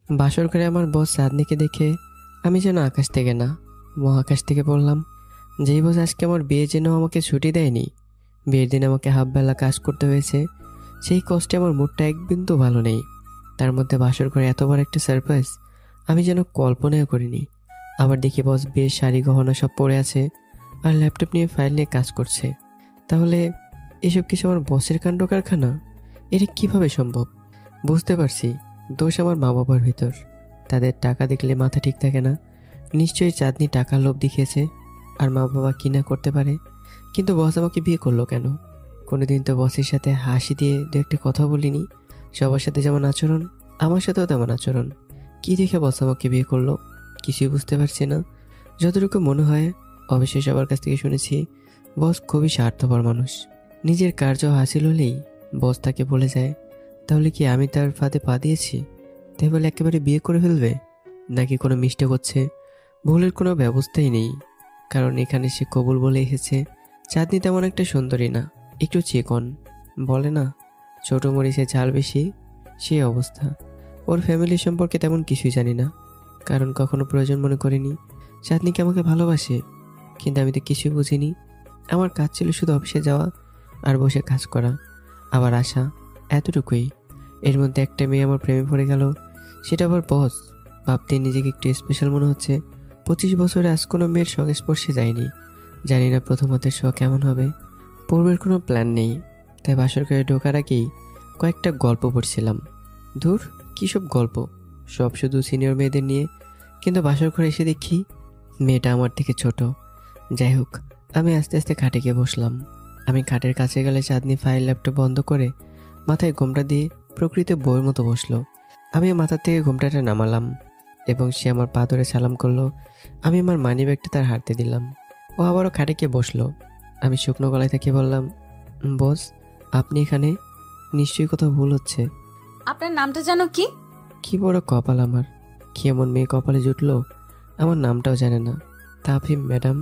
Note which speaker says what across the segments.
Speaker 1: বাসর ঘরে আমার বস চাঁদনিকে দেখে আমি যেন আকাশ থেকে না মহাকাশ থেকে পড়লাম। যেই বস আজকে আমার বিয়ের জন্য আমাকে ছুটি দেয়নি, বিয়ের দিন আমাকে হাফ বেলা কাজ করতে হয়েছে, সেই কষ্টে আমার মুডটা এক বিন্দু ভালো নেই। তার মধ্যে বাসর ঘরে এত বড় একটা সারপ্রাইজ আমি যেন কল্পনাও করিনি। আবার দেখি বস বিয়ের শাড়ি গহনা সব পরে আছে আর ল্যাপটপ নিয়ে ফাইল নিয়ে কাজ করছে। তাহলে এসব কিছু আমার বসের কাণ্ড কারখানা? এটা কিভাবে সম্ভব? বুঝতে পারছি দোষ আমার মা বাবার ভিতর। তাদের টাকা দেখলে মাথা ঠিক থাকে না। নিশ্চয়ই চাঁদনি টাকার লোভ দেখিয়েছে, আর মা বাবা কি না করতে পারে। কিন্তু বস আমাকে বিয়ে করলো কেন? কোনোদিন তো বসের সাথে হাসি দিয়ে দু একটা কথা বলিনি। সবার সাথে যেমন আচরণ, আমার সাথেও তেমন আচরণ। কি দেখে বস আমাকে বিয়ে করলো কিছুই বুঝতে পারছি না। যতটুকু মনে হয়, অবশ্যই সবার কাছ থেকে শুনেছি বস খুবই স্বার্থপর মানুষ। নিজের কার্য হাসিল হলেই বস তাকে বলে যায়। তাহলে কি আমি তার ফাঁদে পা দিয়েছি? তাই বলে একেবারে বিয়ে করে ফেলবে? নাকি কোনো মিস্টেক হচ্ছে? ভুলের কোনো ব্যবস্থাই নেই, কারণ এখানে সে কবুল বলে এসেছে। চাঁদনি তেমন একটা সুন্দরী না, একটু চিকন, বলে না ছোট মরিচে ঝাল বেশি, সেই অবস্থা। ওর ফ্যামিলি সম্পর্কে তেমন কিছুই জানি না, কারণ কখনো প্রয়োজন মনে করিনি। চাঁদনিকে আমাকে ভালোবাসে, কিন্তু আমি তো কিছুই বুঝিনি। আমার কাজ ছিল শুধু অফিসে যাওয়া আর বসে কাজ করা, আবার আসা, এতটুকুই। এর মধ্যে একটা মেয়ে আমার প্রেমে পড়ে গেল, সেটা আবার বস। ভাবতে নিজেকে একটু স্পেশাল মনে হচ্ছে। 25 বছরে আজ কোনো মেয়ের সংস্পর্শে যায়নি। জানি না প্রথম হাতের শখ কেমন হবে। পূর্বের কোনো প্ল্যান নেই, তাই বাসর ঘরে ঢোকার আগেই কয়েকটা গল্প পড়ছিলাম। ধুর, কী সব গল্প, সব শুধু সিনিয়র মেয়েদের নিয়ে। কিন্তু বাসর ঘরে এসে দেখি মেয়েটা আমার থেকে ছোট। যাই হোক, আমি আস্তে আস্তে খাটে গিয়ে বসলাম। আমি খাটের কাছে গেলে চাঁদনি ফাইল ল্যাপটপ বন্ধ করে মাথায় ঘোমটা দিয়ে প্রকৃত বইয়ের মতো বসলো। আমি মাথা থেকে ঘোমটাটা নামালাম এবং সে আমার পা ধরে সালাম করলো। আমি আমার মানি ব্যাগটা তার হাতে দিলাম। ও আবারও খাটে গিয়ে বসলো। আমি শুকনো গলায় থেকে বললাম, বস, আপনি এখানে? নিশ্চয়ই কোথাও ভুল হচ্ছে।
Speaker 2: আপনার নামটা যেন কি?
Speaker 1: কি বড় কপাল আমার! কি এমন মেয়ে কপালে জুটলো, আমার নামটাও জানে না। তাফিম ম্যাডাম।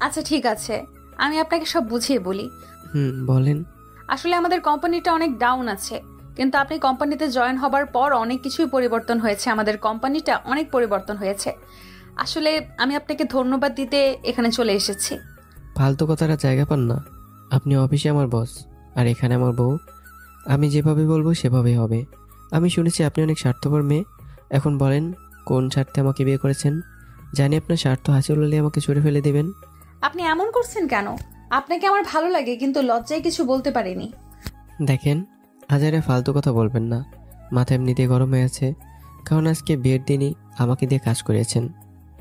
Speaker 2: আচ্ছা ঠিক আছে, আমি আপনাকে সব বুঝিয়ে বলি।
Speaker 1: বলেন।
Speaker 2: আসলে আমাদের কোম্পানিটা অনেক ডাউন আছে, কিন্তু আপনি কোম্পানিতে জয়েন হবার পর অনেক কিছুই পরিবর্তন হয়েছে। আমাদের কোম্পানিটা অনেক পরিবর্তন হয়েছে। আসলে আমি আপনাকে ধন্যবাদ দিতে এখানে চলে এসেছি।
Speaker 1: ফালতু কথাটা জায়গা পান না। আপনি অফিসে আমার বস, আর এখানে আমার বউ। আমি যেভাবে বলবো সেভাবেই হবে। আমি শুনেছি আপনি অনেক স্বার্থপর মেয়ে। এখন বলেন, কোন স্বার্থে আমাকে বিয়ে করেছেন? জানি আপনার স্বার্থ হাসিল হলে আমাকে ছুড়ে ফেলে দেবেন।
Speaker 2: আপনি এমন করছেন কেন? আপনাকে আমার ভালো লাগে, কিন্তু লজ্জায় কিছু বলতে পারিনি।
Speaker 1: দেখেন, হাজারে ফালতু কথা বলবেন না। মাথা এমনিতে গরম হয়ে আছে, কারণ আজকে বিয়ের দিনই আমাকে দিয়ে কাজ করিয়েছেন।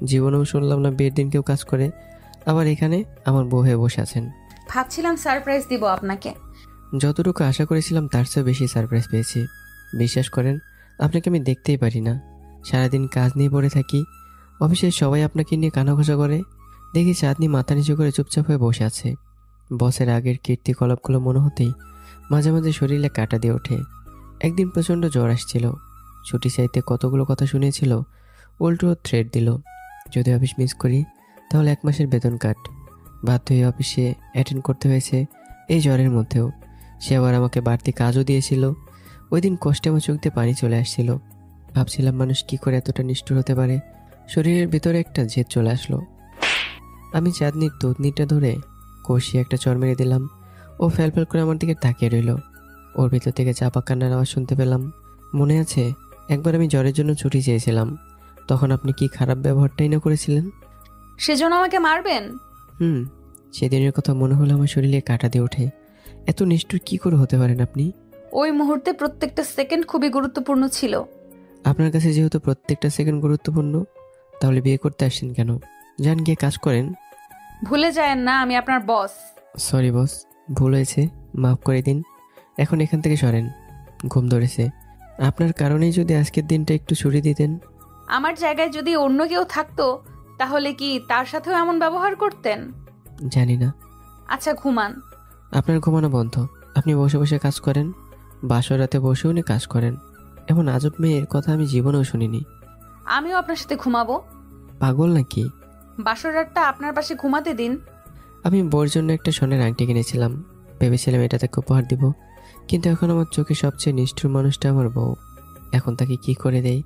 Speaker 1: জীবনেও শুনলাম না বিয়ের দিন কেউ কাজ করে, আবার এখানে আমার বউ হয়ে বসে আছেন।
Speaker 2: ভাবছিলাম সারপ্রাইজ দিব আপনাকে।
Speaker 1: যতটুকু আশা করেছিলাম তার চেয়ে বেশি সারপ্রাইজ পেয়েছি। বিশ্বাস করেন, আপনাকে আমি দেখতেই পারি না। সারাদিন কাজ নিয়ে পড়ে থাকি। অফিসের সবাই আপনাকে নিয়ে কানাঘষা করে। দেখি চাঁদনি মাথা নিচু করে চুপচাপ হয়ে বসে আছে। বসের আগের কীর্তিকলাপগুলো মনে হতেই মাঝে মাঝে শরীরে কাটা দিয়ে ওঠে। একদিন প্রচণ্ড জ্বর আসছিল। ছুটি চাইতে কতগুলো কথা শুনিয়েছিল, উল্টো থ্রেট দিল যদি অফিস মিস করি তাহলে 1 মাসের বেতন কাট। বাধ্য হয়ে অফিসে অ্যাটেন্ড করতে হয়েছে এই জ্বরের মধ্যেও। সে আবার আমাকে বাড়তি কাজও দিয়েছিল। ওই দিন কষ্টে আমার চোখ দিয়ে পানি চলে আসছিল। ভাবছিলাম মানুষ কি করে এতটা নিষ্ঠুর হতে পারে। শরীরের ভিতরে একটা জেদ চলে আসলো। আমি চাঁদনির তদনিটা ধরে কষিয়ে একটা চড় মেরে দিলাম। ও ফেল ফেল করে আমার দিকে তাকিয়ে রইল। ওর ভিতর থেকে চাপা কান্নার আওয়াজ শুনতে পেলাম। মনে আছে একবার আমি জ্বরের জন্য ছুটি চেয়েছিলাম, তখন আপনি কি খারাপ ব্যবহারটাই না করেছিলেন?
Speaker 2: সেজন্য আমাকে মারবেন?
Speaker 1: সেদিনের কথা মনে হলে আমার শরীরে কাটা দিয়ে ওঠে। এত নিষ্ঠুর কি করে হতে পারেন আপনি?
Speaker 2: ওই মুহূর্তে প্রত্যেকটা সেকেন্ড খুবই গুরুত্বপূর্ণ ছিল।
Speaker 1: আপনার কাছে যেহেতু প্রত্যেকটা সেকেন্ড গুরুত্বপূর্ণ, তাহলে বিয়ে করতে আসছেন কেন? যান গিয়ে কাজ করেন।
Speaker 2: ভুলে যায়েন না আমি আপনার বস।
Speaker 1: সরি বস, ভুল হয়েছে, মাফ করে দিন। এখন এখান থেকে সরেন, ঘুম ধরেছে। আপনার কারণেই যদি আজকের দিনটা একটু ছুটি দিতেন।
Speaker 2: আমার জায়গায় যদি অন্য কেউ থাকতো তাহলে কি তার সাথেও এমন ব্যবহার করতেন?
Speaker 1: জানি না।
Speaker 2: আচ্ছা ঘুমান।
Speaker 1: আপনার ঘুমানো বন্ধ, আপনি বসে বসে কাজ করেন। বাসর রাতে বসে উনি কাজ করেন। এমন আজব মেয়ের কথা আমি জীবনেও শুনিনি।
Speaker 2: আমিও আপনার সাথে ঘুমাবো।
Speaker 1: পাগল নাকি?
Speaker 2: বাসর রাতটা আপনার পাশে ঘুমাতে দিন।
Speaker 1: আমি বউর জন্য একটা সোনার আংটি কিনেছিলাম, ভেবেছিলাম এটা তাকে উপহার দিব। কিন্তু এখন আমার চোখে সবচেয়ে নিষ্ঠুর মানুষটা আমার বউ। এখন তাকে কি করে দেই?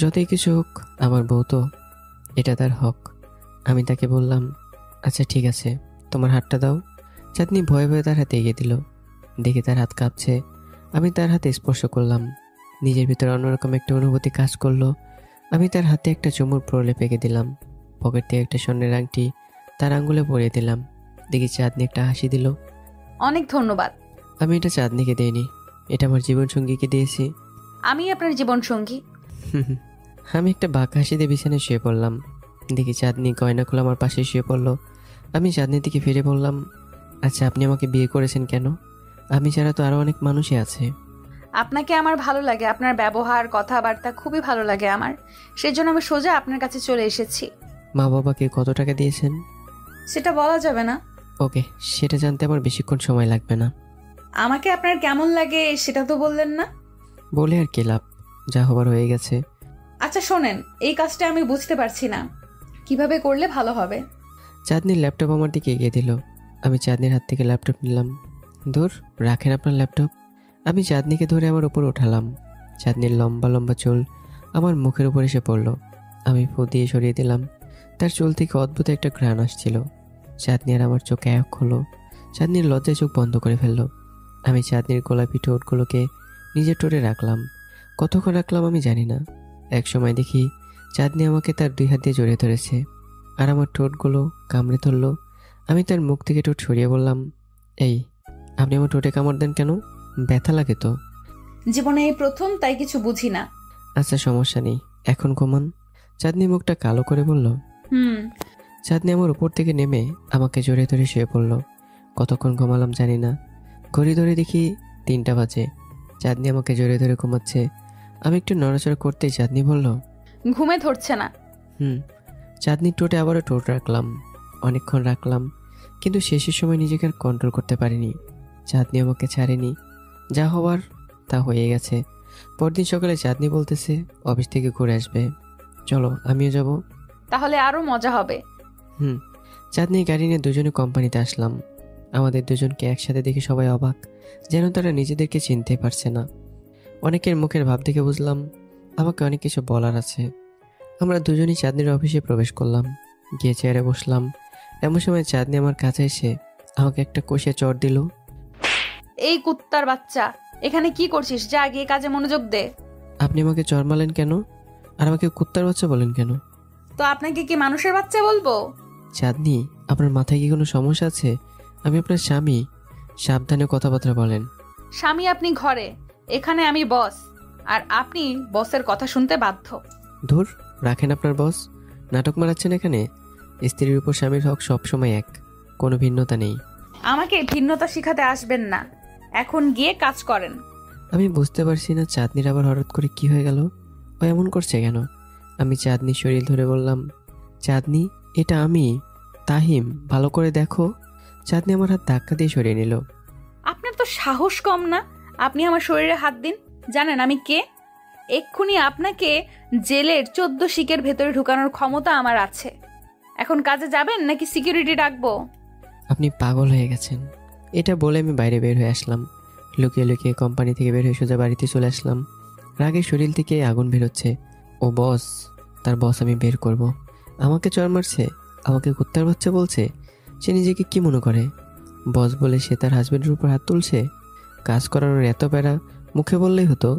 Speaker 1: যতই কিছু হোক আমার বউ তো, এটা তার হক। আমি তাকে বললাম, আচ্ছা ঠিক আছে, তোমার হাতটা দাও। চাঁদনি ভয়ে ভয়ে তার হাতে এগিয়ে দিল। দেখে তার হাত কাঁপছে। আমি তার হাতে স্পর্শ করলাম। নিজের ভিতরে অন্যরকম একটা অনুভূতি কাজ করলো। আমি তার হাতে একটা চুমুর প্রলেপ এঁকে দিলাম। পকেট থেকে একটা স্বর্ণের আংটি তার আঙ্গুলে পরিয়ে দিলাম। দেখি চাঁদনি একটা হাসি দিল।
Speaker 2: অনেক ধন্যবাদ।
Speaker 1: আমি এটা চাঁদনিকে দেইনি, এটা আমার জীবনসঙ্গীকে দিয়েছি।
Speaker 2: আমি আপনার জীবন সঙ্গী।
Speaker 1: আমি একটা বাঁকা হাসি দিয়ে বিছানায় শুয়ে পড়লাম। দেখি চাঁদনি গয়না খুলে আমার পাশে শুয়ে পড়লো। আমি চাঁদনির দিকে ফিরে বললাম, আচ্ছা আপনি আমাকে বিয়ে করেছেন কেন? আমি ছাড়া তো আরো অনেক মানুষই আছে।
Speaker 2: আপনাকে আমার ভালো লাগে, আপনার ব্যবহার কথাবার্তা খুবই ভালো লাগে আমার, সেজন্য আমি সোজা আপনার কাছে চলে এসেছি।
Speaker 1: মা বাবাকে কত টাকা দিয়েছেন?
Speaker 2: সেটা বলা যাবে না।
Speaker 1: ওকে, সেটা জানতে আমার বেশিক্ষণ সময় লাগবে না।
Speaker 2: আমাকে আপনার কেমন লাগে সেটা তো বললেন না।
Speaker 1: বলে আর কি লাভ, যা হবার হয়ে গেছে।
Speaker 2: আচ্ছা শোনেন, এই কাজটা আমি বুঝতে পারছি না, কিভাবে করলে ভালো হবে।
Speaker 1: চাঁদনির ল্যাপটপ আমার দিকে এগিয়ে দিল। আমি চাঁদনির হাত থেকে ল্যাপটপ নিলাম। ধুর, রাখেন আপনার ল্যাপটপ। আমি চাঁদনিকে ধরে আমার উপর উঠালাম। চাঁদনির লম্বা লম্বা চুল আমার মুখের উপর এসে পড়ল। আমি ফু দিয়ে সরিয়ে দিলাম। তার চুল থেকে অদ্ভুত একটা ঘ্রাণ আসছিল। চাঁদনি আর আমার চোখ এক হলো। চাঁদনির লজ্জায় চোখ বন্ধ করে ফেললো। আমি চাঁদনির গোলাপি ঠোঁটগুলোকে নিজের ঠোঁটে রাখলাম। কতক্ষণ রাখলাম আমি জানি না। এক সময় দেখি চাঁদনি আমাকে তার 2 হাত দিয়ে জড়িয়ে ধরেছে আর আমার ঠোঁটগুলো কামড়ে ধরলো। আমি তার মুখ থেকে ঠোঁট সরিয়ে বললাম, এই, আপনি আমার ঠোঁটে কামড় দেন কেন? ব্যথা লাগে তো।
Speaker 2: জীবনে এই প্রথম, তাই কিছু বুঝি না।
Speaker 1: আচ্ছা সমস্যা নেই, এখন ঘুমান। চাঁদনি মুখটা কালো করে বলল। চাঁদনি আমার উপর থেকে নেমে আমাকে জড়িয়ে ধরে শুয়ে পড়ল। কতক্ষণ ঘুমালাম জানি না। ঘড়ি ধরে দেখি 3টা বাজে। চাঁদনি আমাকে জড়িয়ে ধরে ঘুমাচ্ছে। আমি একটু নড়াচড়া করতেই চাঁদনি বলল,
Speaker 2: ঘুমে ধরছে না।
Speaker 1: চাঁদনির ঠোঁটে আবারও ঠোঁট রাখলাম। অনেকক্ষণ রাখলাম, কিন্তু শেষের সময় নিজেকে আর কন্ট্রোল করতে পারিনি। চাঁদনি আমাকে ছাড়েনি। যা হওয়ার তা হয়ে গেছে। পরদিন সকালে চাঁদনি বলতেছে অফিস থেকে ঘুরে আসবে, চলো আমিও যাব।
Speaker 2: তাহলে আরো মজা হবে।
Speaker 1: চাঁদনি গাড়ি নিয়ে দুজনে কোম্পানিতে আসলাম। আমাদের দুজনকে একসাথে দেখে সবাই অবাক, যেন তারা নিজেদেরকে চিনতে পারছে না। অনেকের মুখের ভাব দেখে বুঝলাম আমাকে অনেক কিছু বলার আছে। আমরা দুজনই চাঁদনির অফিসে প্রবেশ করলাম। গিয়ে চেয়ারে বসলাম। এমন সময় চাঁদনি আমার কাছে এসে আমাকে একটা কষিয়ে চড় দিল।
Speaker 2: এই কুত্তার বাচ্চা, এখানে কি করছিস? যা গিয়ে কাজে মনোযোগ দে।
Speaker 1: আপনি আমাকে চড় মারলেন কেন? আর আমাকে কুত্তার বাচ্চা বলেন কেন?
Speaker 2: তো আপনাকে কি মানুষের বাচ্চা বলবো?
Speaker 1: চাঁদনি, আপনার মাথায় কি কোনো সমস্যা আছে? আমি আপনার স্বামী, সাবধানে কথাবার্তা বলেন।
Speaker 2: স্বামী আপনি ঘরে, এখানে আমি বস, আর আপনি বসের কথা শুনতে বাধ্য।
Speaker 1: ধুর, রাখেন আপনার বস। নাটক মারাচ্ছেন এখানে। স্ত্রীর উপর স্বামীর হক সবসময় এক, কোনো ভিন্নতা নেই।
Speaker 2: আমাকে ভিন্নতা শিখাতে আসবেন না, এখন গিয়ে কাজ করেন।
Speaker 1: আমি বুঝতে পারছি না চাঁদনির আবার হঠাৎ করে কি হয়ে গেল। ও এমন করছে কেন? আমি চাঁদনির শরীর ধরে বললাম, চাঁদনি, এটা আমি তাহিম, ভালো করে দেখো। চাঁদনি আমার হাত ধাক্কা দিয়ে সরিয়ে নিল।
Speaker 2: আপনার তো সাহস কম না? আপনি আমার শরীরে হাত দিন। জানেন আমি কে? এক্ষুনি আপনাকে জেলের 14 শিকের ভেতরে ঢুকানোর ক্ষমতা আমার আছে। এখন কাজে যাবেন নাকি সিকিউরিটি ডাকবো?
Speaker 1: আপনি পাগল হয়ে গেছেন। এটা বলে আমি বাইরে বের হয়ে আসলাম। লুকিয়ে লুকিয়ে কোম্পানি থেকে বের হয়ে সোজা বাড়িতে চলে আসলাম। রাগে শরীর থেকে আগুন বেরোচ্ছে। ও বস, তার বস আমি বের করব। আমাকে চড় মারছে, আমাকে কুত্তার বাচ্চা বলছে। সে নিজেকে কি মনে করে? বস বলে সে তার হাজবেন্ডের উপর হাত তুলছে? কাজ করানোর এত প্যারা মুখে বললেই হতো।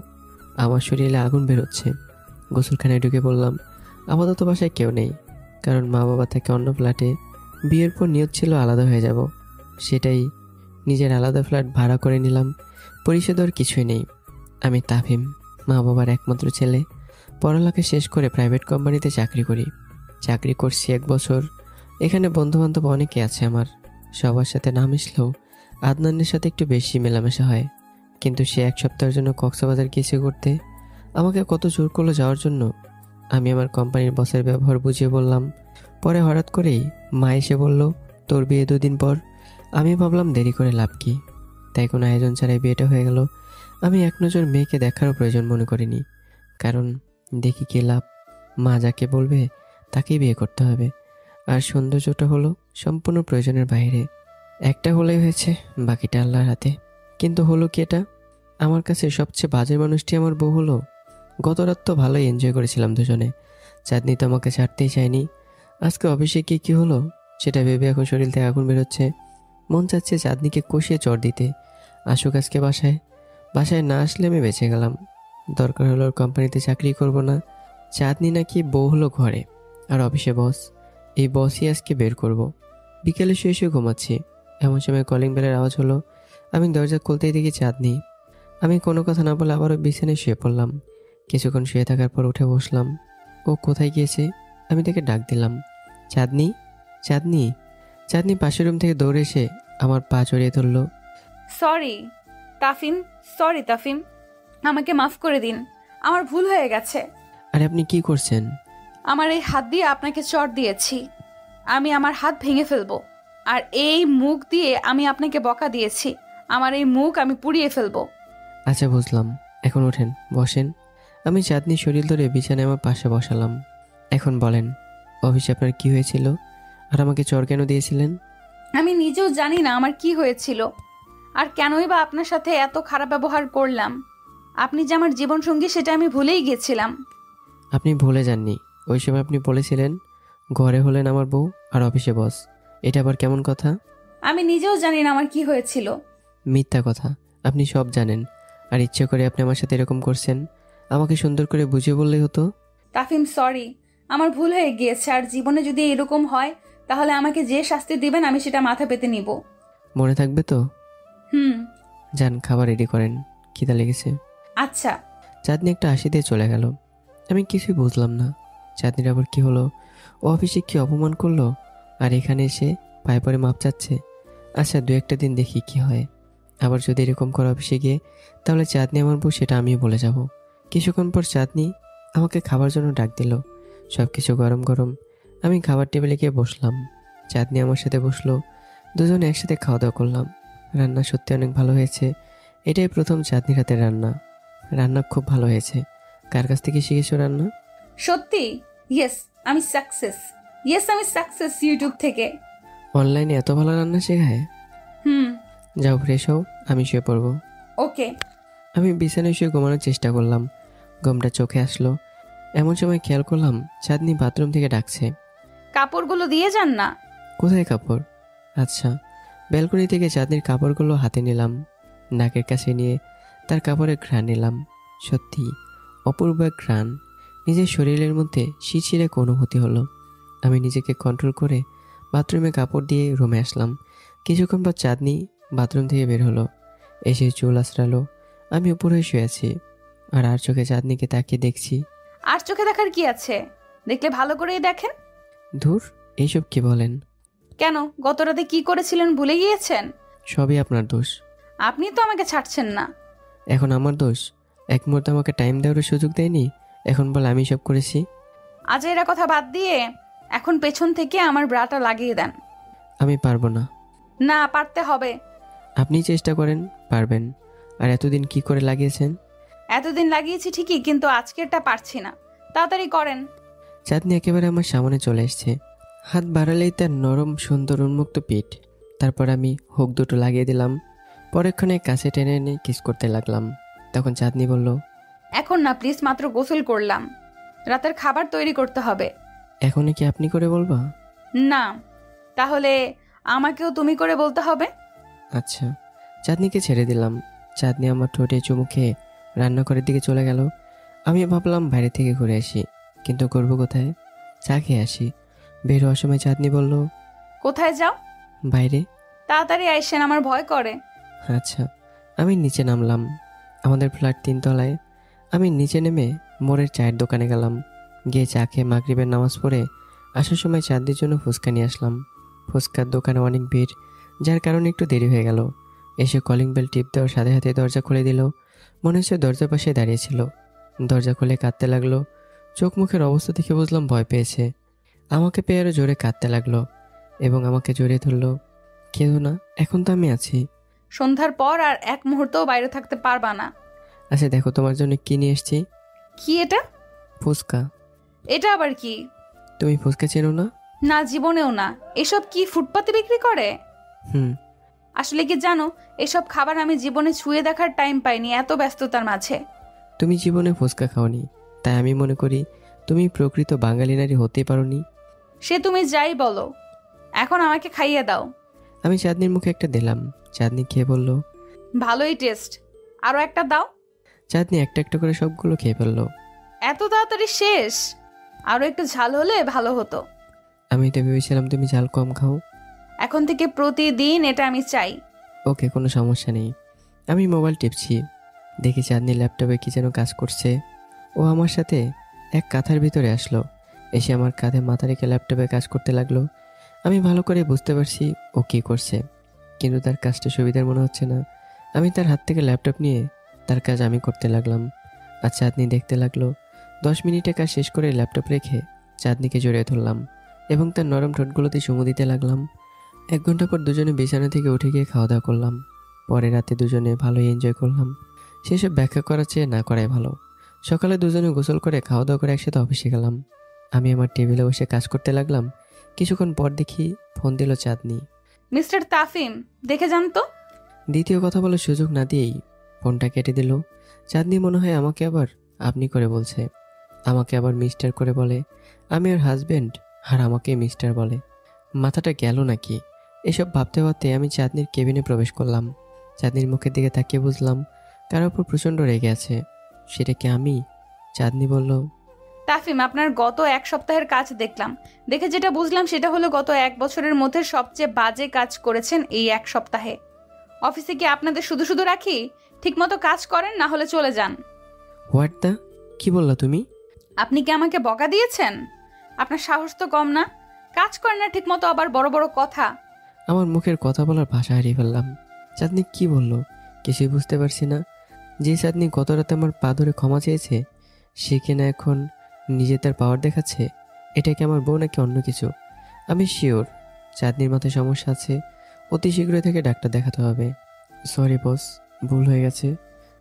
Speaker 1: আমার শরীরে আগুন বেরোচ্ছে। গোসলখানায় ঢুকে বললাম, আপাতত বাসায় কেউ নেই, কারণ মা বাবা থাকে অন্য ফ্ল্যাটে। বিয়ের পর নিয়ত ছিল আলাদা হয়ে যাব, সেটাই নিজের আলাদা ফ্ল্যাট ভাড়া করে নিলাম। পরিশোধ আর কিছুই নেই। আমি তাফিম, মা বাবার একমাত্র ছেলে। পড়ালেখা শেষ করে প্রাইভেট কোম্পানিতে চাকরি করি। চাকরি করছি 1 বছর। এখানে বন্ধুবান্ধব অনেকে আছে আমার। সবার সাথে না মিশলেও আদনানের সাথে একটু বেশি মেলামেশা হয়। কিন্তু সে 1 সপ্তাহের জন্য কক্সবাজার গিয়েছে ঘুরতে। আমাকে কত জোর করলো যাওয়ার জন্য। আমি আমার কোম্পানির বসের ব্যবহার বুঝিয়ে বললাম। পরে হঠাৎ করেই মা এসে বলল, তোর বিয়ে 2 দিন পর। আমি ভাবলাম দেরি করে লাভ কি, তাই কোনো আয়োজন ছাড়াই বিয়েটা হয়ে গেল। আমি এক নজর মেয়েকে দেখারও প্রয়োজন মনে করিনি, কারণ দেখি কি লাভ। মা যাকে বলবে তাকেই বিয়ে করতে হবে। আর সৌন্দর্যটা হলো সম্পূর্ণ প্রয়োজনের বাইরে। একটা হলেই হয়েছে, বাকিটা আল্লাহর হাতে। কিন্তু হলো কি এটা? আমার কাছে সবচেয়ে বাজে মানুষটি আমার বউ হলো। গত রাত তো ভালোই এনজয় করেছিলাম দুজনে। চাঁদনি তো আমাকে ছাড়তেই চায়নি। আজকে অফিসে কি কি হলো সেটা ভেবে এখন শরীর থেকে আগুন বেরোচ্ছে। মন চাচ্ছে চাঁদনিকে কষিয়ে চড় দিতে। আসুক আজকে বাসায়। বাসায় না আসলে আমি বেঁচে গেলাম। দরকার হলো ওর কোম্পানিতে চাকরি করব না। চাঁদনি নাকি বউ হলো ঘরে, আর অফিসে বস। এই বসই আজকে বের করব। বিকেলে শুয়ে শুয়ে ঘুমাচ্ছি, এমন সময় কলিং বেলের আওয়াজ হলো। আমি দরজা খুলতেই দেখি চাঁদনি। আমি কোনো কথা না বলে আবারও বিছানায় শুয়ে পড়লাম। কিছুক্ষণ শুয়ে থাকার পর উঠে বসলাম। ও কোথায় গিয়েছে? আমি তাকে ডাক দিলাম, চাঁদনি, চাঁদনি। চাঁদনি পাশের রুম থেকে দৌড়ে এসে আমার পা জড়িয়ে ধরল।
Speaker 2: সরি তাফিম, সরি তাফিম, আমাকে মাফ করে দিন, আমার ভুল হয়ে গেছে।
Speaker 1: আরে আপনি কি করছেন?
Speaker 2: আমার এই হাত দিয়ে আপনাকে চড় দিয়েছি, আমি আমার হাত ভেঙে ফেলবো। আর এই মুখ দিয়ে আমি আপনাকে বকা দিয়েছি, আমার এই মুখ আমি পুড়িয়ে ফেলবো।
Speaker 1: আচ্ছা বুঝলাম, এখন ওঠেন, বসেন। আমি চাঁদনির শরীর ধরে বিছানায় আমার পাশে বসালাম। এখন বলেন, অফিসে আপনার কি হয়েছিল আর আমাকে চড় কেন দিয়েছিলেন?
Speaker 2: আমি নিজেও জানি না আমার কি হয়েছিল, আর কেনই বা আপনার সাথে এত খারাপ ব্যবহার করলাম। আপনি যে আমার জীবনসঙ্গী সেটা আমি ভুলেই গেছিলাম।
Speaker 1: আপনি ভুলে যাননি, ওই সময় আপনি বলেছিলেন ঘরে হলেন আমার বউ আর অফিসে বস। এটা আবার কেমন কথা?
Speaker 2: আমি নিজেও জানি না আমার কি হয়েছিল।
Speaker 1: মিথ্যা কথা, আপনি সব জানেন। আর ইচ্ছে করে আপনি আমার সাথে এরকম করছেন। আমাকে সুন্দর করে বুঝিয়ে বললেই হতো।
Speaker 2: তাফিম সরি, আমার ভুল হয়ে গিয়েছে, আর জীবনে যদি এরকম হয় তাহলে আমাকে যে শাস্তি দিবেন আমি সেটা মাথা পেতে নিব।
Speaker 1: মনে থাকবে তো?
Speaker 2: হুম।
Speaker 1: যান, খাবার রেডি করেন, খিদা লেগেছে।
Speaker 2: আচ্ছা।
Speaker 1: চাঁদনি একটা হাসি দিয়ে চলে গেল। আমি কিছুই বুঝলাম না, চাঁদনির আবার কি হলো? ও অফিসে কি অপমান করলো আর এখানে এসে পায়ে পরে মাপ চাচ্ছে? আচ্ছা, দু একটা দিন দেখি কি হয়। আবার যদি এরকম করে অফিসে গিয়ে, তাহলে চাঁদনি আমার বউ সেটা আমিও বলে যাব। কিছুক্ষণ পর চাঁদনি আমাকে খাবার জন্য ডাক দিল। সব কিছু গরম গরম। আমি খাবার টেবিলে গিয়ে বসলাম। চাঁদনি আমার সাথে বসলো। দুজনে একসাথে খাওয়া দাওয়া করলাম। রান্না সত্যি অনেক ভালো হয়েছে। এটাই প্রথম চাঁদনির হাতের রান্না। রান্না খুব ভালো হয়েছে। কার কাছ থেকে শিখেছো রান্না?
Speaker 2: সত্যি? ইয়েস, আমি সাকসেস। ইয়েস, আমি সাকসেস ইউটিউব থেকে।
Speaker 1: অনলাইনে এত ভালো রান্না শেখায়?
Speaker 2: হুম।
Speaker 1: যাও ফ্রেশ হও, আমি শুয়ে পড়বো।
Speaker 2: ওকে।
Speaker 1: আমি বিছানায় শুয়ে ঘুমানোর চেষ্টা করলাম। ঘুমটা চোখে আসলো। এমন সময় খেয়াল করলাম চাঁদনি বাথরুম থেকে ডাকছে।
Speaker 2: কাপড়গুলো দিয়ে যান না।
Speaker 1: কোথায় কাপড়? আচ্ছা। ব্যালকনি থেকে চাঁদনির কাপড়গুলো হাতে নিলাম। নাকের কাছে নিয়ে তার কাপড়ের ঘ্রাণ নিলাম। সত্যি অপূর্ব এক ঘ্রাণ। নিজের শরীরের মধ্যে শিরশিরে এক অনুভূতি হলো। আমি নিজেকে কন্ট্রোল করে বাথরুমে কাপড় দিয়ে রুমে আসলাম। কিছুক্ষণ পর চাঁদনি বাথরুম থেকে বের হলো। এসে চুল আঁচড়ালো। আমি উপরে শুয়ে আছি, আর চোখে চাঁদনিকে তাকিয়ে দেখছি।
Speaker 2: আর চোখে দেখার কি আছে, দেখলে ভালো করেই দেখেন।
Speaker 1: ধুর, এইসব কি বলেন?
Speaker 2: কেন, গত রাতে কি করেছিলেন ভুলে গিয়েছেন?
Speaker 1: সবই আপনার দোষ।
Speaker 2: আপনি তো আমাকে ছাড়ছেন না।
Speaker 1: এখন আমার দোষ? এক মুহূর্তে আমাকে টাইম দেওয়ার সুযোগ দেয়নি, এখন বলে আমি সব করেছি।
Speaker 2: আজ এরা কথা বাদ দিয়ে এখন পেছন থেকে আমার ব্রাটা লাগিয়ে দেন।
Speaker 1: আমি পারবো না।
Speaker 2: না, পারতে হবে।
Speaker 1: আপনি চেষ্টা করেন, পারবেন। আর এতদিন কি করে লাগিয়েছেন?
Speaker 2: এতদিন লাগিয়েছি ঠিকই, কিন্তু আজকেরটা পারছি না। তাড়াতাড়ি করেন।
Speaker 1: চাঁদনি একেবারে আমার সামনে চলে এসছে। হাত বাড়ালেই তার নরম সুন্দর উন্মুক্ত পিঠ। তারপর আমি হুক দুটো লাগিয়ে দিলাম। পরেক্ষণে কাছে টেনে এনে কিস করতে লাগলাম। তখন চাঁদনি বলল,
Speaker 2: এখন না প্লিজ, মাত্র গোসল করলাম, রাতের খাবার তৈরি করতে হবে।
Speaker 1: এখনই কি আপনি করে বলবা?
Speaker 2: না, তাহলে আমাকেও তুমি করে বলতে হবে।
Speaker 1: আচ্ছা। চাঁদনিকে ছেড়ে দিলাম। চাঁদনি আমার ঠোঁটে চুমু খেয়ে রান্নাঘরের দিকে চলে গেল। আমি ভাবলাম বাইরে থেকে ঘুরে আসি, কিন্তু করবো কোথায়? চা খেয়ে আসি। বের হওয়ার সময় চাঁদনি বলল,
Speaker 2: কোথায় যাও?
Speaker 1: বাইরে।
Speaker 2: তাড়াতাড়ি আইসেন, আমার ভয় করে।
Speaker 1: আচ্ছা। আমি নিচে নামলাম। আমাদের ফ্ল্যাট 3 তলায়। আমি নিচে নেমে মোড়ের চায়ের দোকানে গেলাম। গিয়ে চা খেয়ে মাগরিবের নামাজ পড়ে আসার সময় চাঁদনির জন্য ফুচকা নিয়ে আসলাম। ফুচকার দোকানে অনেক ভিড়, যার কারণে একটু দেরি হয়ে গেল। এসে কলিং বেল টিপ দেওয়ার সাথে সাথে দরজা খুলে দিল। মনে হচ্ছে দরজার পাশে দাঁড়িয়েছিল। দরজা খুলে কাঁদতে লাগলো। চোখ মুখের অবস্থা দেখে বুঝলাম ভয় পেয়েছে। আমাকে পেয়ে আরও জোরে কাঁদতে লাগলো এবং আমাকে জড়িয়ে ধরলো। কেঁদো না, এখন তো আমি আছি।
Speaker 2: সন্ধ্যার পর আর এক মুহূর্তও বাইরে থাকতে পারবা না।
Speaker 1: আচ্ছা দেখো, তোমার জন্য কি নিয়ে এসেছি।
Speaker 2: কি এটা?
Speaker 1: ফুচকা।
Speaker 2: এটা আবার কি?
Speaker 1: তুমি ফুচকা চেনো না?
Speaker 2: না, জীবনেও না। এসব কি ফুটপাতে বিক্রি করে?
Speaker 1: হুম।
Speaker 2: আসলে কি জানো, এসব খাবার আমি জীবনে ছুঁয়ে দেখার টাইম পাইনি এত ব্যস্ততার মাঝে।
Speaker 1: তুমি জীবনে ফুচকা খাওনি, তাই আমি মনে করি তুমি প্রকৃত বাঙালি নারী হতেই পারোনি।
Speaker 2: সে তুমি যাই বলো, এখন আমাকে খাইয়ে দাও।
Speaker 1: আমি চাঁদনির মুখে একটা দিলাম। চাঁদনি খেয়ে বলল,
Speaker 2: ভালোই টেস্ট, আরো একটা দাও।
Speaker 1: চাঁদনি একটা একটা করে সবগুলো খেয়ে ফেললো।
Speaker 2: এত তাড়াতাড়ি শেষ? আরো একটু ঝাল হলে ভালো হতো।
Speaker 1: আমি তো ভেবেছিলাম তুমি ঝাল কম খাও।
Speaker 2: এখন থেকে প্রতিদিন এটা আমি চাই।
Speaker 1: ওকে, কোনো সমস্যা নেই। আমি মোবাইল টিপছি, দেখি চাঁদনি ল্যাপটপে কি যেন কাজ করছে। ও আমার সাথে এক কাঁথার ভিতরে আসলো, এসে আমার কাঁধে মাথা রেখে ল্যাপটপে কাজ করতে লাগলো। আমি ভালো করে বুঝতে পারছি ও কী করছে, কিন্তু তার কাজটা সুবিধার মনে হচ্ছে না। আমি তার হাত থেকে ল্যাপটপ নিয়ে তার কাজ আমি করতে লাগলাম, আর চাঁদনি দেখতে লাগলো। 10 মিনিটে কাজ শেষ করে ল্যাপটপ রেখে চাঁদনিকে জড়িয়ে ধরলাম এবং তার নরম ঠোঁটগুলোতে চুমু দিতে লাগলাম। 1 ঘন্টা পর দুজনে বিছানা থেকে উঠে গিয়ে খাওয়া দাওয়া করলাম। পরে রাতে দুজনে ভালোই এনজয় করলাম। সেসব ব্যাখ্যা করার চেয়ে না করাই ভালো। সকালে দুজনে গোসল করে খাওয়া দাওয়া করে একসাথে অফিসে গেলাম। আমি আমার টেবিলে বসে কাজ করতে লাগলাম। কিছুক্ষণ পর দেখি ফোন দিল চাঁদনি।
Speaker 2: মিস্টার তাফিম, দেখে যান তো।
Speaker 1: দ্বিতীয় কথা বলার সুযোগ না দিয়েই ফোনটা কেটে দিল। চাঁদনি মনে হয় আমাকে আবার আপনি করে বলছে, আমাকে আবার মিস্টার করে বলে। আমি ওর হাজবেন্ড, আর আমাকে মিস্টার বলে। মাথাটা গেল নাকি? এসব ভাবতে ভাবতে আমি চাঁদনির কেবিনে প্রবেশ করলাম। চাঁদনির মুখের দিকে তাকিয়ে বুঝলাম কারোর উপর প্রচণ্ড রেগে আছে। সেটা কি আমি? চাঁদনি বলল,
Speaker 2: তাফিম, আপনার গত 1 সপ্তাহের কাজ দেখলাম। দেখে যেটা বুঝলাম সেটা হলো গত 1 বছরের মধ্যে সবচেয়ে বাজে কাজ করেছেন এই 1 সপ্তাহে। অফিসে কি আপনাদের শুধু শুধু রাখি? ঠিকমতো কাজ করেন, না হলে চলে যান।
Speaker 1: হোয়াট দ্য, কি বললা তুমি?
Speaker 2: আপনি কি আমাকে বকা দিয়েছেন? আপনার সাহস তো কম না। কাজ করেন না ঠিকমতো, আবার বড় বড় কথা।
Speaker 1: আমার মুখের কথা বলার ভাষা হারিয়ে ফেললাম। চাঁদনি কি বলল কিছুই বুঝতে পারছি না। যে চাঁদনি গত রাতে আমার পা ধরে ক্ষমা চেয়েছে, সে কিনা এখন নিজে তার পাওয়ার দেখাচ্ছে। এটা কি আমার বউ নাকি অন্য কিছু? আমি শিওর চাঁদনির মাথায় সমস্যা আছে। অতি শীঘ্রই থেকে ডাক্তার দেখাতে হবে। সরি বস, ভুল হয়ে গেছে।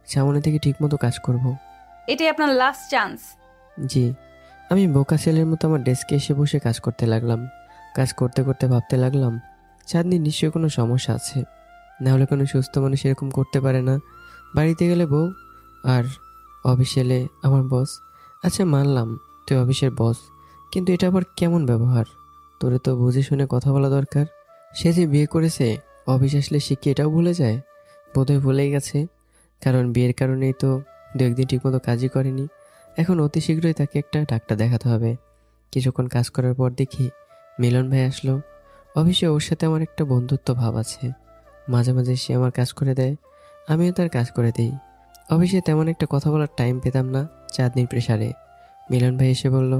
Speaker 1: সামনে থেকে ঠিকমতো কাজ করব।
Speaker 2: এটাই আপনার লাস্ট চান্স।
Speaker 1: জি। আমি বোকা ছেলের মতো আমার ডেস্কে এসে বসে কাজ করতে লাগলাম। কাজ করতে করতে ভাবতে লাগলাম, চাঁদনির নিশ্চয়ই কোনো সমস্যা আছে, না হলে কোনো সুস্থ মানুষ এরকম করতে পারে না। বাড়িতে গেলে বউ, আর অফিসে এলে আমার বস। আচ্ছা মানলাম তুই অফিসের বস, কিন্তু এটা আবার কেমন ব্যবহার? তোরে তো বুঝে শুনে কথা বলা দরকার। সে যে বিয়ে করেছে, অফিস আসলে সে কি এটাও ভুলে যায়? বোধহয় ভুলেই গেছে, কারণ বিয়ের কারণেই তো 2 একদিন ঠিকমতো কাজই করেনি। এখন অতি শীঘ্রই তাকে একটা ডাক্তার দেখাতে হবে। কিছুক্ষণ কাজ করার পর দেখি মিলন ভাই আসলো। অফিসে ওর সাথে আমার একটা বন্ধুত্ব ভাব আছে। মাঝে মাঝে সে আমার কাজ করে দেয়, আমিও তার কাজ করে দিই। অফিসে তেমন একটা কথা বলার টাইম পেতাম না চাঁদনির প্রেসারে। মিলন ভাই এসে বলল,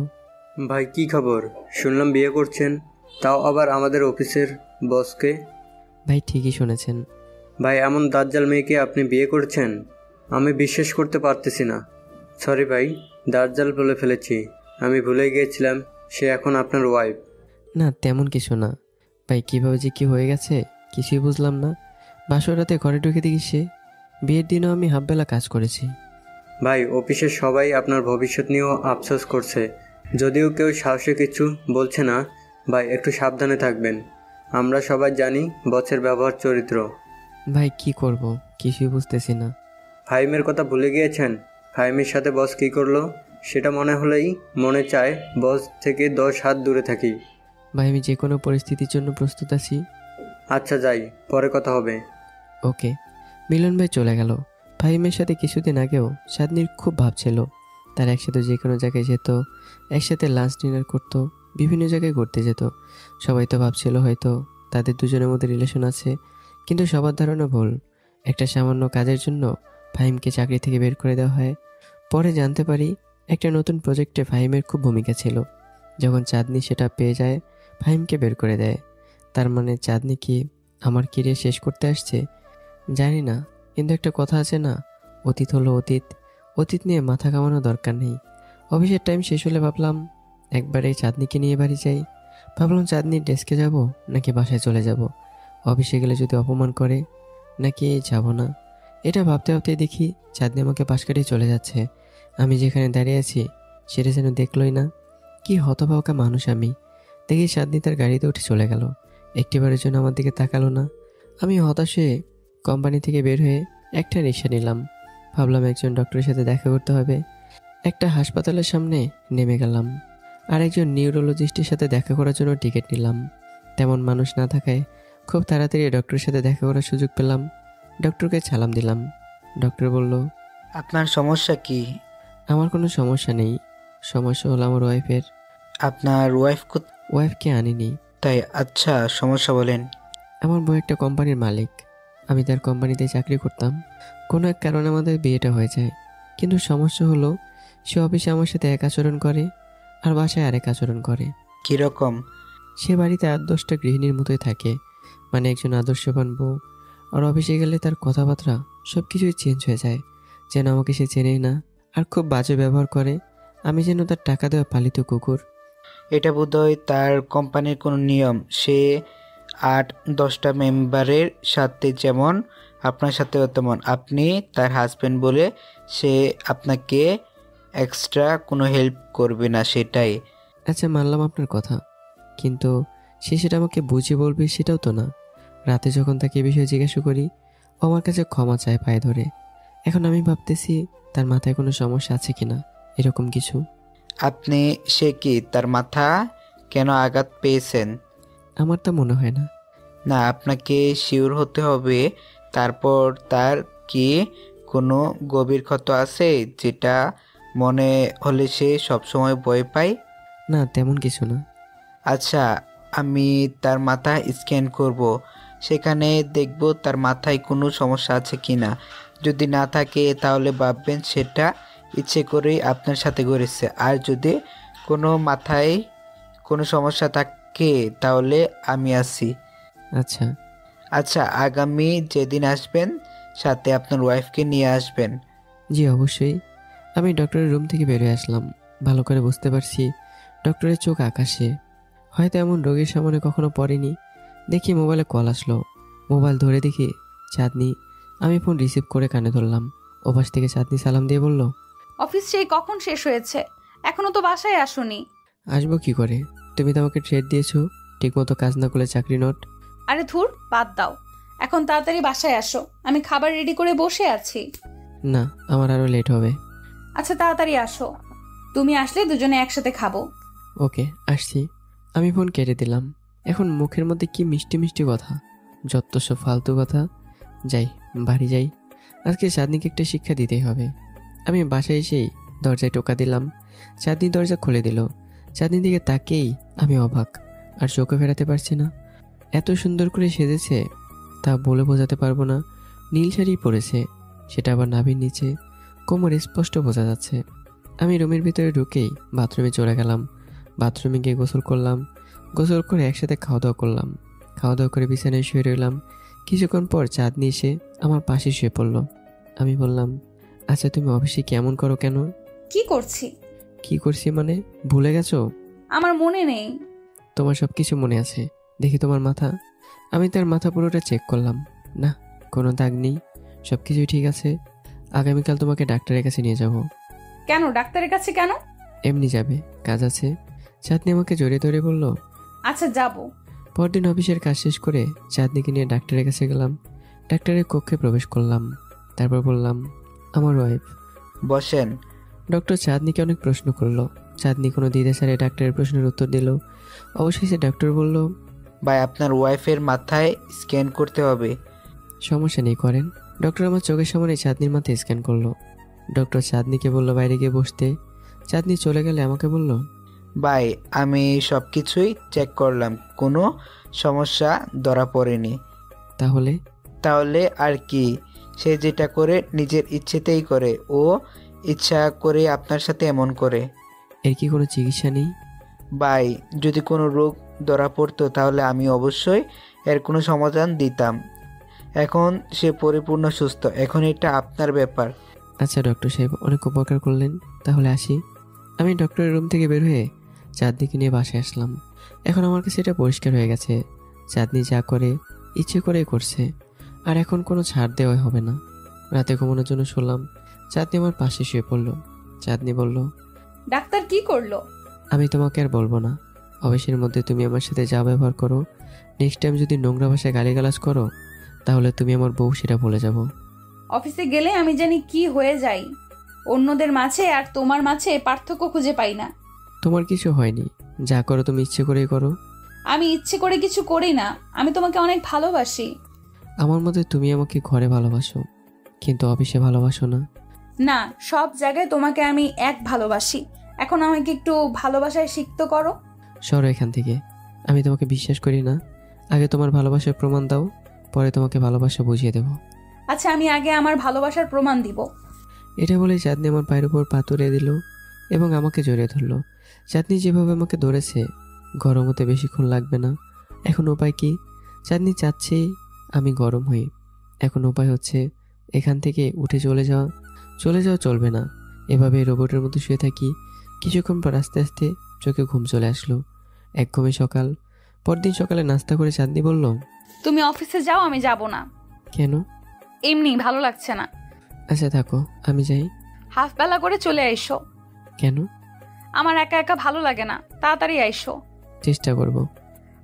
Speaker 3: ভাই কি খবর? শুনলাম বিয়ে করছেন, তাও আবার আমাদের অফিসের বসকে।
Speaker 1: ভাই ঠিকই শুনেছেন।
Speaker 3: ভাই এমন দাজ্জাল মেয়েকে আপনি বিয়ে করছেন? আমি বিশ্বাস করতে পারতেছি না। সরি ভাই, দাজ্জাল বলে ফেলেছি। আমি ভুলে গিয়েছিলাম সে এখন আপনার ওয়াইফ।
Speaker 1: না তেমন কিছু না ভাই, কীভাবে যে কি হয়ে গেছে কিছুই বুঝলাম না। বাসর রাতে ঘরে ঢুকে দেখি সে। বিয়ের দিনও আমি হাফবেলা কাজ করেছি।
Speaker 3: ভাই অফিসের সবাই আপনার ভবিষ্যৎ নিয়েও আফসোস করছে, যদিও কেউ সাহসে কিছু বলছে না। ভাই একটু সাবধানে থাকবেন। আমরা সবাই জানি বসের ব্যবহার চরিত্র।
Speaker 1: ভাই কি করব কিছুই বুঝতেছি না।
Speaker 3: ফাহিমের কথা ভুলে গিয়েছেন? ফাহিমের সাথে বস কী করলো সেটা মনে হলেই মনে চায় বস থেকে 10 হাত দূরে থাকি।
Speaker 1: ভাই আমি যে কোনো পরিস্থিতির জন্য প্রস্তুত আছি।
Speaker 3: আচ্ছা যাই, পরে কথা হবে।
Speaker 1: ওকে। মিলন ভাই চলে গেল। ফাহিমের সাথে কিছুদিন আগেও চাঁদনির খুব ভাব ছিল। তারা একসাথে যে কোনো জায়গায় যেত, একসাথে লাঞ্চ ডিনার করতো, বিভিন্ন জায়গায় ঘুরতে যেত। সবাই তো ভাবছিল হয়তো তাদের দুজনের মধ্যে রিলেশন আছে, কিন্তু সবার ধারণা ভুল। একটা সামান্য কাজের জন্য ফাহিমকে চাকরি থেকে বের করে দেওয়া হয়। পরে জানতে পারি একটা নতুন প্রজেক্টে ফাহিমের খুব ভূমিকা ছিল। যখন চাঁদনি সেটা পেয়ে যায়, ফাহিমকে বের করে দেয়। তার মানে চাঁদনি কি আমার কেরিয়ার শেষ করতে আসছে? জানি না, কিন্তু একটা কথা আছে না, অতীত হলো অতীত। অতীত নিয়ে মাথা কামানো দরকার নেই। অফিসের টাইম শেষ হলে ভাবলাম একবারে চাঁদনিকে নিয়ে বাড়ি যাই। ভাবলাম চাঁদনির ডেস্কে যাব নাকি বাসায় চলে যাব। অফিসে গেলে যদি অপমান করে, নাকি যাব না। এটা ভাবতে ভাবতে দেখি চাঁদনি আমাকে পাশ কাটিয়ে চলে যাচ্ছে। আমি যেখানে দাঁড়িয়ে আছি সেটা যেন দেখলই না। কি হতভাগা মানুষ আমি। দেখি চাঁদনি তার গাড়িতে উঠে চলে গেল। একটিবারের জন্য আমার দিকে তাকালো না। আমি হতাশ হয়ে কোম্পানি থেকে বের হয়ে একটা রিক্সা নিলাম। ভাবলাম একজন ডক্টরের সাথে দেখা করতে হবে। একটা হাসপাতালের সামনে নেমে গেলাম, আর একজন নিউরোলজিস্টের সাথে দেখা করার জন্য টিকিট নিলাম। তেমন মানুষ না থাকায় খুব তাড়াতাড়ি ডক্টরের সাথে দেখা করার সুযোগ পেলাম। ডক্টরকে সালাম দিলাম। ডক্টর বলল,
Speaker 4: আপনার সমস্যা কি?
Speaker 1: আমার কোনো সমস্যা নেই, সমস্যা হলো আমার ওয়াইফের।
Speaker 4: আপনার
Speaker 1: ওয়াইফকে আনিনি।
Speaker 4: তাই? আচ্ছা, সমস্যা বলেন।
Speaker 1: আমার বউ একটা কোম্পানির মালিক, আমি তার কোম্পানিতে চাকরি করতাম। কোনো এক কারণে আমাদের বিয়েটা হয়ে যায়, কিন্তু সমস্যা হলো সে অফিসে আমার সাথে এক আচরণ করে আর বাসায় আরেক আচরণ করে।
Speaker 4: কিরকম?
Speaker 1: সে বাড়িতে 8-10টা গৃহিণীর মতোই থাকে, মানে একজন আদর্শবান বউ। আর অফিসে গেলে তার কথাবার্তা সব কিছুই চেঞ্জ হয়ে যায়, যেন আমাকে সে চেনেই না। আর খুব বাজে ব্যবহার করে, আমি যেন তার টাকা দেওয়া পালিত কুকুর।
Speaker 4: এটা বোধহয় তার কোম্পানির কোনো নিয়ম। সে 8-10টা মেম্বারের সাথে যেমন, আপনার সাথেও তেমন। আপনি তার হাজব্যান্ড বলে সে আপনাকে এক্সট্রা কোনো হেল্প করবে না, সেটাই।
Speaker 1: আচ্ছা, মানলাম আপনার কথা, কিন্তু সে সেটা আমাকে বুঝিয়ে বলবে সেটাও তো না। রাতে যখন তাকে এ বিষয়ে জিজ্ঞাসা করি, ও আমার কাছে ক্ষমা চায় পায়ে ধরে। এখন আমি ভাবতেছি তার মাথায় কোনো সমস্যা আছে কিনা, এরকম কিছু।
Speaker 4: আপনি সে কি তার মাথা কেন আঘাত পেয়েছেন?
Speaker 1: আমার তা মনে হয় না।
Speaker 4: না, আপনাকে শিওর হতে হবে। তারপর তার কি কোনো গভীর ক্ষত আছে যেটা মনে হলে সে সবসময় ভয় পায়?
Speaker 1: না, তেমন কিছু না।
Speaker 4: আচ্ছা, আমি তার মাথা স্ক্যান করব, সেখানে দেখব তার মাথায় কোনো সমস্যা আছে কি না। যদি না থাকে তাহলে ভাববেন সেটা ইচ্ছে করেই আপনার সাথে করেছে। আর যদি মাথায় কোনো সমস্যা থাকে তাহলে আমি আছি।
Speaker 1: আচ্ছা।
Speaker 4: আচ্ছা, আগামী যেদিন আসবেন সাথে আপনার ওয়াইফকে নিয়ে আসবেন।
Speaker 1: জি অবশ্যই। আমি ডক্টরের রুম থেকে বেরিয়ে আসলাম। ভালো করে বুঝতে পারছি ডক্টরের চোখ আকাশে। হয়তো এমন রোগীর সামনে কখনো পড়েনি। দেখি মোবাইলে কল আসলো। মোবাইল ধরে দেখি চাঁদনি। আমি ফোন রিসিভ করে কানে ধরলাম। ওপাশ থেকে চাঁদনি সালাম দিয়ে বলল,
Speaker 2: অফিস সেই কখন শেষ হয়েছে? এখনো তো বাসায় আসোনি।
Speaker 1: আসবো কি করে? তুমি তো আমাকে ট্রেড দিয়েছো, ঠিকমতো কাজ না করলে চাকরি নট।
Speaker 2: আরে ধুর, বাদ দাও। এখন তাড়াতাড়ি বাসায় আসো, আমি খাবার রেডি করে বসে আছি।
Speaker 1: না, আমার আরও লেট হবে।
Speaker 2: আচ্ছা তাড়াতাড়ি আসো, তুমি আসলে দুজনে একসাথে খাবো।
Speaker 1: ওকে, আসছি। আমি ফোন কেটে দিলাম। এখন মুখের মধ্যে কি মিষ্টি মিষ্টি কথা, যত সব ফালতু কথা। যাই, বাড়ি যাই। আজকে চাঁদনিকে একটা শিক্ষা দিতেই হবে। আমি বাসায় এসেই দরজায় টোকা দিলাম। চাঁদনি দরজা খুলে দিল। চাঁদনির দিকে তাকেই আমি অবাক, আর চোখে ফেরাতে পারছি না। এত সুন্দর করে সেজেছে, তা বলে বোঝাতে পারবো না। নীল শাড়ি পরেছে, সেটা আবার নাভির নিচে, কোমর স্পষ্ট বোঝা যাচ্ছে। আমি রুমের ভিতরে ঢুকেই বাথরুমে চলে গেলাম। বাথরুমে গিয়ে গোসল করলাম। গোসল করে একসাথে খাওয়া দাওয়া করলাম। খাওয়া দাওয়া করে বিছানায় শুয়ে রইলাম। কিছুক্ষণ পর চাঁদনি এসে আমার পাশে শুয়ে পড়লো। আমি বললাম, আচ্ছা তুমি অফিসে কেমন করো কেন?
Speaker 2: কি করছি?
Speaker 1: কি করছি মানে, ভুলে গেছো?
Speaker 2: আমার মনে নেই।
Speaker 1: তোমার সব কিছু মনে আছে, দেখি তোমার মাথা। আমি তার মাথা পুরোটা চেক করলাম। না, কোনো দাগ নেই, সব কিছুই ঠিক আছে। আগামীকাল তোমাকে ডাক্তারের কাছে নিয়ে যাব।
Speaker 2: কেন ডাক্তারের কাছে কেন?
Speaker 1: এমনি যাবে, কাজ আছে। চাঁদনি আমাকে জড়িয়ে ধরে বলল,
Speaker 2: আচ্ছা যাব।
Speaker 1: পরদিন অফিসের কাজ শেষ করে চাঁদনিকে নিয়ে ডাক্তারের কাছে গেলাম। ডাক্তারের কক্ষে প্রবেশ করলাম। তারপর বললাম, আমার ওয়াইফ।
Speaker 4: বসেন।
Speaker 1: ডক্টর চাঁদনিকে অনেক প্রশ্ন করলো। চাঁদনি কোনো দ্বিধা ছাড়াই ডাক্তারের প্রশ্নের উত্তর দিল। অবশেষে ডক্টর বলল,
Speaker 4: ভাই, আপনার ওয়াইফের মাথায় স্ক্যান করতে হবে।
Speaker 1: সমস্যা নেই, করেন। ডক্টর আমার চোখের সামনে চাঁদনির মাথায় স্ক্যান করলো। ডক্টর চাঁদনিকে বলল বাইরে গিয়ে বসতে। চাঁদনি চলে গেলে আমাকে বলল,
Speaker 4: ভাই, আমি সব কিছুই চেক করলাম, কোনো সমস্যা ধরা পড়েনি।
Speaker 1: তাহলে?
Speaker 4: তাহলে আর কি, সে যেটা করে নিজের ইচ্ছেতেই করে। ও ইচ্ছা করে আপনার সাথে এমন করে।
Speaker 1: এর কি কোনো চিকিৎসা নেই?
Speaker 4: ভাই, যদি কোনো রোগ ধরা পড়তো তাহলে আমি অবশ্যই এর কোনো সমাধান দিতাম। এখন সে পরিপূর্ণ সুস্থ, এখন এটা আপনার ব্যাপার।
Speaker 1: আচ্ছা ডক্টর সাহেব, অনেক উপকার করলেন, তাহলে আসি। আমি ডক্টরের রুম থেকে বের হয়ে চাঁদনিকে নিয়ে বাসায় আসলাম। এখন আমার কাছে এটা পরিষ্কার হয়ে গেছে, চাঁদনি যা করে ইচ্ছে করেই করছে, আর এখন কোনো ছাড় দেওয়াই হবে না। রাতে ঘুমানোর জন্য শুনলাম। চাঁদনি আমার পাশে শুয়ে পড়লো। চাঁদনি বলল,
Speaker 2: ডাক্তার কি করলো?
Speaker 1: আমি তোমাকে আর বলবো না। অফিসের মধ্যে তুমি আমার সাথে যা ব্যবহার করো, নেক্সট টাইম যদি নোংরা ভাষায় গালিগালাজ করো, তাহলে তুমি আমার বউ সেটা ভুলে যাবো।
Speaker 2: অফিসে গেলে আমি জানি কি হয়ে যাই। অন্যদের মাঝে আর তোমার মাঝে পার্থক্য খুঁজে পাই না।
Speaker 1: তোমার কিছু হয়নি, যা করো তুমি ইচ্ছে করেই করো।
Speaker 2: আমি ইচ্ছে করে কিছু করি না, আমি তোমাকে অনেক ভালোবাসি।
Speaker 1: আমার মতে তুমি আমাকে ঘরে ভালোবাসো, কিন্তু অফিসে ভালোবাসো না।
Speaker 2: না, সব জায়গায় তোমাকে আমি এক ভালোবাসি। এখন আমাকে একটু ভালোবাসায় শিখতে করো।
Speaker 1: সরো এখান থেকে, আমি তোমাকে বিশ্বাস করি না। আগে তোমার ভালোবাসার প্রমাণ দাও, পরে তোমাকে ভালোবাসা বুঝিয়ে দেবো।
Speaker 2: আচ্ছা, আমি আগে আমার ভালোবাসার প্রমাণ দিব।
Speaker 1: এটা বলে চাঁদনি আমার পায়ের উপর পা তুলে দিল এবং আমাকে জড়িয়ে ধরলো। চাঁদনি যেভাবে আমাকে ধরেছে, গরম হতে বেশিক্ষণ লাগবে না। এখন উপায় কি? চাঁদনি চাচ্ছে আমি গরম হই। এখন উপায় হচ্ছে এখান থেকে উঠে চলে যাওয়া। চলে যাওয়া চলবে না, এভাবে রোবটের মতো শুয়ে থাকি। কিছুক্ষণ পর আস্তে আস্তে চোখে ঘুম চলে আসলো। এক ঘুমে সকাল। পরদিন সকালে নাস্তা করে চাঁদনি বলল,
Speaker 2: তুমি অফিসে যাও, আমি যাব না।
Speaker 1: কেন?
Speaker 2: এমনি ভালো লাগছে না।
Speaker 1: আচ্ছা থাকো, আমি যাই।
Speaker 2: হাফ বেলা করে চলে আইসো।
Speaker 1: কেন?
Speaker 2: আমার একা একা ভালো লাগে না, তাড়াতাড়ি আইসো।
Speaker 1: চেষ্টা করব।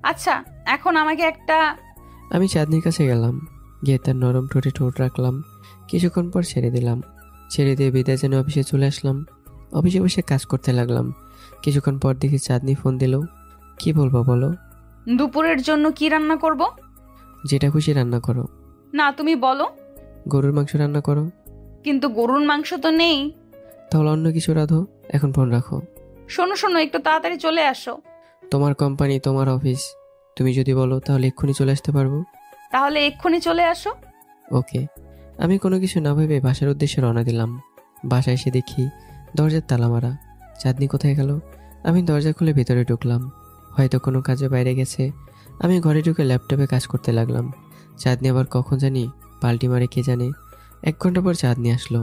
Speaker 2: আচ্ছা, এখন আমাকে একটা।
Speaker 1: আমি চাঁদনির কাছে গেলাম, গিয়ে তার নরম ঠোঁটে ঠোঁট রাখলাম। কিছুক্ষণ পর ছেড়ে দিলাম। ছেড়ে দিয়ে বিদায় জানিয়ে অফিসে চলে আসলাম। অফিসে বসে কাজ করতে লাগলাম। কিছুক্ষণ পর দেখি চাঁদনি ফোন দিল। কি বলবো বলো?
Speaker 2: দুপুরের জন্য কি রান্না করব?
Speaker 1: যেটা খুশি রান্না করো।
Speaker 2: না, তুমি বলো।
Speaker 1: গরুর মাংস রান্না করো।
Speaker 2: কিন্তু গরুর মাংস তো নেই।
Speaker 1: তাহলে অন্য কিছু রাঁধো। এখন ফোন রাখো।
Speaker 2: শোনো শোনো, একটু তাড়াতাড়ি চলে আসো।
Speaker 1: তোমার কোম্পানি, তোমার অফিস, তুমি যদি বলো তাহলে এক্ষুনি চলে আসতে পারবো।
Speaker 2: তাহলে এক্ষুনি চলে আসো।
Speaker 1: ওকে। আমি কোনো কিছু না ভেবে বাসার উদ্দেশ্যে রওনা দিলাম। বাসায় এসে দেখি দরজার তালা মারা। চাঁদনি কোথায় গেল? আমি দরজা খুলে ভেতরে ঢুকলাম। হয়তো কোনো কাজে বাইরে গেছে। আমি ঘরে ঢুকে ল্যাপটপে কাজ করতে লাগলাম। চাঁদনি আবার কখন জানি পাল্টি মারে কে জানে। 1 ঘন্টা পর চাঁদনি আসলো।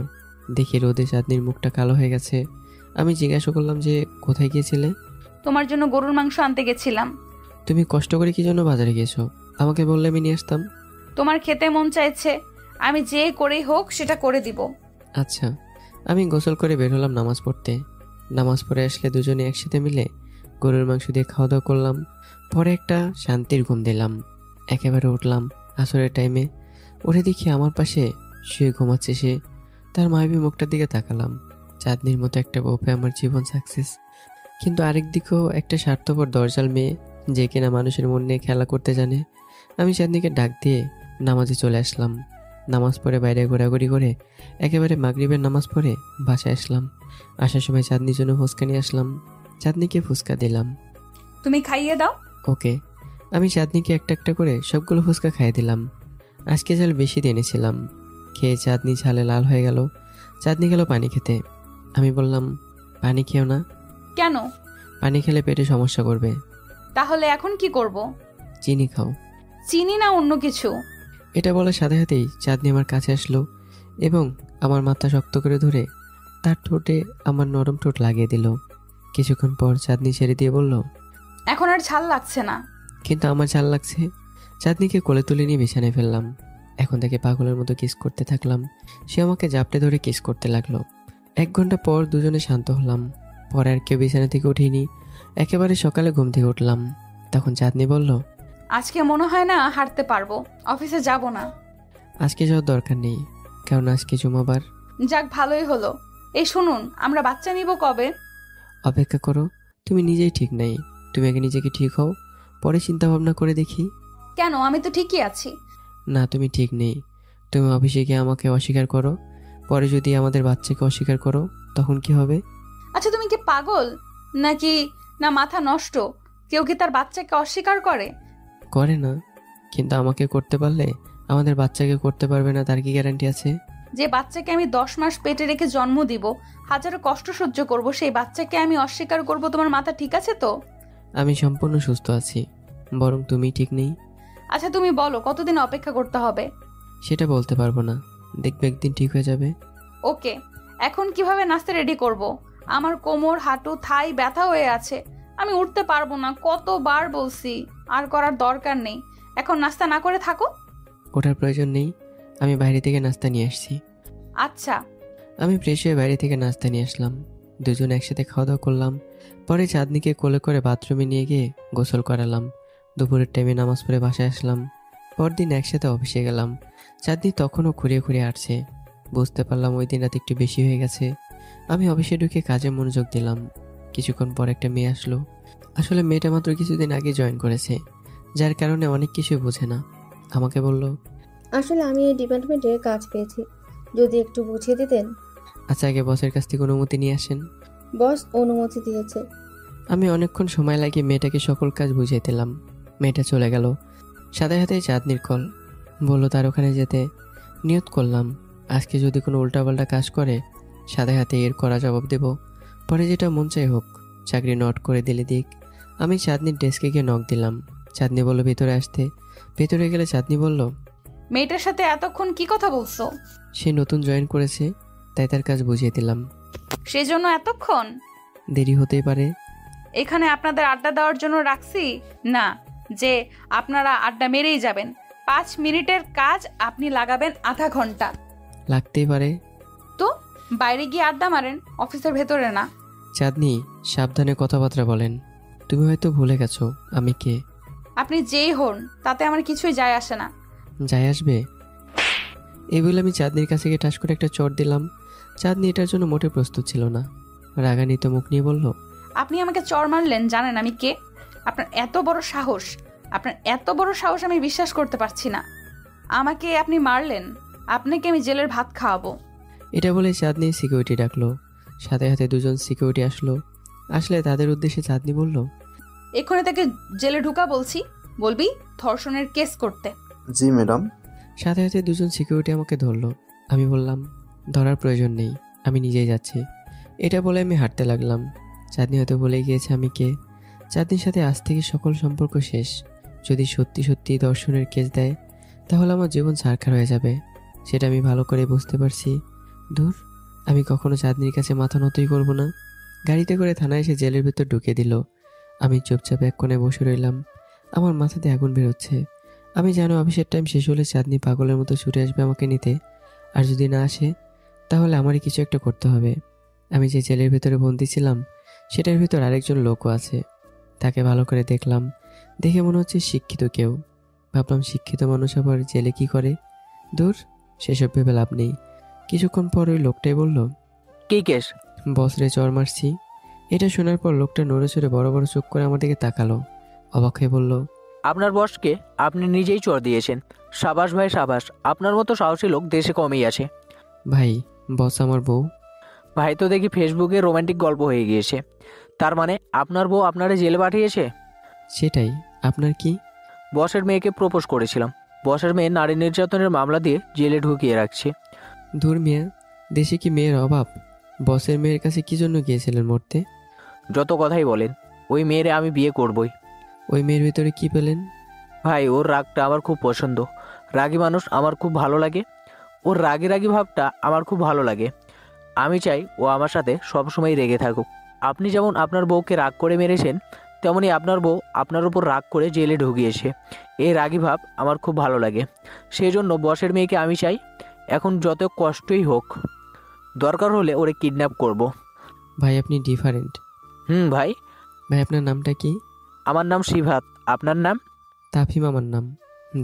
Speaker 1: দেখি রোদে চাঁদনির মুখটা কালো হয়ে গেছে। আমি জিজ্ঞাসা করলাম যে কোথায় গিয়েছিলে?
Speaker 2: তোমার জন্য গরুর মাংস আনতে গেছিলাম।
Speaker 1: তুমি কষ্ট করে কি জন্য বাজারে গিয়েছো? আমাকে বললে আমি নিয়ে আসতাম।
Speaker 2: তোমার খেতে মন চাইছে, আমি যে করেই হোক সেটা করে দিব।
Speaker 1: আচ্ছা। আমি গোসল করে বের হলাম নামাজ পড়তে। নামাজ পড়ে আসলে দুজনে একসাথে মিলে গরুর মাংস দিয়ে খাওয়া দাওয়া করলাম। পরে একটা শান্তির ঘুম দিলাম। একেবারে উঠলাম আসরের টাইমে। উঠে দেখি আমার পাশে শুয়ে ঘুমাচ্ছে সে। তার মায়াবী মুখটার দিকে তাকালাম। চাঁদনির মতো একটা বউ পেয়ে আমার জীবন সাকসেস। কিন্তু আরেক দিকেও একটা স্বার্থপর দরজাল মেয়ে, যে কিনা মানুষের মন নিয়ে খেলা করতে জানে। আমি চাঁদনিকে ডাক দিয়ে নামাজে চলে আসলাম। নামাজ পড়ে বাইরে ঘোরাঘুরি করে একেবারে মাগরিবের নামাজ পড়ে বাসায় আসলাম। আসার সময় চাঁদনির জন্য ফুচকা নিয়ে আসলাম। চাঁদনিকে ফুচকা দিলাম।
Speaker 2: তুমি খাইয়ে দাও।
Speaker 1: ওকে। আমি চাঁদনিকে একটা একটা করে সবগুলো ফুচকা খাইয়ে দিলাম। আজকে ঝাল বেশি দিয়ে এনেছিলাম। খেয়ে চাঁদনি ঝালে লাল হয়ে গেল। চাঁদনি গেল পানি খেতে। আমি বললাম, পানি খেও না।
Speaker 2: কেন?
Speaker 1: পানি খেলে পেটে সমস্যা করবে।
Speaker 2: তাহলে এখন কি করব?
Speaker 1: চিনি খাও।
Speaker 2: চিনি না অন্য কিছু?
Speaker 1: এটা বলার সাথে সাথেই চাঁদনি আমার কাছে আসলো এবং আমার মাথা শক্ত করে ধরে তার ঠোঁটে আমার নরম ঠোঁট লাগিয়ে দিল। কিছুক্ষণ পর চাঁদনি ছেড়ে দিয়ে বলল,
Speaker 2: এখন আর ঝাল লাগছে না।
Speaker 1: কিন্তু আমার ঝাল লাগছে। চাঁদনিকে কোলে তুলে নিয়ে বিছানায় ফেললাম। এখন থেকে পাগলের মতো কিস করতে থাকলাম। সে আমাকে জাপটে ধরে কিস করতে লাগলো। 1 ঘন্টা পর দুজনে শান্ত হলাম। পরে আর কেউ বিছানা থেকে উঠিনি। একেবারে সকালে ঘুম থেকে উঠলাম। তখন চাঁদনি বলল,
Speaker 2: আজকে মনে হয় না হাঁটতে পারবো, অফিসে যাব না।
Speaker 1: আজকে যাওয়ার দরকার নেই, কারণ আজকে জুমাবার।
Speaker 2: যাক, ভালোই হলো। এই শুনুন, আমরা বাচ্চা নিব কবে?
Speaker 1: অপেক্ষা করো, তুমি নিজেই ঠিক নাই। তুমি আগে নিজেকে ঠিক হও, পরে চিন্তা ভাবনা করে দেখি।
Speaker 2: কেন? আমি তো ঠিকই আছি।
Speaker 1: না, তুমি ঠিক নেই। তুমি অফিসে গিয়ে আমাকে অস্বীকার করো, পরে যদি আমাদের বাচ্চাকে অস্বীকার করো, তখন কি হবে?
Speaker 2: আচ্ছা, তুমি কি পাগল নাকি না মাথা নষ্ট? কেউ কি তার বাচ্চাকে অস্বীকার করে?
Speaker 1: করে না, কিন্তু আমাকে করতে পারলে আমাদের বাচ্চাকে করতে পারবে না, তার কি গ্যারান্টি আছে?
Speaker 2: যে বাচ্চাকে আমি 10 মাস পেটে রেখে জন্ম দিব, হাজারো কষ্ট সহ্য করব, সেই বাচ্চাকে আমি অস্বীকার করব? তোমার মাথা ঠিক আছে তো?
Speaker 1: আমি সম্পূর্ণ সুস্থ আছি, বরং তুমি ঠিক নেই।
Speaker 2: আচ্ছা, তুমি বলো কতদিন অপেক্ষা করতে হবে?
Speaker 1: সেটা বলতে পারবো না, দেখবে একদিন ঠিক হয়ে যাবে।
Speaker 2: ওকে। এখন কিভাবে নাস্তা রেডি করব? আমার কোমর, হাঁটু, থাই ব্যথা হয়ে আছে, আমি উঠতে পারবো না। কতবার বলছি, আর করার দরকার নেই। এখন নাস্তা না করে থাকো।
Speaker 1: ওঠার প্রয়োজন নেই, আমি বাইরে থেকে নাস্তা নিয়ে আসছি।
Speaker 2: আচ্ছা।
Speaker 1: আমি ফ্রেশ হয়ে বাইরে থেকে নাস্তা নিয়ে আসলাম। দুজন একসাথে খাওয়া দাওয়া করলাম। পরে চাঁদনিকে কোলে করে বাথরুমে নিয়ে গিয়ে গোসল করালাম। দুপুরের টাইমে নামাজ পড়ে বাসায় আসলাম। পরদিন একসাথে অফিসে গেলাম। চাঁদনি তখনও খুঁড়িয়ে খুঁড়িয়ে আসছে। বুঝতে পারলাম ওই দিন রাত একটু বেশি হয়ে গেছে। আমি অফিসে ঢুকে কাজে মনোযোগ দিলাম। কিছুক্ষণ পর একটা মেয়ে আসলো। আসলে মেয়েটা মাত্র কিছুদিন আগে জয়েন করেছে, যার কারণে অনেক কিছুই বোঝে না। আমাকে বলল,
Speaker 5: আসলে আমি এই ডিপার্টমেন্টে কাজ পেয়েছি, যদি একটু বুঝিয়ে দিতেন।
Speaker 1: আচ্ছা আগে বসের কাছ থেকে অনুমতি নিয়ে আসেন।
Speaker 5: বস অনুমতি দিয়েছে।
Speaker 1: আমি অনেকক্ষণ সময় লাগিয়ে মেয়েটাকে সকল কাজ বুঝিয়ে দিলাম। মেয়েটা চলে গেল। সাথে সাথে চাঁদনির কল। বললো তার ওখানে যেতে। নিয়ত করলাম আজকে যদি কোনো উল্টাপাল্টা কাজ করে সাথে সাথে এর করা জবাব দেব। পরে যেটা মন চাই হোক, চাকরি নট করে দিলে দিক। আমি চাঁদনির ডেস্কে গিয়ে নক দিলাম। চাঁদনি বলল ভিতরে আসতে। ভেতরে গেলে চাঁদনি বলল,
Speaker 2: মেয়েটার সাথে এতক্ষণ কি কথা বলছো?
Speaker 1: সে নতুন জয়েন করেছে, তাই তার কাজ বুঝিয়ে দিলাম।
Speaker 2: সেজন্য এতক্ষণ?
Speaker 1: দেরি হতেই পারে।
Speaker 2: এখানে আপনাদের আড্ডা দেওয়ার জন্য রাখছি না যে আপনারা আড্ডা মেরেই যাবেন। 5 মিনিটের কাজ আপনি লাগাবেন আধা ঘন্টা।
Speaker 1: লাগতেই পারে।
Speaker 2: তো বাইরে গিয়ে আড্ডা মারেন, অফিসের ভেতরে না।
Speaker 1: চাঁদনি সাবধানে কথাবার্তা বলেন। তুমি হয়তো ভুলে গেছো আমি কে।
Speaker 2: আপনি যেই হন তাতে আমার কিছুই যায় আসে না।
Speaker 1: যাই আসবে। এই বলে আমি চাঁদনির কাছে গিয়ে ঠাস করে একটা চট দিলাম। চাঁদনি এটার জন্য মোটে প্রস্তুত ছিল না। রাগান্বিত মুখ নিয়ে বলল,
Speaker 2: আপনি আমাকে চড় মারলেন, জানেন আমি কে? আপনার এত বড় সাহস, আপনার এত বড় সাহস আমি বিশ্বাস করতে পারছি না। আমাকে আপনি মারলেন, আপনাকে আমি জেলের ভাত খাওয়াবো।
Speaker 1: এটা বলে চাঁদনি সিকিউরিটি ডাকলো। সাথে সাথে দুজন সিকিউরিটি আসলো। আসলে তাদের উদ্দেশ্যে চাঁদনি বলল,
Speaker 2: এক্ষুনি তাকে জেলে ঢুকা বলছি, বলবি ধর্ষণের কেস করতে।
Speaker 6: জি ম্যাডাম।
Speaker 1: সাথে সাথে দুজন সিকিউরিটি আমাকে ধরলো। আমি বললাম ধরার প্রয়োজন নেই, আমি নিজেই যাচ্ছি। এটা বলে আমি হাঁটতে লাগলাম। চাঁদনি হয়তো বলে গিয়েছে আমি কে। চাঁদনির সাথে আজ থেকে সকল সম্পর্ক শেষ। যদি সত্যি সত্যি ধর্ষণের কেস দেয় তাহলে আমার জীবন ছারখার হয়ে যাবে, সেটা আমি ভালো করে বুঝতে পারছি। দূর, আমি কখনো চাঁদনির কাছে মাথা নতই করব না। গাড়িতে করে থানায় এসে জেলের ভেতর ঢুকে দিল। আমি চুপচাপ এক কোণে বসে রইলাম। আমার মাথাতে আগুন বেরোচ্ছে। আমি জানো অফিসের টাইম শেষ হলে চাঁদনি পাগলের মতো ছুটে আসবে আমাকে নিতে। আর যদি না আসে তাহলে আমারই কিছু একটা করতে হবে। আমি যে জেলের ভেতরে বন্দি ছিলাম সেটার ভিতর আরেকজন লোকও আছে। তাকে ভালো করে দেখলাম। দেখে মনে হচ্ছে শিক্ষিত কেউ। ভাবলাম শিক্ষিত মানুষ আবার জেলে কি করে। দূর, সেসব ভেবে লাভ নেই। কিছুক্ষণ পর ওই লোকটাই বলল,
Speaker 7: কি কেস?
Speaker 1: বস রে চর মারছি। এটা শোনার পর লোকটা নড়ে চড়ে বড় বড় চোখ করে আমার দিকে তাকালো। অবাক হয়ে বলল,
Speaker 7: আপনার বসকে আপনি নিজেই চড় দিয়েছেন। সাবাস ভাই সাবাস, আপনার মতো সাহসী লোক দেশে কমই আছে।
Speaker 1: ভাই বস আমার বউ।
Speaker 7: ভাই তো দেখি ফেসবুকে রোমান্টিক গল্প হয়ে গিয়েছে। তার মানে আপনার বউ আপনারা জেলে পাঠিয়েছে?
Speaker 1: সেটাই। আপনার কি?
Speaker 7: বসের মেয়েকে প্রপোজ করেছিলাম, বসের মেয়ে নারী নির্যাতনের মামলা দিয়ে জেলে ঢুকিয়ে রাখছে।
Speaker 1: দূর মিয়া, দেশে কি মেয়ের অভাব? বসের মেয়ের কাছে কি জন্য গিয়েছিলেন মরতে?
Speaker 7: যত কথাই বলেন, ওই মেয়েরে আমি বিয়ে করবই।
Speaker 1: ওই মেয়ের ভিতরে কি পেলেন?
Speaker 7: ভাই ওর রাগটা আমার খুব পছন্দ। রাগী মানুষ আমার খুব ভালো লাগে। ওর রাগী রাগী ভাবটা আমার খুব ভালো লাগে। আমি চাই ও আমার সাথে সবসময় রেগে থাকুক। আপনি যেমন আপনার বউকে রাগ করে মেরেছেন, তেমনি আপনার বউ আপনার উপর রাগ করে জেলে ঢুকিয়েছে। এই রাগী ভাব আমার খুব ভালো লাগে। সেই জন্য বসের মেয়েকে আমি চাই, এখন যত কষ্টই হোক, দরকার হলে ওরে কিডন্যাপ করব।
Speaker 1: ভাই আপনি ডিফারেন্ট।
Speaker 7: ভাই।
Speaker 1: ভাই আপনার নামটা কি?
Speaker 7: আমার নাম শিভাত। আপনার নাম?
Speaker 1: তাফিম আমার নাম।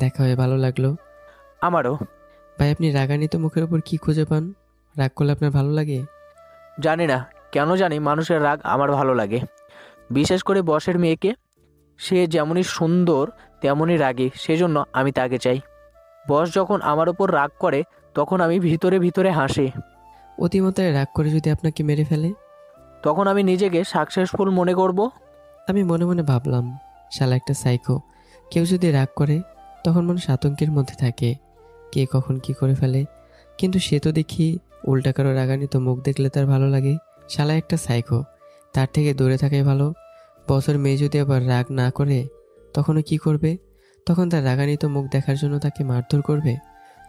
Speaker 1: দেখা হয়ে ভালো লাগলো।
Speaker 7: আমারও।
Speaker 1: ভাই আপনি রাগান্বিত মুখের ওপর কি খুঁজে পান? রাগ করলে আপনার ভালো লাগে?
Speaker 7: জানি না কেন জানি মানুষের রাগ আমার ভালো লাগে, বিশেষ করে বসের মেয়েকে। সে যেমনই সুন্দর তেমনই রাগী, সেজন্য আমি তাকে চাই। বস যখন আমার ওপর রাগ করে তখন আমি ভিতরে ভিতরে হাসি।
Speaker 1: অতিমাত্রায় রাগ করে যদি আপনাকে মেরে ফেলে?
Speaker 7: তখন আমি নিজেকে সাকসেসফুল মনে করব।
Speaker 1: আমি মনে মনে ভাবলাম, শালা একটা সাইকো। কেউ যদি রাগ করে তখন মানুষ আতঙ্কের মধ্যে থাকে, কে কখন কি করে ফেলে। কিন্তু সে তো দেখি উল্টা কারো রাগান্বিত মুখ দেখলে তার ভালো লাগে। শালা একটা সাইকো, তার থেকে দূরে থাকাই ভালো। বছর মেয়ে যদি আবার রাগ না করে তখনও কি করবে? তখন তার রাগান্বিত মুখ দেখার জন্য তাকে মারধর করবে।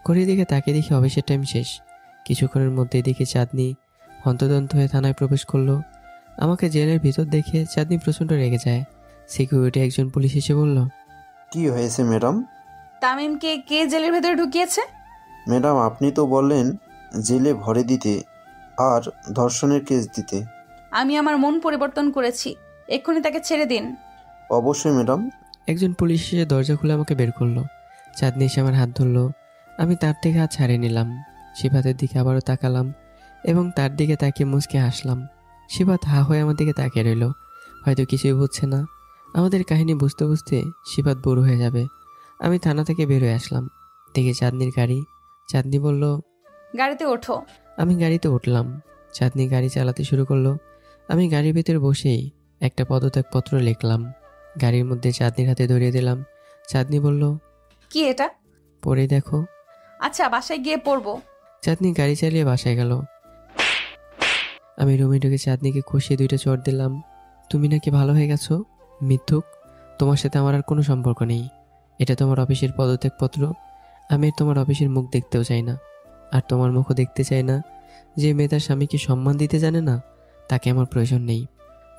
Speaker 1: ঘড়ির দিকে তাকে দেখি অফিসের টাইম শেষ। কিছুক্ষণের মধ্যেই দেখি চাঁদনি হন্তদন্ত হয়ে থানায় প্রবেশ করলো। আমাকে জেলের ভিতর দেখে চাঁদনি প্রচণ্ড রেগে যায়। সিকিউরিটি একজন পুলিশ এসে বলল,
Speaker 6: কি হয়েছে ম্যাডাম?
Speaker 2: তামিমকে কে জেলের ভেতরে ঢুকিয়েছে?
Speaker 6: ম্যাডাম আপনি তো বললেন জেলে ভরে দিতে আর ধর্ষণের কেস দিতে।
Speaker 2: আমি আমার মন পরিবর্তন করেছি, এক্ষুনি তাকে ছেড়ে দিন।
Speaker 6: অবশ্যই ম্যাডাম।
Speaker 1: একজন পুলিশ এসে দরজা খুলে আমাকে বের করলো। চাঁদনি এসে আমার হাত ধরলো। আমি তার থেকে হাত ছাড়িয়ে নিলাম। শিফাতের দিকে আবারও তাকালাম এবং তার দিকে তাকিয়ে মুচকে হাসলাম। শিফাত হা হয়ে আমার দিকে তাকিয়ে রইল, হয়তো কিছুই বুঝছে না। আমাদের কাহিনী বুঝতে বুঝতে শিফাত বুড়ো হয়ে যাবে। আমি থানা থেকে বের হয়ে আসলাম, দেখি চাঁদনির গাড়ি। চাঁদনি বলল,
Speaker 2: গাড়িতে ওঠো।
Speaker 1: আমি গাড়িতে উঠলাম। চাঁদনি গাড়ি চালাতে শুরু করলো। আমি গাড়ির ভিতরে বসেই একটা পদত্যাগপত্র লিখলাম, গাড়ির মধ্যে চাঁদনির হাতে ধরিয়ে দিলাম। চাঁদনি বলল,
Speaker 2: কি এটা?
Speaker 1: পরে দেখো।
Speaker 2: আচ্ছা, বাসায় গিয়ে পড়বো।
Speaker 1: চাঁদনি গাড়ি চালিয়ে বাসায় গেল। আমি রুমে ঢুকে চাঁদনিকে কষিয়ে 2টা চড় দিলাম। তুমি নাকি ভালো হয়ে গেছো? মিথ্যুক, তোমার সাথে আমার আর কোনো সম্পর্ক নেই। এটা তোমার অফিসের পদত্যাগপত্র। আমি তোমার অফিসের মুখ দেখতেও চাই না, আর তোমার মুখও দেখতে চাই না। যে মেয়ে তার স্বামীকে সম্মান দিতে জানে না, তাকে আমার প্রয়োজন নেই।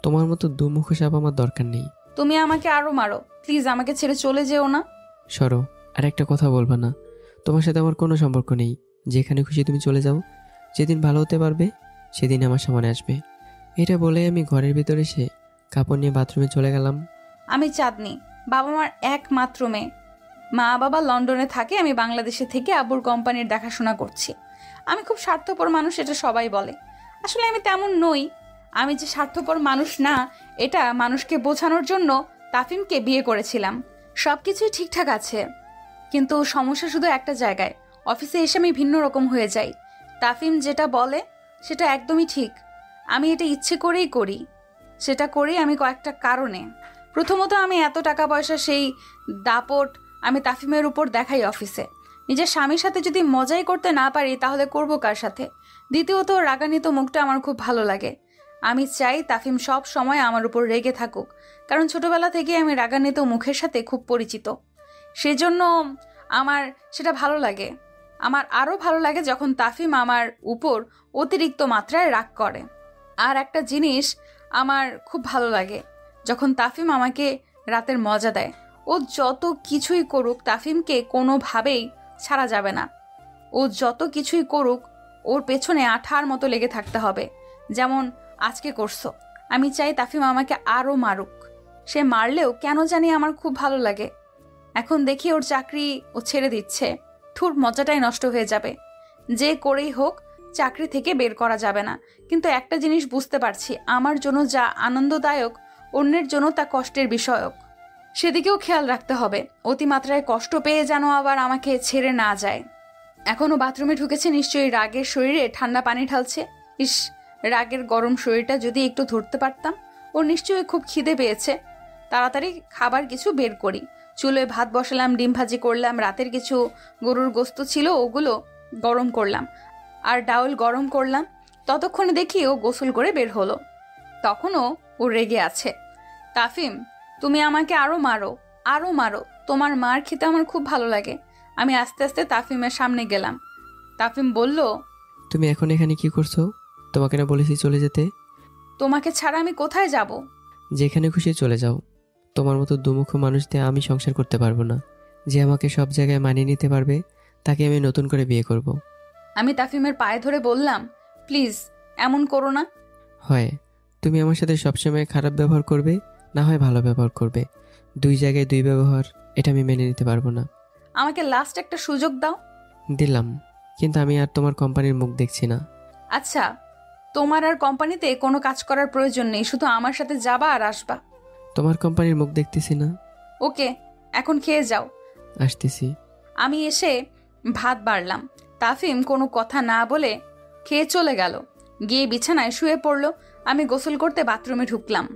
Speaker 1: তোমার মতো দুমুখ সাপ আমার দরকার নেই।
Speaker 2: তুমি আমাকে আরো মারো, প্লিজ আমাকে ছেড়ে চলে যেও না।
Speaker 1: সরো, আর একটা কথা বলবা না। তোমার সাথে আমার কোনো সম্পর্ক নেই। যেখানে খুশি তুমি চলে যাও। যেদিন ভালো হতে পারবে সেদিন আমার সামনে আসবে। এটা বলে আমি ঘরের ভিতরে এসে কাপড় নিয়ে বাথরুমে চলে গেলাম।
Speaker 2: আমি চাঁদনি, বাবা মার একমাত্র মেয়ে। মা বাবা লন্ডনে থাকে, আমি বাংলাদেশে থেকে আব্বুর কোম্পানির দেখাশোনা করছি। আমি খুব স্বার্থপর মানুষ, এটা সবাই বলে। আসলে আমি তেমন নই। আমি যে স্বার্থপর মানুষ না, এটা মানুষকে বোঝানোর জন্য তাফিমকে বিয়ে করেছিলাম। সব কিছুই ঠিকঠাক আছে, কিন্তু সমস্যা শুধু একটা জায়গায়। অফিসে এসে আমি ভিন্ন রকম হয়ে যাই। তাফিম যেটা বলে সেটা একদমই ঠিক। আমি এটা ইচ্ছে করেই করি। সেটা করি আমি কয়েকটা কারণে। প্রথমত, আমি এত টাকা পয়সা, সেই দাপট আমি তাফিমের উপর দেখাই অফিসে। নিজের স্বামীর সাথে যদি মজাই করতে না পারি তাহলে করব কার সাথে? দ্বিতীয়ত, রাগান্বিত মুখটা আমার খুব ভালো লাগে। আমি চাই তাফিম সব সময় আমার উপর রেগে থাকুক, কারণ ছোটবেলা থেকে আমি রাগান্বিত মুখের সাথে খুব পরিচিত। সেজন্য আমার সেটা ভালো লাগে। আমার আরও ভালো লাগে যখন তাফিম আমার উপর অতিরিক্ত মাত্রায় রাগ করে। আর একটা জিনিস আমার খুব ভালো লাগে, যখন তাফিম আমাকে রাতের মজা দেয়। ও যত কিছুই করুক, তাফিমকে কোনোভাবেই ছাড়া যাবে না। ও যত কিছুই করুক, ওর পেছনে আঠার মতো লেগে থাকতে হবে, যেমন আজকে করছো। আমি চাই তাফিম আমাকে আরও মারুক। সে মারলেও কেন জানি আমার খুব ভালো লাগে। এখন দেখি ওর চাকরি ও ছেড়ে দিচ্ছে, থুর মজাটাই নষ্ট হয়ে যাবে। যে করেই হোক চাকরি থেকে বের করা যাবে না। কিন্তু একটা জিনিস বুঝতে পারছি, আমার জন্য যা আনন্দদায়ক অন্যের জন্য তা কষ্টের বিষয়ক। সেদিকেও খেয়াল রাখতে হবে, অতিমাত্রায় কষ্ট পেয়ে যেন আবার আমাকে ছেড়ে না যায়। এখনও বাথরুমে ঢুকেছে, নিশ্চয়ই রাগের শরীরে ঠান্ডা পানি ঢালছে। ইস, রাগের গরম শরীরটা যদি একটু ধরতে পারতাম। ওর নিশ্চয়ই খুব খিদে পেয়েছে। তাড়াতাড়ি খাবার কিছু বের করি। চুলোয় ভাত বসালাম, ডিম ভাজি করলাম, রাতের কিছু গরুর গোস্ত ছিল ওগুলো গরম করলাম, আর ডাউল গরম করলাম। ততক্ষণে দেখি ও গোসল করে বের হলো। তখনও ও রেগে আছে। তাফিম, তুমি আমাকে আরো মারো, আরো মারো। তোমার মার খেতে আমার খুব ভালো লাগে। আমি আস্তে আস্তে তাফিমের সামনে গেলাম। তাফিম বলল,
Speaker 1: তুমি এখন এখানে কি করছো? তোমাকে না বলেছি চলে যেতে?
Speaker 2: তোমাকে ছাড়া আমি কোথায় যাব?
Speaker 1: যেখানে খুশি চলে যাও। তোমার মতো দুমুখ মানুষ দিয়ে আমি সংসার করতে পারবো না। যে আমাকে সব জায়গায় মানিয়ে নিতে পারবে তাকে আমি নতুন করে বিয়ে করব।
Speaker 2: আমি তাফিমের পায়ে ধরে বললাম, প্লিজ এমন করো না।
Speaker 1: হয় তুমি আমার সাথে সবসময় খারাপ ব্যবহার করবে, না হয় ভালো ব্যবহার করবে। 2 জায়গায় 2 ব্যবহার, এটা আমি মেনে নিতে পারবো না।
Speaker 2: আমাকে লাস্ট একটা সুযোগ দাও।
Speaker 1: দিলাম, কিন্তু আমি আর তোমার কোম্পানির মুখ দেখছি না।
Speaker 2: আচ্ছা, তোমার আর কোম্পানিতে কোনো কাজ করার প্রয়োজন নেই, শুধু আমার সাথে যাবা আর আসবা।
Speaker 1: তোমার কোম্পানির মুখ দেখতেছি না।
Speaker 2: ওকে, এখন খেয়ে যাও।
Speaker 1: আসতেছি।
Speaker 2: আমি এসে ভাত বাড়লাম। তাফিম কোনো কথা না বলে খেয়ে চলে গেল, গিয়ে বিছানায় শুয়ে পড়ল। আমি গোসল করতে বাথরুমে ঢুকলাম।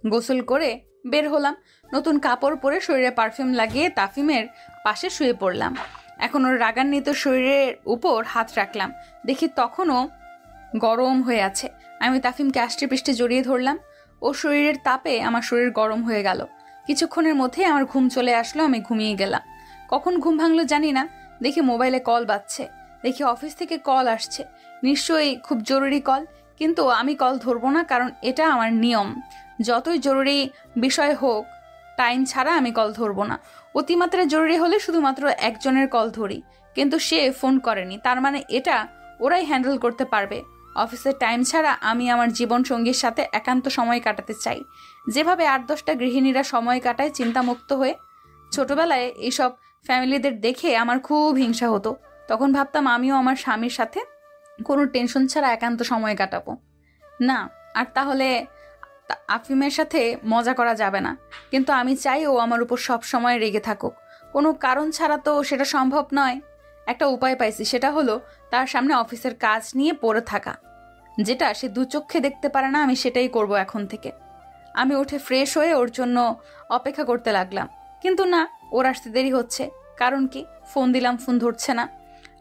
Speaker 2: গোসল করে বের হলাম, নতুন কাপড় পরে শরীরে পারফিউম লাগিয়ে তাফিমের পাশে শুয়ে পড়লাম। এখন ওর রাগান্বিত শরীরের উপর হাত রাখলাম, দেখি তখনও গরম হয়ে আছে। আমি তাফিমকে আষ্টে পৃষ্ঠে জড়িয়ে ধরলাম। ও শরীরের তাপে আমার শরীর গরম হয়ে গেল। কিছুক্ষণের মধ্যে আমার ঘুম চলে আসলো, আমি ঘুমিয়ে গেলাম। কখন ঘুম ভাঙলো জানি না। দেখি মোবাইলে কল বাজছে, দেখি অফিস থেকে কল আসছে, নিশ্চয়ই খুব জরুরি কল। কিন্তু আমি কল ধরবো না, কারণ এটা আমার নিয়ম। যতই জরুরি বিষয় হোক, টাইম ছাড়া আমি কল ধরবো না। অতিমাত্রায় জরুরি হলে শুধুমাত্র একজনের কল ধরি, কিন্তু সে ফোন করেনি, তার মানে এটা ওরাই হ্যান্ডেল করতে পারবে। অফিসের টাইম ছাড়া আমি আমার জীবন সঙ্গীর সাথে একান্ত সময় কাটাতে চাই, যেভাবে 8-10টা গৃহিণীরা সময় কাটায় চিন্তামুক্ত হয়ে। ছোটবেলায় এইসব ফ্যামিলিদের দেখে আমার খুব হিংসা হতো, তখন ভাবতাম আমিও আমার স্বামীর সাথে কোনো টেনশন ছাড়া একান্ত সময় কাটাবো। না, আর তাহলে আফিমের সাথে মজা করা যাবে না। কিন্তু আমি চাই ও আমার উপর সব সময় রেগে থাকুক, কোনো কারণ ছাড়া তো সেটা সম্ভব নয়। একটা উপায় পাইছি, সেটা হলো তার সামনে অফিসের কাজ নিয়ে পড়ে থাকা, যেটা সে দু চোখে দেখতে পারে না। আমি সেটাই করব এখন থেকে। আমি উঠে ফ্রেশ হয়ে ওর জন্য অপেক্ষা করতে লাগলাম, কিন্তু না, ওর আসতে দেরি হচ্ছে। কারণ কি? ফোন দিলাম, ফোন ধরছে না।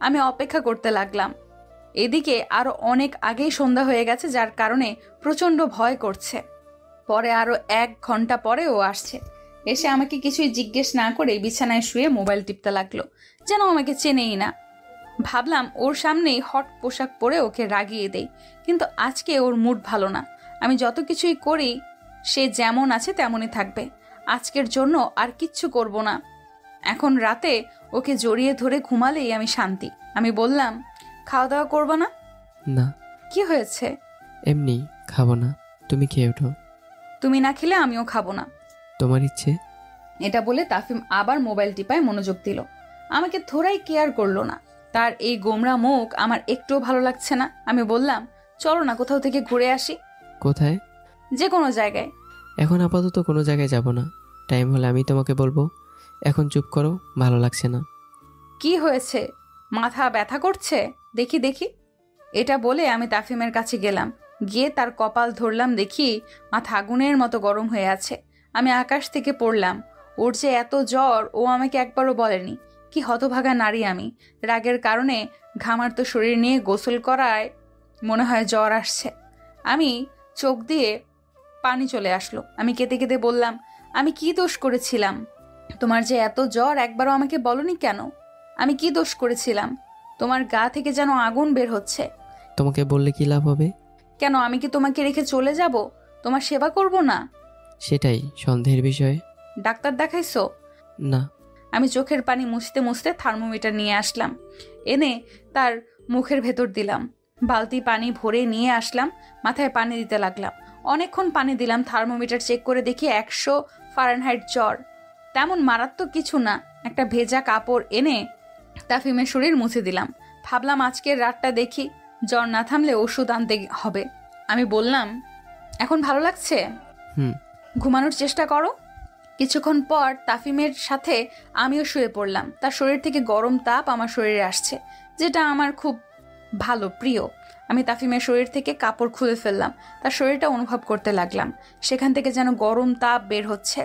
Speaker 2: আমি অপেক্ষা করতে লাগলাম। এদিকে আরো অনেক আগেই সন্ধ্যা হয়ে গেছে, যার কারণে প্রচন্ড ভয় করছে। পরে আরো 1 ঘন্টা পরে ও আসছে। এসে আমাকে কিছুই জিজ্ঞেস না করে বিছানায় শুয়ে মোবাইল টিপতে লাগলো, যেন আমাকে চেনেই না। ভাবলাম ওর সামনেই হট পোশাক পরে ওকে রাগিয়ে দেই, কিন্তু আজকে ওর মুড ভালো না। আমি যত কিছুই করি সে যেমন আছে তেমনই থাকবে। আজকের জন্য আর কিচ্ছু করব না। এখন রাতে ওকে জড়িয়ে ধরে ঘুমালেই আমি শান্তি। আমি বললাম, খাওয়া দাওয়া করবো না?
Speaker 1: না।
Speaker 2: কি হয়েছে?
Speaker 1: এমনি খাবো না, তুমি খেয়ে ওঠো।
Speaker 2: তুমি না খেলে আমিও খাবো না।
Speaker 1: তোমার ইচ্ছে।
Speaker 2: এটা বলে তাফিম আবার মোবাইল টিপায় মনোযোগ দিল। আমাকে থোড়াই কেয়ার করলো না। তার এই গোমরা মুখ আমার একটুও ভালো লাগছে না। আমি বললাম, চলো না কোথাও থেকে ঘুরে আসি।
Speaker 1: কোথায়?
Speaker 2: যে কোনো জায়গায়।
Speaker 1: এখন আপাতত কোনো জায়গায় যাব না, টাইম হলে আমি তোমাকে বলবো। এখন চুপ করো, ভালো লাগছে না।
Speaker 2: কি হয়েছে? মাথা ব্যথা করছে? দেখি দেখি। এটা বলে আমি তাফিমের কাছে গেলাম। গিয়ে তার কপাল ধরলাম, দেখি মাথা আগুনের মতো গরম হয়ে আছে। আমি আকাশ থেকে পড়লাম। ওর যে এত জ্বর ও আমাকে একবারও বলেনি। কি হতভাগা নারী আমি! রাগের কারণে ঘামার্ত শরীর নিয়ে গোসল করায় মনে হয় জ্বর আসছে। আমি চোখ দিয়ে পানি চলে আসলো। আমি কেঁদে কেঁদে বললাম, আমি কি দোষ করেছিলাম? তোমার যে এত জ্বর একবারও আমাকে বলনি কেন? আমি কি দোষ করেছিলাম? তোমার গা থেকে যেন আগুন বের হচ্ছে।
Speaker 1: তোমাকে বললে কি লাভ হবে?
Speaker 2: কেন, আমি কি তোমাকে রেখে চলে যাব? তোমার সেবা করব না?
Speaker 1: সেটাই সন্দেহের বিষয়।
Speaker 2: ডাক্তার দেখাইছো?
Speaker 1: না।
Speaker 2: আমি চোখের পানি মুছতে মুছতে থার্মোমিটার নিয়ে আসলাম। এনে তার মুখের ভেতর দিলাম। বালতি পানি ভরে নিয়ে আসলাম, মাথায় পানি দিতে লাগলাম। অনেকক্ষণ পানি দিলাম। থার্মোমিটার চেক করে দেখি 100 ফারেনহাইট জ্বর। তেমন মারাত্মক কিছু না। একটা ভেজা কাপড় এনে তাফিমের শরীর মুছে দিলাম। ভাবলাম আজকের রাতটা দেখি, জ্বর না থামলে ওষুধ আনতে হবে। আমি বললাম, এখন ভালো লাগছে? ঘুমানোর চেষ্টা করো। কিছুক্ষণ পর তাফিমের সাথে আমিও শুয়ে পড়লাম। তার শরীর থেকে গরম তাপ আমার শরীরে আসছে, যেটা আমার খুব ভালো প্রিয়। আমি তাফিমের শরীর থেকে কাপড় খুলে ফেললাম। তার শরীরটা অনুভব করতে লাগলাম। সেখান থেকে যেন গরম তাপ বের হচ্ছে।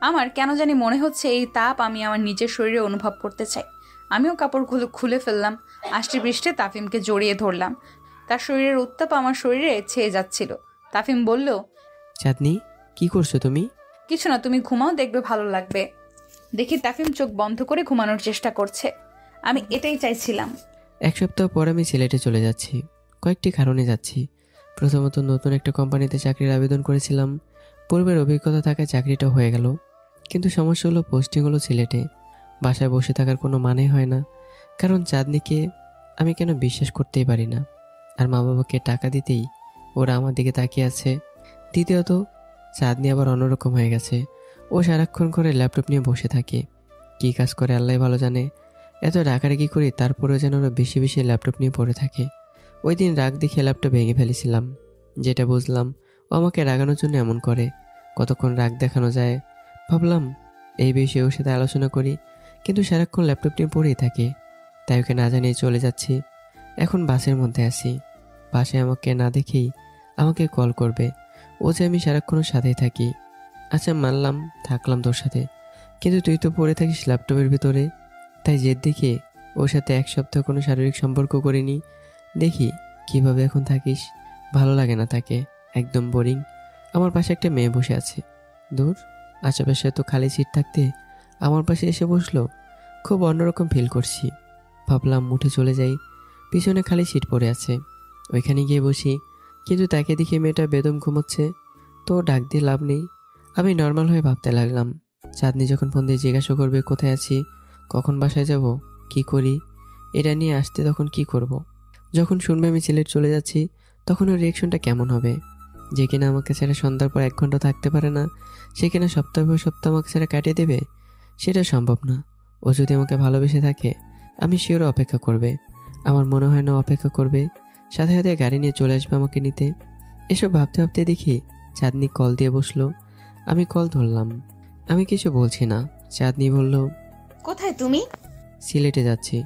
Speaker 2: আমার কেন জানি মনে হচ্ছে এই তাপ আমি আমার নিজের শরীরে অনুভব করতে চাই। আমিও কাপড় খুলে ফেললাম। আষ্টি বৃষ্টি তাফিমকে জড়িয়ে ধরলাম। তার শরীরের উত্তাপ আমার শরীরে ছেয়ে যাচ্ছিল। তাফিম বলল,
Speaker 1: চাঁদনি, কি করছো তুমি?
Speaker 2: কিছু না, তুমি ঘুমাও, দেখবে ভালো লাগবে। দেখি তাফিম চোখ বন্ধ করে ঘুমানোর চেষ্টা করছে। আমি এটাই চাইছিলাম।
Speaker 1: 1 সপ্তাহ পর আমি সিলেটে চলে যাচ্ছি। কয়েকটি কারণে যাচ্ছি। প্রথমত, নতুন একটা কোম্পানিতে চাকরির আবেদন করেছিলাম। পূর্বের অভিজ্ঞতা থাকায় চাকরিটা হয়ে গেল, কিন্তু সমস্যা হলো পোস্টিং হলো সিলেটে। বাসায় বসে থাকার কোনো মানে হয় না, কারণ চাঁদনিকে আমি কেন বিশ্বাস করতেই পারি না। আর মা বাবাকে টাকা দিতেই ওরা আমার দিকে তাকিয়ে আছে। দ্বিতীয়ত, চাঁদনি আবার অন্যরকম হয়ে গেছে। ও সারাক্ষণ করে ল্যাপটপ নিয়ে বসে থাকে। কী কাজ করে আল্লাহ ভালো জানে। এত রাগারাগি করি, তারপরেও যেন ওরা বেশি বেশি ল্যাপটপ নিয়ে পড়ে থাকে। ওই দিন রাগ দেখে ল্যাপটপ ভেঙে ফেলেছিলাম। যেটা বুঝলাম ও আমাকে রাগানোর জন্য এমন করে। কতক্ষণ রাগ দেখানো যায় ভাবলাম, এই বিষয়ে ওর সাথে আলোচনা করি, কিন্তু সারাক্ষণ ল্যাপটপ নিয়ে পড়েই থাকে। তাই ওকে না জানিয়ে চলে যাচ্ছি। এখন বাসের মধ্যে আছি। বাসে আমাকে না দেখেই আমাকে কল করবে। ও যে আমি সারাক্ষণ ওর সাথেই থাকি। আচ্ছা মানলাম, থাকলাম তোর সাথে, কিন্তু তুই তো পড়ে থাকিস ল্যাপটপের ভিতরে। তাই জেদ দেখে ওর সাথে 1 সপ্তাহ কোনো শারীরিক সম্পর্ক করিনি। দেখি কিভাবে এখন থাকিস। ভালো লাগে না তাকে, একদম বোরিং। আমার পাশে একটা মেয়ে বসে আছে। দূর, আশেপাশে তো খালি সিট থাকতে আমার পাশে এসে বসলো। খুব অন্যরকম ফিল করছি। ভাবলাম উঠে চলে যাই। পিছনে খালি সিট পড়ে আছে, ওইখানে গিয়ে বসি। কিন্তু তাকে দেখে মেয়েটা বেদম ঘুমোচ্ছে। তো ডাক দিয়ে লাভ নেই। আমি নর্মাল হয়ে ভাবতে লাগলাম, চাঁদনি যখন ফোন দিয়ে জিজ্ঞাসা করবে কোথায় আছি, কখন বাসায় যাব, কি করি, এটা নিয়ে আসতে তখন কি করব। যখন শুনবে আমি সিলেট চলে যাচ্ছি, তখন ওর রিয়েকশনটা কেমন হবে। যে কিনা আমাকে ছেড়ে সন্ধ্যার পর 1 ঘন্টা থাকতে পারে না, সে কিনা সপ্তাহ আমাকে ছেড়ে কাটিয়ে দেবে, সেটা সম্ভব না। ও যদি আমাকে ভালোবেসে থাকে আমি শিওর অপেক্ষা করবে। আমার মনে হয় না অপেক্ষা করবে, সাথে সাথে গাড়ি নিয়ে চলে আসবে আমাকে নিতে। এসব ভাবতে ভাবতে দেখি চাঁদনি কল দিয়ে বসলো। আমি কল ধরলাম। আমি কিছু বলছি না। চাঁদনি বলল,
Speaker 8: কোথায় তুমি?
Speaker 1: সিলেটে যাচ্ছি।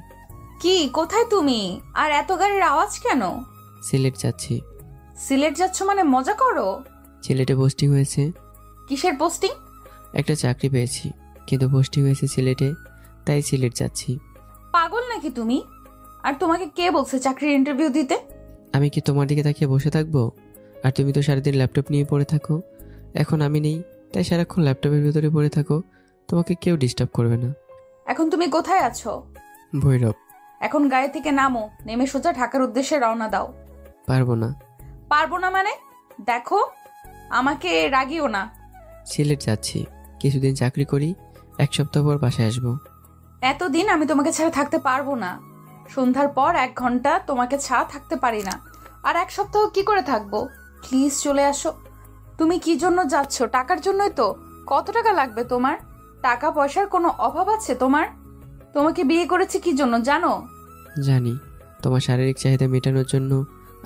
Speaker 8: কি কোথায় তুমি? আর এত গাড়ির আওয়াজ কেন?
Speaker 1: সিলেট যাচ্ছি।
Speaker 8: সিলেট যাচ্ছ মানে মজা করো?
Speaker 1: সিলেটে পোস্টিং হয়েছে।
Speaker 8: কিসের পোস্টিং?
Speaker 1: একটা চাকরি পেয়েছি, কিন্তু পোস্টিং হয়েছে সিলেটে, তাই সিলেট যাচ্ছি।
Speaker 8: পাগল নাকি তুমি? আর তোমাকে কে বলছে চাকরির ইন্টারভিউ দিতে?
Speaker 1: আমি কি তোমার দিকে তাকিয়ে বসে থাকবো? আর তুমি তো সারাদিন ল্যাপটপ নিয়ে পড়ে থাকো। এখন আমি নেই, তাই সারাক্ষণ ল্যাপটপের ভিতরে পড়ে থাকো। তোমাকে কেউ ডিস্টার্ব করবে না।
Speaker 8: এখন তুমি কোথায় আছো?
Speaker 1: ভৈরব।
Speaker 8: এখন গাড়ি থেকে নামো, নেমে সোজা ঢাকার উদ্দেশ্যে রওনা দাও।
Speaker 1: পারবো না।
Speaker 8: পারবো না মানে? দেখো, আমাকে রাগিও না।
Speaker 1: সিলেট যাচ্ছি, কিছুদিন চাকরি করি, 1 সপ্তাহ পর বাসায় আসবো।
Speaker 8: এতদিন আমি তোমাকে ছাড়া থাকতে পারবো না। সন্ধ্যার পর 1 ঘন্টা তোমাকে ছাড়া থাকতে পারি না। আর 1 সপ্তাহ কি করে থাকবো? প্লিজ চলে আসো। তুমি কি জন্য যাচ্ছ? টাকার জন্যই তো। কত টাকা লাগবে তোমার? টাকা পয়সার কোনো অভাব আছে তোমার? তোমাকে বিয়ে করেছি কি জন্য জানো?
Speaker 1: জানি, তোমার শারীরিক চাহিদা মেটানোর জন্য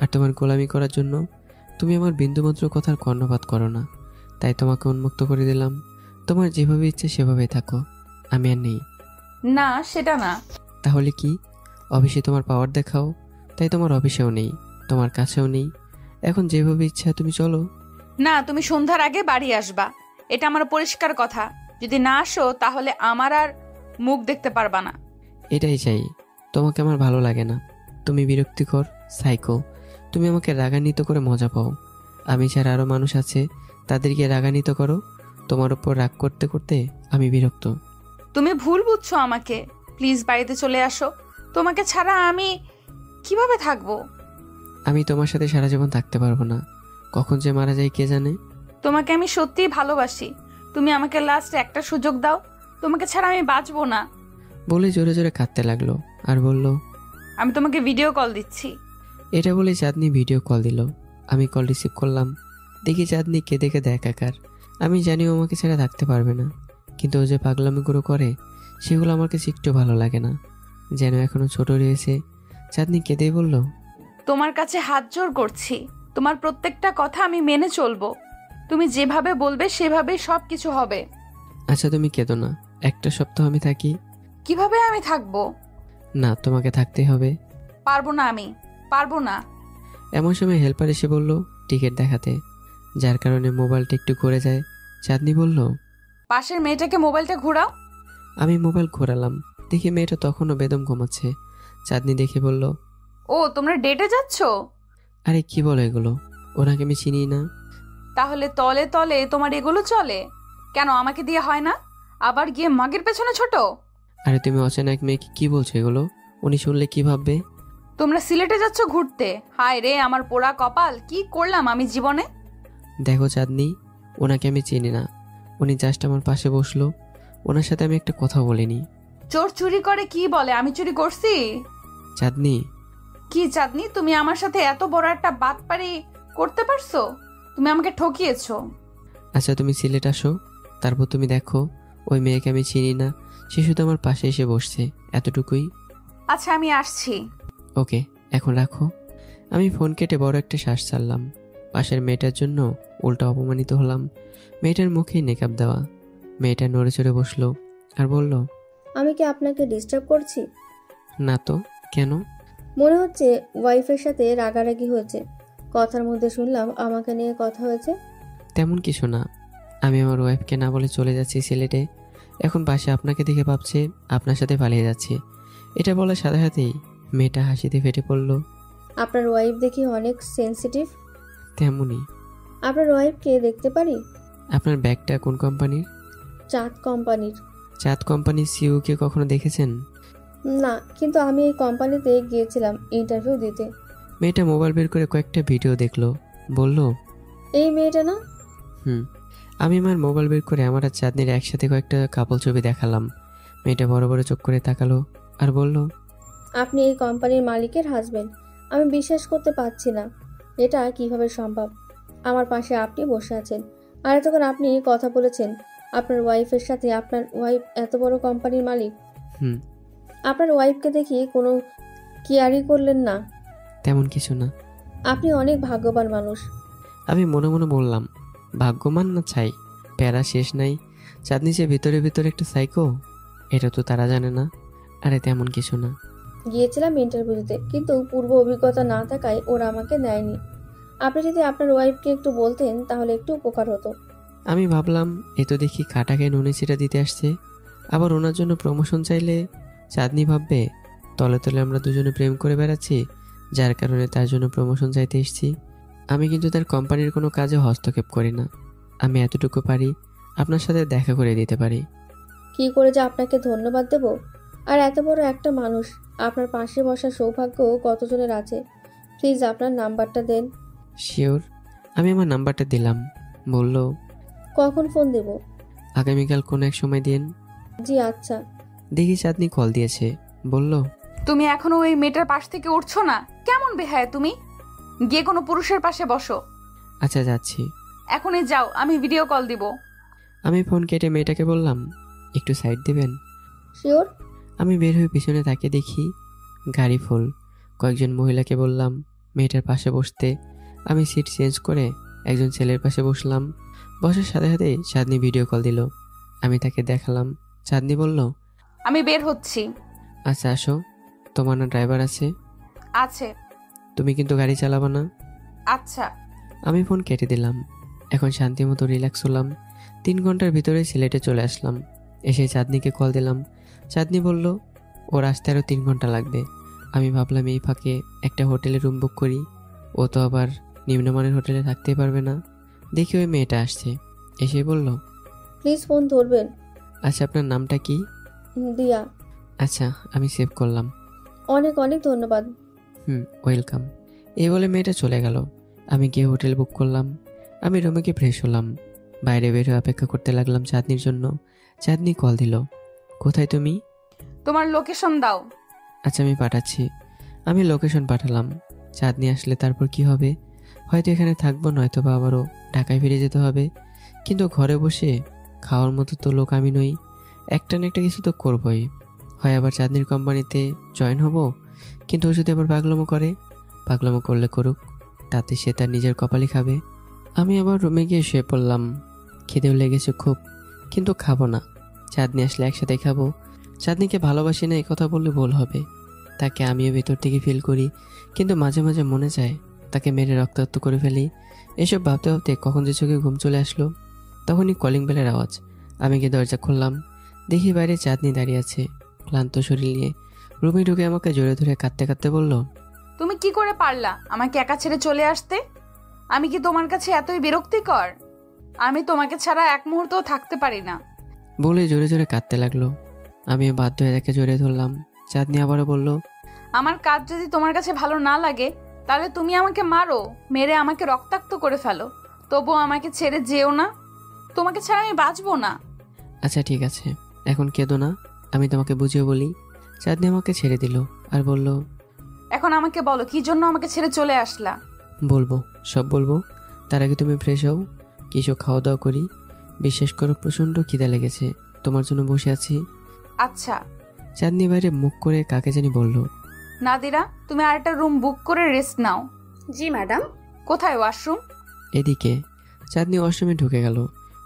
Speaker 1: আর তোমার গোলামি করার জন্য। তুমি আমার বিন্দুমাত্র কথার কর্ণপাত করো না, তাই তোমাকে উন্মুক্ত করে দিলাম। তোমার যেভাবে ইচ্ছে সেভাবেই থাকো, আমি আর নেই।
Speaker 8: না, সেটা না।
Speaker 1: তাহলে কি? অফিসে তোমার পাওয়ার দেখাও, তাই তোমার অফিসেও নেই, তোমার কাছেও নেই। এখন যেভাবে ইচ্ছা তুমি চলো।
Speaker 8: না, তুমি সন্ধ্যার আগে বাড়ি আসবা, এটা আমার পরিষ্কার কথা। যদি না আসো তাহলে আমার আর মুখ দেখতে পারবা না।
Speaker 1: এটাই চাই। তোমাকে আমার ভালো লাগে না, তুমি বিরক্তিকর, সাইকো। তুমি আমাকে রাগান্বিত করে মজা পাও। আমি ছাড়া আরও মানুষ আছে, তাদেরকে রাগান্বিত করো। তোমার উপর রাগ করতে করতে আমি বিরক্ত।
Speaker 8: তুমি ভুল বুঝছো আমাকে। প্লিজ বাড়িতে চলে আসো। তোমাকে ছাড়া আমি কিভাবে থাকবো?
Speaker 1: আমি তোমার সাথে সারা জীবন থাকতে পারবো না, কখন যে মারা যায় কে জানে।
Speaker 8: তোমাকে আমি সত্যিই ভালোবাসি। তুমি আমাকে লাস্ট একটা সুযোগ দাও। তোমাকে ছাড়া আমি বাঁচবো না।
Speaker 1: বলে জোরে জোরে কাঁদতে লাগলো আর বলল,
Speaker 8: আমি তোমাকে ভিডিও কল দিচ্ছি।
Speaker 1: এটা বলে চাঁদনি ভিডিও কল দিল। আমি কল রিসিভ করলাম। দেখি চাঁদনি কেঁদে কেঁদে একাকার। আমি জানি ও আমাকে ছেড়ে থাকতে পারবে না, কিন্তু ও যে পাগলামিগুলো করে সেগুলো আমার কাছে একটু ভালো লাগে না, যেন এখনো ছোট রয়েছে। চাঁদনি কেঁদেই বলল,
Speaker 8: তোমার কাছে হাত জোর করছি। তোমার প্রত্যেকটা কথা আমি মেনে চলবো। তুমি যেভাবে বলবে সেভাবেই সব কিছু হবে।
Speaker 1: আচ্ছা তুমি কেঁদো না, 1 সপ্তাহ আমি থাকি।
Speaker 8: কিভাবে আমি থাকবো?
Speaker 1: না, তোমাকে থাকতেই হবে।
Speaker 8: পারবো না, আমি পারবো না।
Speaker 1: এমন সময় হেল্পার এসে বলল টিকিট দেখাতে, যার কারণে মোবাইলটা একটু ঘুরে যায়। চাঁদনি বলল,
Speaker 8: পাশের মেয়েটাকে মোবাইলটা ঘোরাও।
Speaker 1: আমি মোবাইল ঘোরালাম, দেখি মেয়েটা তখনও বেদম ঘুমাচ্ছে। চাঁদনি দেখে বলল,
Speaker 8: ও, তোমরা ডেটে যাচ্ছো?
Speaker 1: আরে কি বলো এগুলো, ওনাকে আমি চিনি না।
Speaker 8: তাহলে তলে তলে তোমার এগুলো চলে কেন? আমাকে দিয়ে হয় না? আবার গিয়ে মাগের পেছনে ছোট।
Speaker 1: আরে তুমি অচেনা এক মেয়েকে কি বলছো এগুলো? উনি শুনলে কি ভাববে?
Speaker 8: তোমরা সিলেটে যাচ্ছ ঘুরতে? হায় রে আমার পোড়া কপাল, কি করলাম আমি জীবনে?
Speaker 1: দেখো চাঁদনি, ওনাকে আমি চিনি না। উনি জাস্ট আমার পাশে বসলো, ওনার সাথে আমি একটা কথা বলিনি।
Speaker 8: চোর চুরি করে কি বলে? আমি চুরি করছি?
Speaker 1: চাঁদনি,
Speaker 8: কি চাঁদনি, তুমি আমার সাথে এত বড় একটা বাটপারি করতে পারছো? তুমি আমাকে ঠকিয়েছো।
Speaker 1: আচ্ছা তুমি সিলেট আসো, তারপর তুমি দেখো ওই মেয়েকে আমি চিনি না, সে শুধু আমার পাশে এসে বসছে, এতটুকুই।
Speaker 8: আচ্ছা আমি আসছি।
Speaker 1: ওকে, এখন রাখো। আমি ফোন কেটে বড় একটা শ্বাস ছাড়লাম। পাশের মেয়েটার জন্য উল্টা অপমানিত হলাম। মেয়েটার মুখে নেকাব দেওয়া। মেয়েটা নড়ে চড়ে বসলো আর বলল,
Speaker 5: আমি কি আপনাকে ডিস্টার্ব করছি?
Speaker 1: না তো, কেন?
Speaker 5: মনে হচ্ছে ওয়াইফের সাথে রাগারাগি হয়েছে। কথার মধ্যে শুনলাম আমাকে নিয়ে কথা হয়েছে।
Speaker 1: তেমন কিছু না, আমি আমার ওয়াইফকে না বলে চলে যাচ্ছি সিলেটে। এখন বাসে আপনাকে দেখে ভাবছে আপনার সাথে পালিয়ে যাচ্ছি। এটা বলার সাথে সাথেই মেয়েটা হাসিতে ফেটে পড়ল।
Speaker 5: আপনার ওয়াইফ দেখি অনেক সেনসিটিভ।
Speaker 1: তেমনই।
Speaker 5: আপনার ওয়াইফকে দেখতে পারি?
Speaker 1: আপনার ব্যাগটা কোন কোম্পানির?
Speaker 5: চাঁদ কোম্পানির।
Speaker 1: চাঁদ কোম্পানির সিইওকে কখনো দেখেছেন?
Speaker 5: না, কিন্তু আমি এই কোম্পানিতে গিয়েছিলাম ইন্টারভিউ দিতে।
Speaker 1: মেয়েটা মোবাইল বের করে কয়েকটা ভিডিও দেখলো, বলল,
Speaker 5: এই মেয়েটা না?
Speaker 1: আমি আমার মোবাইল বের করে আমার আর চাঁদনির একসাথে কয়েকটা কাপল ছবি দেখালাম। মেয়েটা বড় বড় চোখ করে তাকালো আর বলল,
Speaker 5: আপনি এই কোম্পানির মালিকের হাজবেন্ড? আমি বিশ্বাস করতে পারছি না, এটা কিভাবে সম্ভব? আমার পাশে আপনি বসে আছেন আর এতক্ষণ আপনি কথা বলেছেন আপনার ওয়াইফের সাথে। আপনার ওয়াইফ এত বড় কোম্পানির মালিক? আপনার ওয়াইফকে দেখি কোনো কেয়ারই করলেন না।
Speaker 1: তেমন কিছু না।
Speaker 5: আপনি অনেক ভাগ্যবান মানুষ।
Speaker 1: আমি মনে মনে বললাম, ভাগ্যবান না ছাই, প্যারা শেষ নাই। চাঁদনি যে ভিতরে ভিতরে একটা সাইকো, এটা তো তারা জানে না। আরে তেমন কিছু না।
Speaker 5: গিয়েছিলাম ইন্টারভিউতে, কিন্তু পূর্ব অভিজ্ঞতা না থাকায় ওরা আমাকে নেয়নি। আপনি যদি আপনার ওয়াইফকে একটু বলতেন তাহলে একটু উপকার হতো।
Speaker 1: আমি ভাবলাম, এ তো দেখি কাটাকে নুনে ছিটা দিতে আসছে। আবার ওনার জন্য প্রমোশন চাইলে চাঁদনি ভাববে তলে তলে আমরা দুজনে প্রেম করে বেড়াচ্ছি, যার কারণে তার জন্য প্রমোশন চাইতে এসেছি। আমি কিন্তু তার কোম্পানির কোনো কাজে হস্তক্ষেপ করি না। আমি এতটুকু পারি, আপনার সাথে দেখা করে দিতে পারি।
Speaker 5: কি করে যে আপনাকে ধন্যবাদ দেব। আর এত বড় একটা মানুষ, আপনার পাশে বসার সৌভাগ্য কতজনের আছে। প্লিজ আপনার নাম্বারটা দেন।
Speaker 1: শিওর। আমি আমার নাম্বারটা দিলাম। বলল,
Speaker 5: কখন ফোন দেব?
Speaker 1: আগামীকাল কোনো এক সময় দিন।
Speaker 5: জি আচ্ছা।
Speaker 1: দেখি চাঁদনি কল দিয়েছে। বলল,
Speaker 8: তুমি এখনো ওই মেয়েটার পাশ থেকে উঠছো না? কেমন বেহায়া তুমি! গিয়ে কোনো পুরুষের পাশে বসো।
Speaker 1: আচ্ছা যাচ্ছি।
Speaker 8: এখনই যাও, আমি ভিডিও কল দিব।
Speaker 1: আমি ফোন কেটে মেয়েটাকে বললাম, একটু সাইড দেবেন।
Speaker 5: শিওর।
Speaker 1: আমি বের হয়ে পিছনে তাকে দেখি গাড়ি ফুল। কয়েকজন মহিলাকে বললাম মেয়েটার পাশে বসতে। আমি সিট চেঞ্জ করে একজন ছেলের পাশে বসলাম। বসার সাথে সাথে চাঁদনি ভিডিও কল দিল। আমি তাকে দেখালাম। চাঁদনি বলল,
Speaker 8: আমি বের হচ্ছি।
Speaker 1: আচ্ছা আসো। তোমার না ড্রাইভার আছে?
Speaker 8: আছে।
Speaker 1: তুমি কিন্তু গাড়ি চালাবা না?
Speaker 8: আচ্ছা।
Speaker 1: আমি ফোন কেটে দিলাম। এখন শান্তি মতো রিল্যাক্স হলাম। 3 ঘন্টার ভিতরে সিলেটে চলে আসলাম। এসে চাঁদনিকে কল দিলাম। চাঁদনি বলল ওর আসতে আরও 3 ঘন্টা লাগবে। আমি ভাবলাম এই ফাঁকে একটা হোটেলে রুম বুক করি। ও তো আবার নিম্নমানের হোটেলে থাকতেই পারবে না। দেখি ওই মেয়েটা আসছে। এসে বলল,
Speaker 5: প্লিজ ফোন ধরবেন।
Speaker 1: আচ্ছা আপনার নামটা কি?
Speaker 5: দিয়া।
Speaker 1: আচ্ছা আমি সেভ করলাম।
Speaker 5: অনেক অনেক ধন্যবাদ।
Speaker 1: ওয়েলকাম। এই বলে মেয়েটা চলে গেল। আমি গিয়ে হোটেল বুক করলাম। আমি রুমে গিয়ে ফ্রেশ হলাম। বাইরে বের হয়ে অপেক্ষা করতে লাগলাম চাঁদনির জন্য। চাঁদনি কল দিল। কোথায় তুমি?
Speaker 8: তোমার লোকেশন দাও।
Speaker 1: আচ্ছা আমি পাঠাচ্ছি। আমি লোকেশন পাঠালাম। চাঁদনি আসলে তারপর কি হবে? হয়তো এখানে থাকবো, নয়তো বা আবারও ঢাকায় ফিরে যেতে হবে। কিন্তু ঘরে বসে খাওয়ার মতো তো লোক আমি নই। একটা না একটা কিছু তো করবোই। হয় আবার চাঁদনির কোম্পানিতে জয়েন হব, কিন্তু ও যদি আবার পাগলামো করে, পাগলামো করলে করুক, তাতে সে তার নিজের কপালই খাবে। আমি আবার রুমে গিয়ে শুয়ে পড়লাম। খিদেও লেগেছে খুব, কিন্তু খাবো না। চাঁদনি আসলে একসাথে খাবো। চাঁদনিকে ভালোবাসি না এই কথা বললে ভুল হবে। তাকে আমিও ভেতর থেকে ফিল করি, কিন্তু মাঝে মাঝে মনে চায় তাকে মেরে রক্তাক্ত করে ফেলি। এসব ভাবতে ভাবতে কখন যে চোখে ঘুম চলে আসলো। তখনই কলিং বেলের আওয়াজ। আমি গিয়ে দরজা খুললাম। দেখি বাইরে চাঁদনি দাঁড়িয়ে আছে ক্লান্ত শরীর নিয়ে। রুমে ঢুকে আমাকে জোরে ধরে কাঁদতে কাঁদতে বলল,
Speaker 8: তুমি কি করে পারলা আমাকে একা ছেড়ে চলে আসতে? আমি কি তোমার কাছে এতই বিরক্তিকর? আমি তোমাকে ছাড়া এক মুহূর্তও থাকতে পারি না।
Speaker 1: বলে জোরে জোরে কাঁদতে লাগলো। আমিও বাধ্য হয়ে তাকে জড়িয়ে ধরলাম। চাঁদনি আবারও বলল,
Speaker 8: আমার কাজ যদি তোমার কাছে ভালো না লাগে তাহলে তুমি আমাকে মারো, মেরে আমাকে রক্তাক্ত করে ফেলো, তবুও আমাকে ছেড়ে যেও না। তোমাকে ছাড়া আমি বাঁচবো না।
Speaker 1: আচ্ছা ঠিক আছে, এখন কেঁদো না, আমি তোমাকে বুঝিয়ে বলি। চাঁদনি আমাকে ছেড়ে দিল আর বলল,
Speaker 8: এখন আমাকে বলো কি জন্য আমাকে ছেড়ে চলে আসলা?
Speaker 1: বলবো, সব বলবো। তার আগে তুমি ফ্রেশ হও, কিছু খাওয়া দাওয়া করি। বিশ্বাস করো প্রচণ্ড খিদা লেগেছে, তোমার জন্য বসে আছি।
Speaker 8: আচ্ছা।
Speaker 1: চাঁদনি বাইরে মুখ করে কাকে জানি বলল,
Speaker 8: নাদিরা, তুমি আরেকটা রুম বুক করে রেস্ট নাও।
Speaker 9: জি ম্যাডাম।
Speaker 8: কোথায় ওয়াশরুম?
Speaker 1: এদিকে। চাঁদনি ওয়াশরুমে ঢুকে গেল।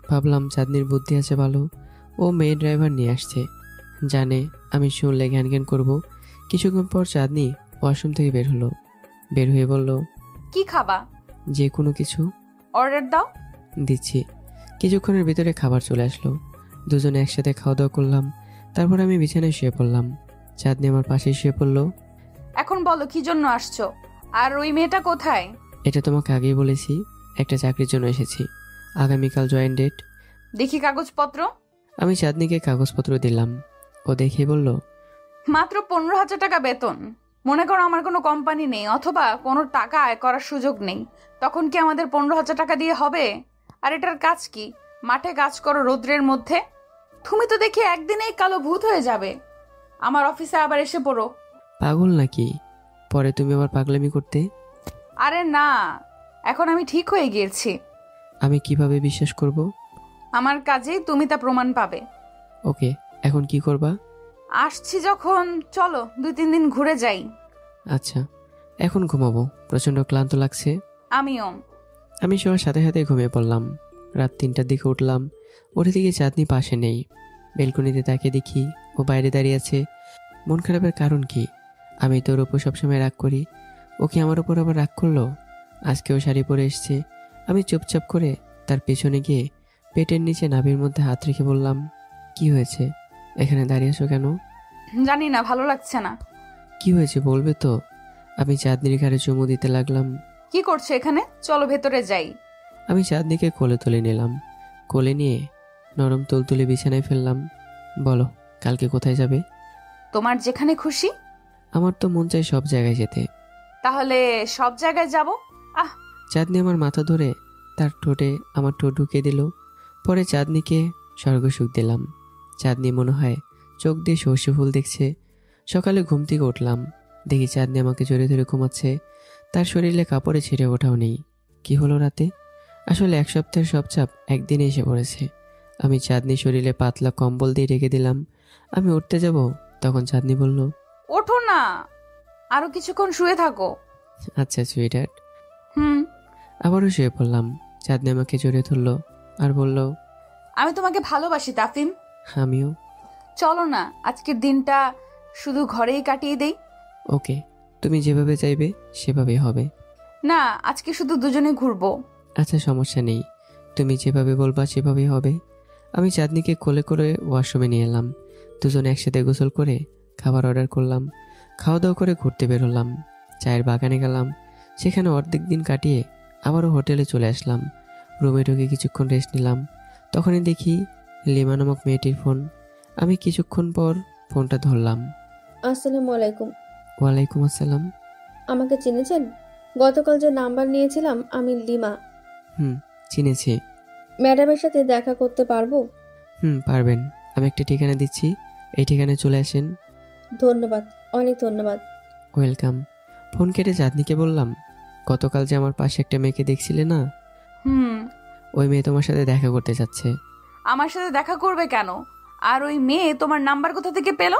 Speaker 1: ভাবলাম চাঁদনির বুদ্ধি আছে ভালো, ও মেয়ে ড্রাইভার নিয়ে আসছে, জানে আমি শুনলে জ্ঞান জ্ঞান করবো। কিছুক্ষণ পর চাঁদনি ওয়াশরুম থেকে বের হলো। বের হয়ে বলল,
Speaker 8: কি খাবা?
Speaker 1: যে কোনো কিছু।
Speaker 8: অর্ডার দাও।
Speaker 1: দিচ্ছি। কিছুক্ষণের ভিতরে খাবার চলে আসলো। দুজনে একসাথে খাওয়া দাওয়া করলাম। তারপর আমি বিছানায় শুয়ে পড়লাম। চাঁদনি আমার পাশে শুয়ে পড়লো।
Speaker 8: এখন বলো কি জন্য আসছো, আর ওই মেয়েটা কোথায়?
Speaker 1: এটা তোমাকে আগেই বলেছি, একটা চাকরির জন্য এসেছি, আগামীকাল জয়েন ডেট।
Speaker 8: দেখি কাগজপত্র।
Speaker 1: আমি চাঁদনিকে কাগজপত্র দিলাম। ও দেখে বলল,
Speaker 8: মাত্র 15,000 টাকা বেতন। মনে করো আমার কোনো কোম্পানি নেই অথবা কোনো টাকা আয় করার সুযোগ নেই, তখন কি আমাদের 15,000 টাকা দিয়ে হবে? আর এটার কাজ কি? মাঠে কাজ করো রোদ্রের মধ্যে। তুমি তো দেখি একদিনেই কালো ভূত হয়ে যাবে। আমার অফিসে আবার এসে পড়ো।
Speaker 1: পাগল নাকি? পরে তুমি আবার পাগলামি করতে।
Speaker 8: আরে না, এখন আমি ঠিক হয়ে গিয়েছি।
Speaker 1: আমি কিভাবে বিশ্বাস করব?
Speaker 8: আমার কাজেই তুমি তা প্রমাণ পাবে।
Speaker 1: ওকে, এখন কি করবা?
Speaker 8: আসছি যখন চলো 2-3 দিন ঘুরে যাই।
Speaker 1: আচ্ছা, এখন ঘুমাবো, প্রচণ্ড ক্লান্ত লাগছে।
Speaker 8: আমিও।
Speaker 1: আমি শোয়ার সাথে সাথে ঘুমিয়ে পড়লাম। রাত 3টার দিকে উঠলাম, উঠে দিকে চাঁদনি পাশে নেই। বেলকনিতে তাকিয়ে দেখি ও বাইরে দাঁড়িয়ে আছে। মন খারাপের কারণ কি? আমি তোর ওপর সবসময় রাগ করি, ও কি আমার ওপর আবার রাগ করলো? আজকেও শাড়ি পরে এসছে। আমি চুপচাপ করে তার পেছনে গিয়ে পেটের নিচে নাভির মধ্যে হাত রেখে বললাম, কি হয়েছে? এখানে দাঁড়িয়ে আছো কেন?
Speaker 8: জানি না, ভালো লাগছে না।
Speaker 1: কি হয়েছে বলবে তো? আমি চাঁদনির ঘাড়ে চুমু দিতে লাগলাম।
Speaker 8: কি করছো এখানে? চলো ভেতরে যাই।
Speaker 1: আমি চাঁদনিকে কোলে তুলে নিলাম। কোলে নিয়ে নরম তুলতুলে বিছানায় ফেললাম। বলো, কালকে কোথায় যাবে?
Speaker 8: তোমার যেখানে খুশি।
Speaker 1: আমার তো মন চাই সব জায়গায় যেতে।
Speaker 8: তাহলে সব জায়গায় যাব।
Speaker 1: চাঁদনি আমার মাথা ধরে তার ঠোঁটে আমার ঠোঁট ঢুকিয়ে দিল। পরে চাঁদনিকে স্বর্গসুখ দিলাম। চাঁদনি মনে হয় চোখ দিয়ে সর্ষে ফুল দেখছে। সকালে ঘুম থেকে উঠলাম, দেখি চাঁদনি আমাকে জড়িয়ে ধরে ঘুমাচ্ছে। তার শরীরে কাপড়ে ছিঁড়ে ওঠাও নেই। কি হলো রাতে? আসলে এক সপ্তাহের সব চাপ একদিনে এসে পড়েছে। আমি চাঁদনি শরীরে পাতলা কম্বল দিয়ে রেখে দিলাম। আমি উঠতে যাব, তখন চাঁদনি বলল,
Speaker 8: ওঠো না, আরো কিছুক্ষণ শুয়ে থাকো।
Speaker 1: আচ্ছা সুইটহার্ট।
Speaker 8: হুম।
Speaker 1: আবারও শুয়ে পড়লাম। চাঁদনি আমাকে জড়িয়ে ধরলো আর বলল,
Speaker 8: আমি তোমাকে ভালোবাসি তাফিম।
Speaker 1: আমিও।
Speaker 8: চলো না আজকের দিনটা শুধু ঘরেই কাটিয়ে দেই।
Speaker 1: ওকে, তুমি যেভাবে চাইবে সেভাবেই হবে।
Speaker 8: না, আজকে শুধু দুজনে ঘুরবো।
Speaker 1: আচ্ছা সমস্যা নেই, তুমি যেভাবে বলবা সেভাবেই হবে। আমি চাঁদনিকে কোলে করে ওয়াশরুমে নিয়ে এলাম। দুজনে একসাথে গোসল করে খাবার অর্ডার করলাম। খাওয়া দাওয়া করে ঘুরতে বেরোলাম। চায়ের বাগানে গেলাম, সেখানে অর্ধেক দিন কাটিয়ে আবারও হোটেলে চলে আসলাম। রুমে ঢুকে কিছুক্ষণ রেস্ট নিলাম। তখনই দেখি লিমা নামক মেয়েটির ফোন। আমি কিছুক্ষণ পর ফোনটা ধরলাম।
Speaker 5: আসসালামু আলাইকুম।
Speaker 1: ওয়ালাইকুম আসসালাম।
Speaker 5: আমাকে চিনেছেন? গতকাল যে নাম্বার নিয়েছিলাম, আমি লিমা।
Speaker 1: চিনেছি।
Speaker 5: ম্যাডামের সাথে দেখা করতে পারবো?
Speaker 1: পারবেন। আমি একটা ঠিকানা দিচ্ছি, এই ঠিকানায় চলে আসেন।
Speaker 5: ধন্যবাদ, অনেক ধন্যবাদ।
Speaker 1: ওয়েলকাম। ফোন কেটে চাঁদনিকে বললাম, গতকাল যে আমার পাশে একটা মেয়েকে দেখছিলে না, ওই মেয়ে তোমার সাথে দেখা করতে চাচ্ছে।
Speaker 8: আমার সাথে দেখা করবে কেন? আর ওই মেয়ে তোমার নাম্বার কোথা থেকে পেলো?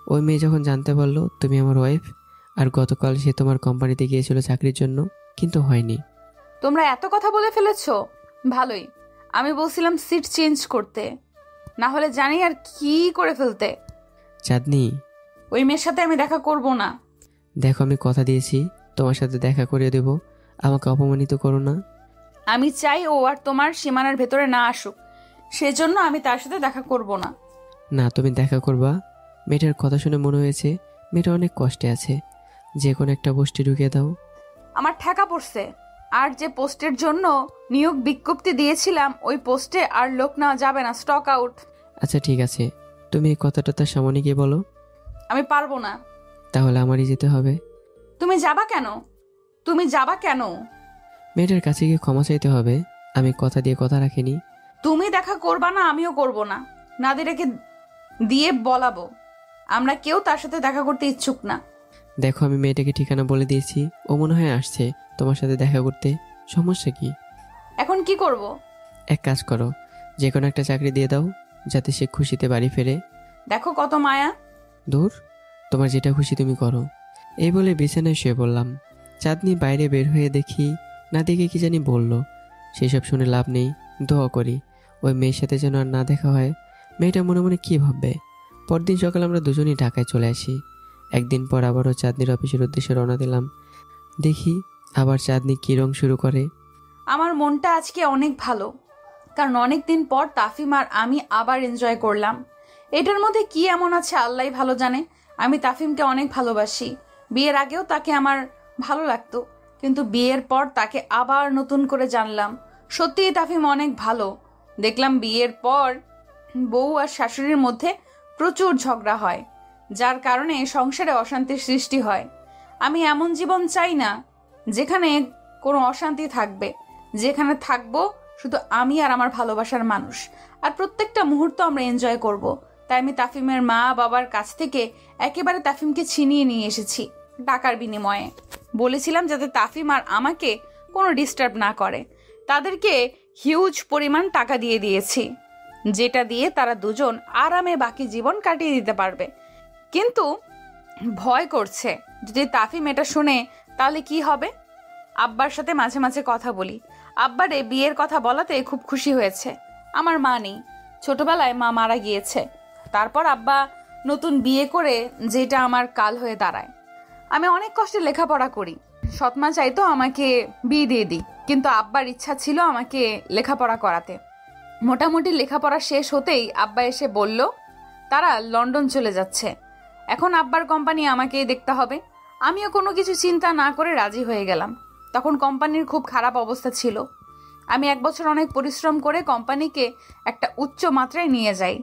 Speaker 1: ওই মেয়ে যখন জানতে পারলো তুমি আমার ওয়াইফ, আর গতকাল সে তোমার কোম্পানিতে গিয়েছিল চাকরির জন্য, কিন্তু হয়নি।
Speaker 8: তোমরা এত কথা বলে ফেলেছো? ভালোই। আমি বলছিলাম সিট চেঞ্জ করতে, না হলে জানি আর কি করে ফেলতে।
Speaker 1: চাঁদনি,
Speaker 8: ওই মেয়ের সাথে আমি দেখা করব না।
Speaker 1: দেখো আমি কথা দিয়েছি তোমার সাথে দেখা করে দেব, আমাকে অপমানিত করো না।
Speaker 8: আমি চাই ও আর তোমার সীমানার ভেতরে না আসুক, সেজন্য আমি তার সাথে দেখা করব না।
Speaker 1: না, তুমি দেখা করবা। মেয়েটার কথা শুনে মনে হয়েছে মেয়েটা অনেক কষ্টে আছে। যে কোনো একটা পোস্টে ঢুকিয়ে দাও।
Speaker 8: আমার ঠেকা পড়ছে। আর যে পোস্টের জন্য নিয়োগ বিজ্ঞপ্তি দিয়েছিলাম, ওই পোস্টে আর লোক নেওয়া যাবে না, স্টক আউট।
Speaker 1: আচ্ছা ঠিক আছে, তুমি এই কথাটা তার সামনে গিয়ে বলো।
Speaker 8: আমি পারবো না।
Speaker 1: তাহলে আমারই যেতে হবে।
Speaker 8: তুমি যাবা কেন? তুমি যাবা কেন?
Speaker 1: মেয়েটার কাছে গিয়ে ক্ষমা চাইতে হবে। আমি কথা দিয়ে কথা রাখিনি।
Speaker 8: তুমি দেখা করবা না, আমিও করব না। নাদিরাকে দিয়ে বলাবো আমরা কেউ তার সাথে দেখা করতে ইচ্ছুক না।
Speaker 1: দেখো আমি মেয়েটাকে ঠিকানা বলে দিয়েছি, ও মনে হয় আসছে তোমার সাথে দেখা করতে। সমস্যা কি?
Speaker 8: এখন কি করব?
Speaker 1: এক কাজ করো, যে কোনো একটা চাকরি দিয়ে দাও, যাতে সে খুশিতে বাড়ি ফেরে।
Speaker 8: দেখো কত মায়া।
Speaker 1: দূর, তোমার যেটা খুশি তুমি করো। এই বলে বিছানায় শুয়ে পড়লাম। চাঁদনি বাইরে বের হয়ে দেখি না দেখে কি জানি বলল। সেসব শুনে লাভ নেই, দোয়া করি ওই মেয়ের সাথে যেন আর না দেখা হয়। মেয়েটা মনে মনে কী ভাববে। পরদিন সকালে আমরা দুজনই ঢাকায় চলে আসি। একদিন পর আবারও চাঁদনির অফিসের উদ্দেশ্যে রওনা দিলাম। দেখি আবার চাঁদনি কী রং শুরু করে।
Speaker 8: আমার মনটা আজকে অনেক ভালো, কারণ অনেক দিন পর তাফিম আর আমি আবার এনজয় করলাম। এটার মধ্যে কি এমন আছে আল্লাহ ভালো জানে। আমি তাফিমকে অনেক ভালোবাসি। বিয়ের আগেও তাকে আমার ভালো লাগতো, কিন্তু বিয়ের পর তাকে আবার নতুন করে জানলাম। সত্যিই তাফিম অনেক ভালো। দেখলাম বিয়ের পর বউ আর শাশুড়ির মধ্যে প্রচুর ঝগড়া হয়, যার কারণে সংসারে অশান্তির সৃষ্টি হয়। আমি এমন জীবন চাই না যেখানে কোনো অশান্তি থাকবে। যেখানে থাকবো শুধু আমি আর আমার ভালোবাসার মানুষ, আর প্রত্যেকটা মুহূর্ত আমরা এনজয় করব। তাই আমি তাফিমের মা বাবার কাছ থেকে একেবারে তাফিমকে ছিনিয়ে নিয়ে এসেছি টাকার বিনিময়ে। বলেছিলাম যাতে তাফিম আর আমাকে কোনো ডিস্টার্ব না করে। তাদেরকে হিউজ পরিমাণ টাকা দিয়ে দিয়েছি, যেটা দিয়ে তারা দুজন আরামে বাকি জীবন কাটিয়ে দিতে পারবে। কিন্তু ভয় করছে যদি তাফিম এটা শুনে তাহলে কি হবে। আব্বার সাথে মাঝে মাঝে কথা বলি, আব্বারে বিয়ের কথা বলাতে খুব খুশি হয়েছে। আমার মা নেই, ছোটবেলায় মা মারা গিয়েছে, তারপর আব্বা নতুন বিয়ে করে যেটা আমার কাল হয়ে দাঁড়ায়। আমি অনেক কষ্টে লেখাপড়া করি, সৎমা চাইতো আমাকে বিয়ে দিয়ে দিই, কিন্তু আব্বার ইচ্ছা ছিল আমাকে লেখাপড়া করাতে। মোটামুটি লেখাপড়া শেষ হতেই আব্বা এসে বলল তারা লন্ডন চলে যাচ্ছে, এখন আব্বার কোম্পানি আমাকেই দেখতে হবে। আমিও কোনো কিছু চিন্তা না করে রাজি হয়ে গেলাম। তখন কোম্পানির খুব খারাপ অবস্থা ছিল। আমি 1 বছর অনেক পরিশ্রম করে কোম্পানিকে একটা উচ্চ মাত্রায় নিয়ে যাই।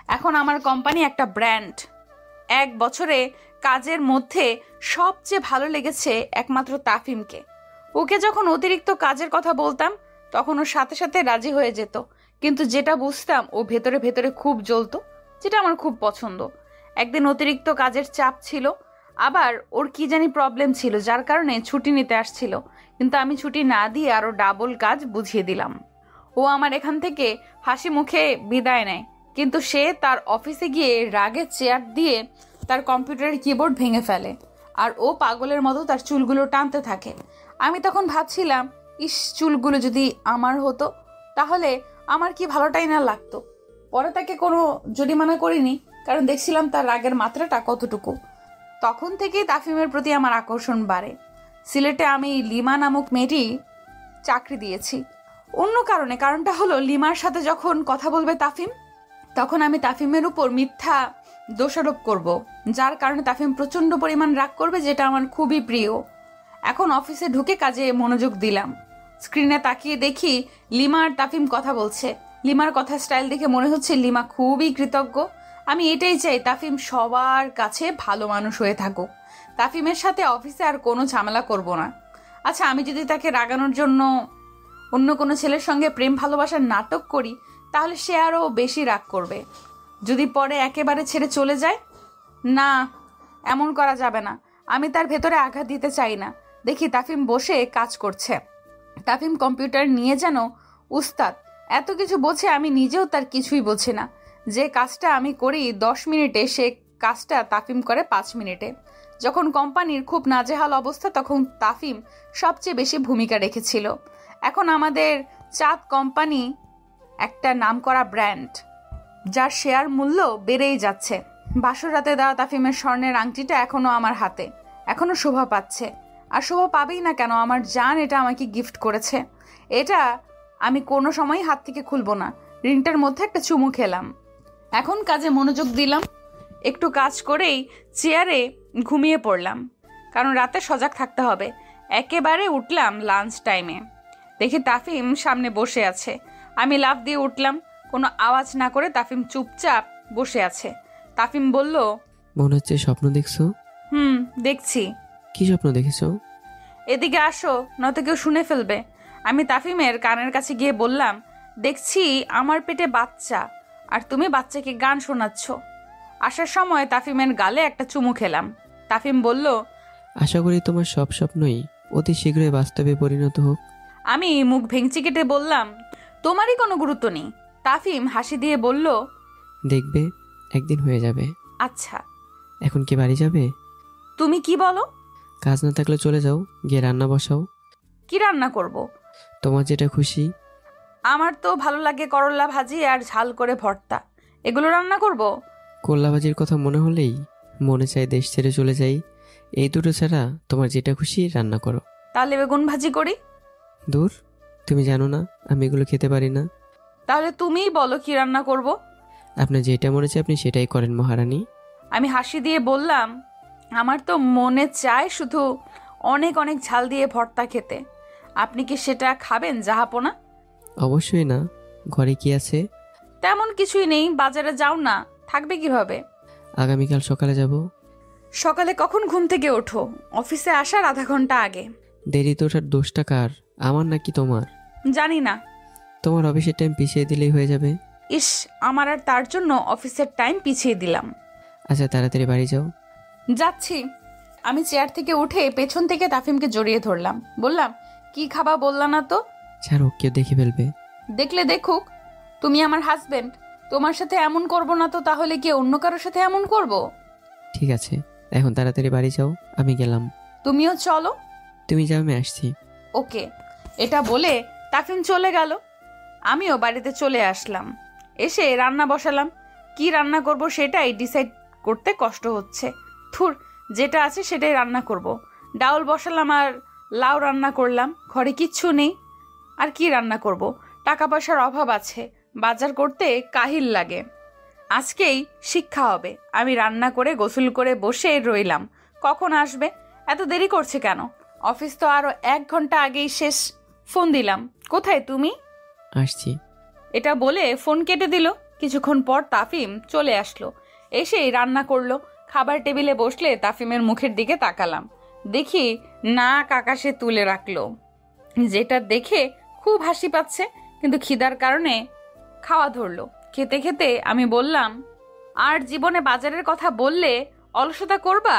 Speaker 8: এখন আমার কোম্পানি একটা ব্র্যান্ড। 1 বছরে কাজের মধ্যে সবচেয়ে ভালো লেগেছে একমাত্র তাফিমকে। ওকে যখন অতিরিক্ত কাজের কথা বলতাম তখন ওর সাথে সাথে রাজি হয়ে যেত, কিন্তু যেটা বুঝতাম ও ভেতরে ভেতরে খুব জ্বলতো, যেটা আমার খুব পছন্দ। একদিন অতিরিক্ত কাজের চাপ ছিল, আবার ওর কি জানি প্রবলেম ছিল যার কারণে ছুটি নিতে আসছিল, কিন্তু আমি ছুটি না দিয়ে আরও ডাবল কাজ বুঝিয়ে দিলাম। ও আমার এখান থেকে হাসি মুখে বিদায় নেয়, কিন্তু সে তার অফিসে গিয়ে রাগে চেয়ার দিয়ে তার কম্পিউটারের কিবোর্ড ভেঙে ফেলে, আর ও পাগলের মতো তার চুলগুলো টানতে থাকে। আমি তখন ভাবছিলাম, ইস, চুলগুলো যদি আমার হতো তাহলে আমার কি ভালোটাই না লাগতো। পরে তাকে কোনো জরিমানা করিনি, কারণ দেখছিলাম তার রাগের মাত্রাটা কতটুকু। তখন থেকেই তাফিমের প্রতি আমার আকর্ষণ বাড়ে। সিলেটে আমি লিমা নামক মেয়েটি চাকরি দিয়েছি অন্য কারণে। কারণটা হলো লিমার সাথে যখন কথা বলবে তাফিম, তখন আমি তাফিমের উপর মিথ্যা দোষারোপ করব, যার কারণে তাফিম প্রচণ্ড পরিমাণ রাগ করবে, যেটা আমার খুবই প্রিয়। এখন অফিসে ঢুকে কাজে মনোযোগ দিলাম। স্ক্রিনে তাকিয়ে দেখি লিমা আর তাফিম কথা বলছে। লিমার কথা স্টাইল দেখে মনে হচ্ছে লিমা খুবই কৃতজ্ঞ। আমি এটাই চাই তাফিম সবার কাছে ভালো মানুষ হয়ে থাকুক। তাফিমের সাথে অফিসে আর কোনো ঝামেলা করব না। আচ্ছা, আমি যদি তাকে রাগানোর জন্য অন্য কোনো ছেলের সঙ্গে প্রেম ভালোবাসার নাটক করি তাহলে সে আরও বেশি রাগ করবে। যদি পরে একেবারে ছেড়ে চলে যায়, না, এমন করা যাবে না। আমি তার ভেতরে আঘাত দিতে চাই না। দেখি তাফিম বসে কাজ করছে। তাফিম কম্পিউটার নিয়ে যেন উস্তাদ, এত কিছু বোঝে, আমি নিজেও তার কিছুই বোঝে না। যে কাজটা আমি করি 10 মিনিটে, সে কাজটা তাফিম করে 5 মিনিটে। যখন কোম্পানির খুব নাজেহাল অবস্থা তখন তাফিম সবচেয়ে বেশি ভূমিকা রেখেছিল। এখন আমাদের চাঁদ কোম্পানি একটা নামকরা ব্র্যান্ড, যার শেয়ার মূল্য বেড়েই যাচ্ছে। বাসর রাতে দেওয়া তাফিমের স্বর্ণের আংটিটা এখনো আমার হাতে, এখনো শোভা পাচ্ছে। আর শোভা পাবেই না কেন, আমার জান এটা আমাকে গিফট করেছে। এটা আমি কোনো সময় হাত থেকে খুলবো না। রিংটার মধ্যে একটা চুমু খেলাম। এখন কাজে মনোযোগ দিলাম। একটু কাজ করেই চেয়ারে ঘুমিয়ে পড়লাম, কারণ রাতে সজাগ থাকতে হবে। একেবারে উঠলাম লাঞ্চ টাইমে, দেখি তাফিম সামনে বসে আছে। আমি লাফ দিয়ে উঠলাম। কোনো আওয়াজ না করে তাফিম চুপচাপ বসে আছে। তাফিম বলল,
Speaker 1: মনে হচ্ছে স্বপ্ন দেখছো।
Speaker 8: দেখছি।
Speaker 1: কি স্বপ্ন দেখেছো?
Speaker 8: এদিকে আসো, নয়তো কেউ শুনে ফেলবে। আমি তাফিমের কানের কাছে গিয়ে বললাম, দেখছি আমার পেটে বাচ্চা, আর তুমি বাচ্চাকে গান শোনাচ্ছ। আসার সময় তাফিমের গালে একটা চুমু খেলাম। তাফিম বলল,
Speaker 1: আশা করি তোমার সব স্বপ্নই অতি শীঘ্রই বাস্তবে পরিণত হোক।
Speaker 8: আমি মুখ ভেঙচি কেটে বললাম, তোমারই কোনো গুরুত্ব নেই। তাফিম হাসি দিয়ে বলল,
Speaker 1: দেখবে একদিন হয়ে যাবে।
Speaker 8: আচ্ছা।
Speaker 1: এখন কি বাড়ি যাবে?
Speaker 8: তুমি কি বলো?
Speaker 1: কাজ না থাকলে চলে যাও, গিয়ে রান্না বসাও।
Speaker 8: কি রান্না করব?
Speaker 1: তোমার যেটা খুশি।
Speaker 8: আমার তো ভালো লাগে করলা ভাজি আর ঝাল করে ভর্তা, এগুলো রান্না করব।
Speaker 1: করলা ভাজির কথা মনে হলেই মনে চায় দেশ ছেড়ে চলে যাই। এই দুটো ছাড়া তোমার যেটা খুশি রান্না করো।
Speaker 8: তাহলে বেগুন ভাজি করি।
Speaker 1: দূর, তুমি জানো না আমি এগুলো খেতে পারি না।
Speaker 8: তাহলে তুমিই বলো কি রান্না করব।
Speaker 1: আপনার যেটা মনে চায় আপনি সেটাই করেন মহারানী।
Speaker 8: আমি হাসি দিয়ে বললাম, আমার তো মনে চায় শুধু অনেক অনেক ঝাল দিয়ে ভর্তা খেতে। আপনি কি সেটা খাবেন জাহাপনা?
Speaker 1: অবশ্যই না। ঘরে কি আছে?
Speaker 8: তেমন কিছুই নেই। বাজারে যাও না, থাকবে কিভাবে?
Speaker 1: আগামীকাল সকালে যাব।
Speaker 8: সকালে কখন ঘুম থেকে ওঠো? অফিসে আসার আধা ঘন্টা আগে।
Speaker 1: দেরিতে ওঠার দোষটা কার, আমার নাকি তোমার?
Speaker 8: জানি না।
Speaker 1: তোমার অফিসের টাইম পিছিয়ে দিলেই হয়ে যাবে।
Speaker 8: ইস, আমার আর তার জন্য অফিসের টাইম পিছিয়ে দিলাম।
Speaker 1: আচ্ছা, তাড়াতাড়ি বাড়ি যাও।
Speaker 8: যাচ্ছি। আমি চেয়ার থেকে উঠে পেছন থেকে তাফিমকে জড়িয়ে ধরলাম। বললাম, কি খাবা বললা না তো?
Speaker 1: ছাড়ো, কেউ দেখে ফেলবে।
Speaker 8: দেখলে দেখুক, তুমি আমার হাজবেন্ড। তোমার সাথে এমন করব না তো তাহলে কি অন্য কারোর সাথে এমন করব?
Speaker 1: ঠিক আছে, এখন তাড়াতাড়ি বাড়ি যাও, আমি গেলাম।
Speaker 8: তুমিও চলো।
Speaker 1: তুমি যাও, আমি আসছি।
Speaker 8: ওকে। এটা বলে তাফিম চলে গেল। আমিও বাড়িতে চলে আসলাম। এসে রান্না বসালাম। কি রান্না করব সেটাই ডিসাইড করতে কষ্ট হচ্ছে। থুর, যেটা আছে সেটাই রান্না করব। ডাউল বসালাম আর লাউ রান্না করলাম। ঘরে কিচ্ছু নেই, আর কি রান্না করব? টাকা পয়সার অভাব আছে, বাজার করতে কাহিল লাগে। আজকেই শিক্ষা হবে। আমি রান্না করে গোসল করে বসে রইলাম। কখন আসবে? এত দেরি করছে কেন? অফিস তো আরো 1 ঘন্টা আগেই শেষ। ফোন দিলাম, কোথায় তুমি?
Speaker 1: আসছি।
Speaker 8: এটা বলে ফোন কেটে দিল। কিছুক্ষণ পর তাফিম চলে আসলো। এসেই রান্না করলো। খাবার টেবিলে বসলে তাফিমের মুখের দিকে তাকালাম। দেখি নাক আকাশে তুলে রাখলো, যেটা দেখে খুব হাসি পাচ্ছে, কিন্তু খিদার কারণে খাওয়া ধরলো। খেতে খেতে আমি বললাম, আর জীবনে বাজারের কথা বললে অলসতা করবা?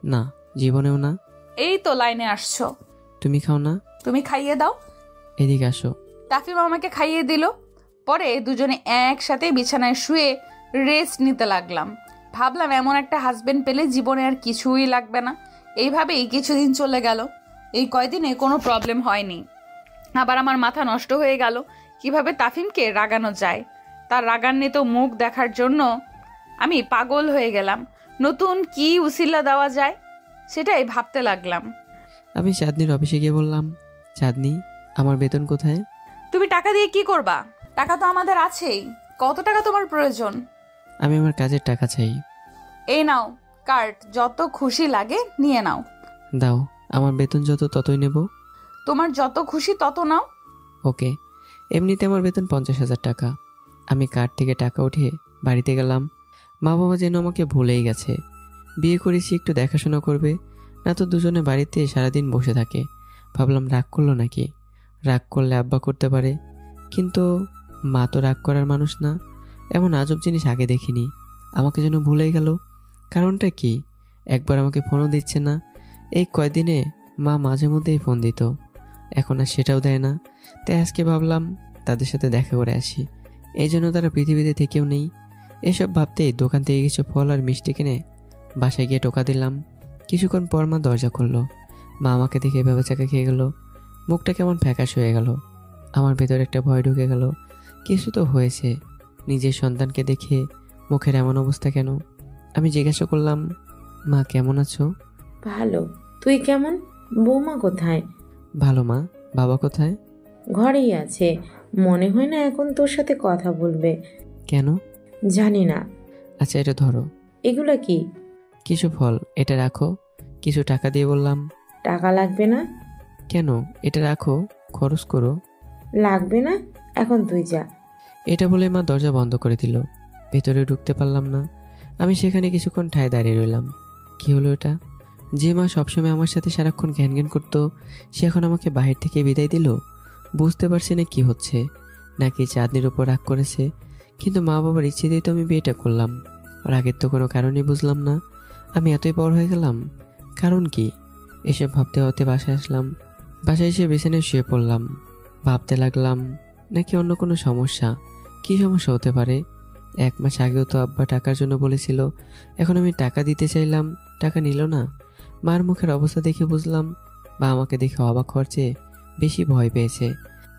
Speaker 1: না, জীবনেও না।
Speaker 8: এই তো লাইনে আসছো।
Speaker 1: তুমি খাও না?
Speaker 8: তুমি খাইয়ে দাও।
Speaker 1: এদিকে আসো।
Speaker 8: তাফিম আমাকে খাইয়ে দিল। পরে দুজনে একসাথে বিছানায় শুয়ে রেস্ট নিতে লাগলাম। ভাবলাম এমন একটা হাজবেন্ড পেলে জীবনে আর কিছুই লাগবে না। এইভাবেই কিছুদিন চলে গেল। এই কয়দিনে কোনো প্রবলেম হয়নি। আবার আমার মাথা নষ্ট হয়ে গেল কিভাবে তাফিমকে রাগানো যায়। তার রাগান্বিত মুখ দেখার জন্য আমি পাগল হয়ে গেলাম। নতুন কি উসিলা দেওয়া যায় সেটাই ভাবতে লাগলাম।
Speaker 1: আমি চাঁদনির অফিসে গিয়ে বললাম, চাঁদনি, আমার বেতন কোথায়?
Speaker 8: তুমি টাকা দিয়ে কি করবা? টাকা তো আমাদের আছেই। কত টাকা তোমার প্রয়োজন?
Speaker 1: আমি আমার কাজের টাকা চাই।
Speaker 8: এই নাও কার্ড, যত খুশি লাগে নিয়ে নাও।
Speaker 1: দাও, আমার বেতন যত ততই নেব।
Speaker 8: তোমার যত খুশি তত নাও।
Speaker 1: ওকে। এমনিতে আমার বেতন 50,000 টাকা। আমি কার্ড থেকে টাকা উঠিয়ে বাড়িতে গেলাম। মা বাবা যেন আমাকে ভুলেই গেছে। বিয়ে করেছি একটু দেখাশোনা করবে, না তো দুজনে বাড়িতে সারাদিন বসে থাকে। ভাবলাম রাগ করলো নাকি, রাগ করলে আব্বা করতে পারে, কিন্তু মা তো রাগ করার মানুষ না। এমন আজব জিনিস আগে দেখিনি। আমাকে যেন ভুলেই গেল। কারণটা কি? একবার আমাকে ফোনও দিচ্ছে না। এই কয়দিনে মা মাঝে মধ্যেই ফোন দিত, এখন আর সেটাও দেয় না। তাই আজকে ভাবলাম তাদের সাথে দেখা করে আসি। এই জন্য তারা পৃথিবীতে থেকেও নেই। এসব ভাবতেই দোকান থেকে কিছু ফল আর মিষ্টি কিনে বাসায় গিয়ে টোকা দিলাম। কিছুক্ষণ পর মা দরজা খুললো। মা আমাকে দেখে ভেবেচাকা খেয়ে গেল। মুখটা কেমন ফ্যাকাশ হয়ে গেল। আমার ভেতরে একটা ভয় ঢুকে গেল। কিছু তো হয়েছে। নিজের সন্তানকে দেখে মুখের এমন অবস্থা কেন? আমি জিজ্ঞাসা করলাম, মা কেমন আছো?
Speaker 9: ভালো। তুই কেমন? বৌমা কোথায়?
Speaker 1: ভালো মা। বাবা কোথায়?
Speaker 9: ঘরেই আছে। মনে হয় না এখন তোর সাথে কথা বলবে।
Speaker 1: কেন?
Speaker 9: জানি না।
Speaker 1: আচ্ছা, এটা ধরো।
Speaker 9: এগুলা কি?
Speaker 1: কিছু ফল, এটা রাখো। কিছু টাকা দিয়ে বললাম।
Speaker 9: টাকা লাগবে না।
Speaker 1: কেন? এটা রাখো, খরচ করো।
Speaker 9: লাগবে না, এখন তুই যা।
Speaker 1: এটা বলে মা দরজা বন্ধ করে দিল। ভেতরে ঢুকতে পারলাম না। আমি সেখানে কিছুক্ষণ ঠায় দাঁড়িয়ে রইলাম। কি হলো এটা? যে মা সবসময় আমার সাথে সারাক্ষণ ঘ্যান ঘ্যান করতো, সে এখন আমাকে বাহির থেকে বিদায় দিল। বুঝতে পারছি না কি হচ্ছে, নাকি চাঁদনির উপর রাগ করেছে। কিন্তু মা বাবার ইচ্ছে দিয়ে তো আমি বিয়েটা করলাম। রাগের তো কোনো কারণই বুঝলাম না। আমি এতই বড় হয়ে গেলাম, কারণ কি? এসব ভাবতে ভাবতে বাসায় আসলাম। বাসায় এসে বিছানায় শুয়ে পড়লাম। ভাবতে লাগলাম, নাকি অন্য কোনো সমস্যা? কি সমস্যা হতে পারে? 1 মাস আগেও তো আব্বা টাকার জন্য বলেছিল। এখন আমি টাকা দিতে চাইলাম, টাকা নিল না। মার মুখের অবস্থা দেখে বুঝলাম বা আমাকে দেখে অবাক হওয়ার চেয়ে বেশি ভয় পেয়েছে।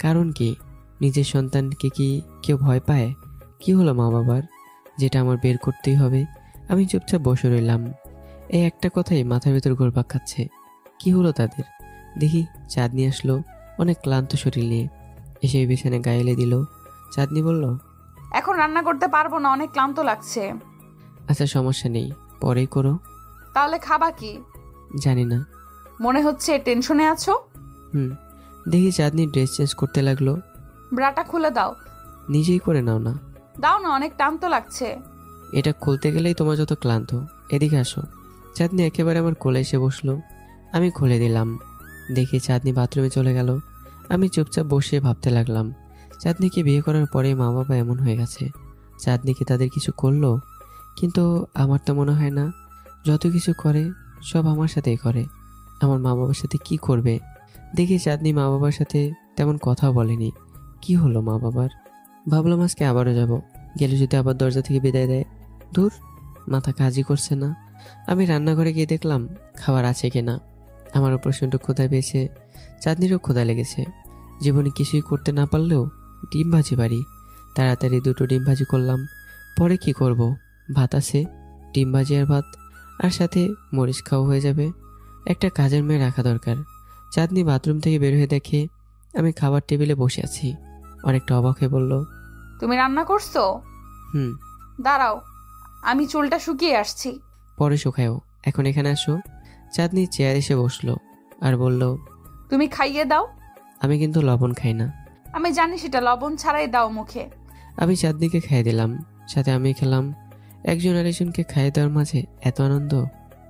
Speaker 1: কারণ কি? নিজের সন্তানকে কি কেউ ভয় পায়? কি হলো মা বাবার, যেটা আমার বের করতেই হবে? আমি চুপচাপ বসে রইলাম। এই একটা কথাই মাথার ভেতর ঘুরপাক খাচ্ছে। কি হলো তাদের? দেখি চাঁদনি আসলো, অনেক ক্লান্ত শরীর নিয়ে। এসে বিছানায় গায়ে এলে দিল। চাঁদনি বলল,
Speaker 8: এখন রান্না করতে পারবো না, অনেক ক্লান্ত লাগছে।
Speaker 1: আচ্ছা সমস্যা নেই, পরেই করো।
Speaker 8: তাহলে খাবা কি?
Speaker 1: জানি না।
Speaker 8: মনে হচ্ছে টেনশনে আছো।
Speaker 1: দেখি চাঁদনি ড্রেস চেঞ্জ করতে লাগলো।
Speaker 8: ব্রাটা খুলে দাও।
Speaker 1: নিজেই করে নাও না।
Speaker 8: দাও না, অনেক টান তো লাগছে।
Speaker 1: এটা খুলতে গেলেই তোমার যত ক্লান্ত। এদিকে আসো। চাঁদনি একেবারে আমার কোলে এসে বসলো। আমি খুলে দিলাম। দেখি চাঁদনি বাথরুমে চলে গেল। আমি চুপচাপ বসে ভাবতে লাগলাম, চাঁদনিকে বিয়ে করার পরে মা বাবা এমন হয়ে গেছে। চাঁদনি কি তাদের কিছু করলো? কিন্তু আমার তো মনে হয় না। যত কিছু করে সব আমার সাথেই করে। আমার মা বাবার সাথে কি করবে? দেখি চাঁদনি মা বাবার সাথে তেমন কথা বলেনি। কি হলো মা বাবার? ভাবলাম আজকে আবারও যাব, গেলে যদি আবার দরজা থেকে বিদায় দেয়। দূর, মাথা কাজই করছে না। আমি রান্নাঘরে গিয়ে দেখলাম খাবার আছে কিনা। আমারও প্রচণ্ড ক্ষুধা পেয়েছে, চাঁদনিরও ক্ষুধা লেগেছে। জীবনে কিছুই করতে না পারলেও ডিম ভাজি পারি। তাড়াতাড়ি 2টো ডিম ভাজি করলাম। পরে কি করব? ভাত আছে, ডিম ভাজি আর ভাত, আর সাথে মরিচ খাওয়া হয়ে যাবে। একটা কাজের মেয়ে রাখা দরকার। চাঁদনি বাথরুম থেকে বের হয়ে দেখে আমি খাবার টেবিলে বসে আছি। অনেকটা অবাক হয়ে বলল,
Speaker 8: তুমি রান্না করছো?
Speaker 1: হুম।
Speaker 8: দাঁড়াও, আমি চুলটা শুকিয়ে আসছি।
Speaker 1: পরে শুকায়ও, এখন এখানে আসো। চাঁদনি চেয়ার এসে বসলো আর বলল,
Speaker 8: তুমি খাইয়ে দাও।
Speaker 1: আমি কিন্তু লবণ খাই না।
Speaker 8: আমি জানি সেটা, লবণ ছাড়াই দাও মুখে।
Speaker 1: আমি চাঁদনিকে খাইয়ে দিলাম, সাথে আমি খেলাম। একজন আরেকজনকে খাইয়ে দেওয়ার মাঝে এত আনন্দ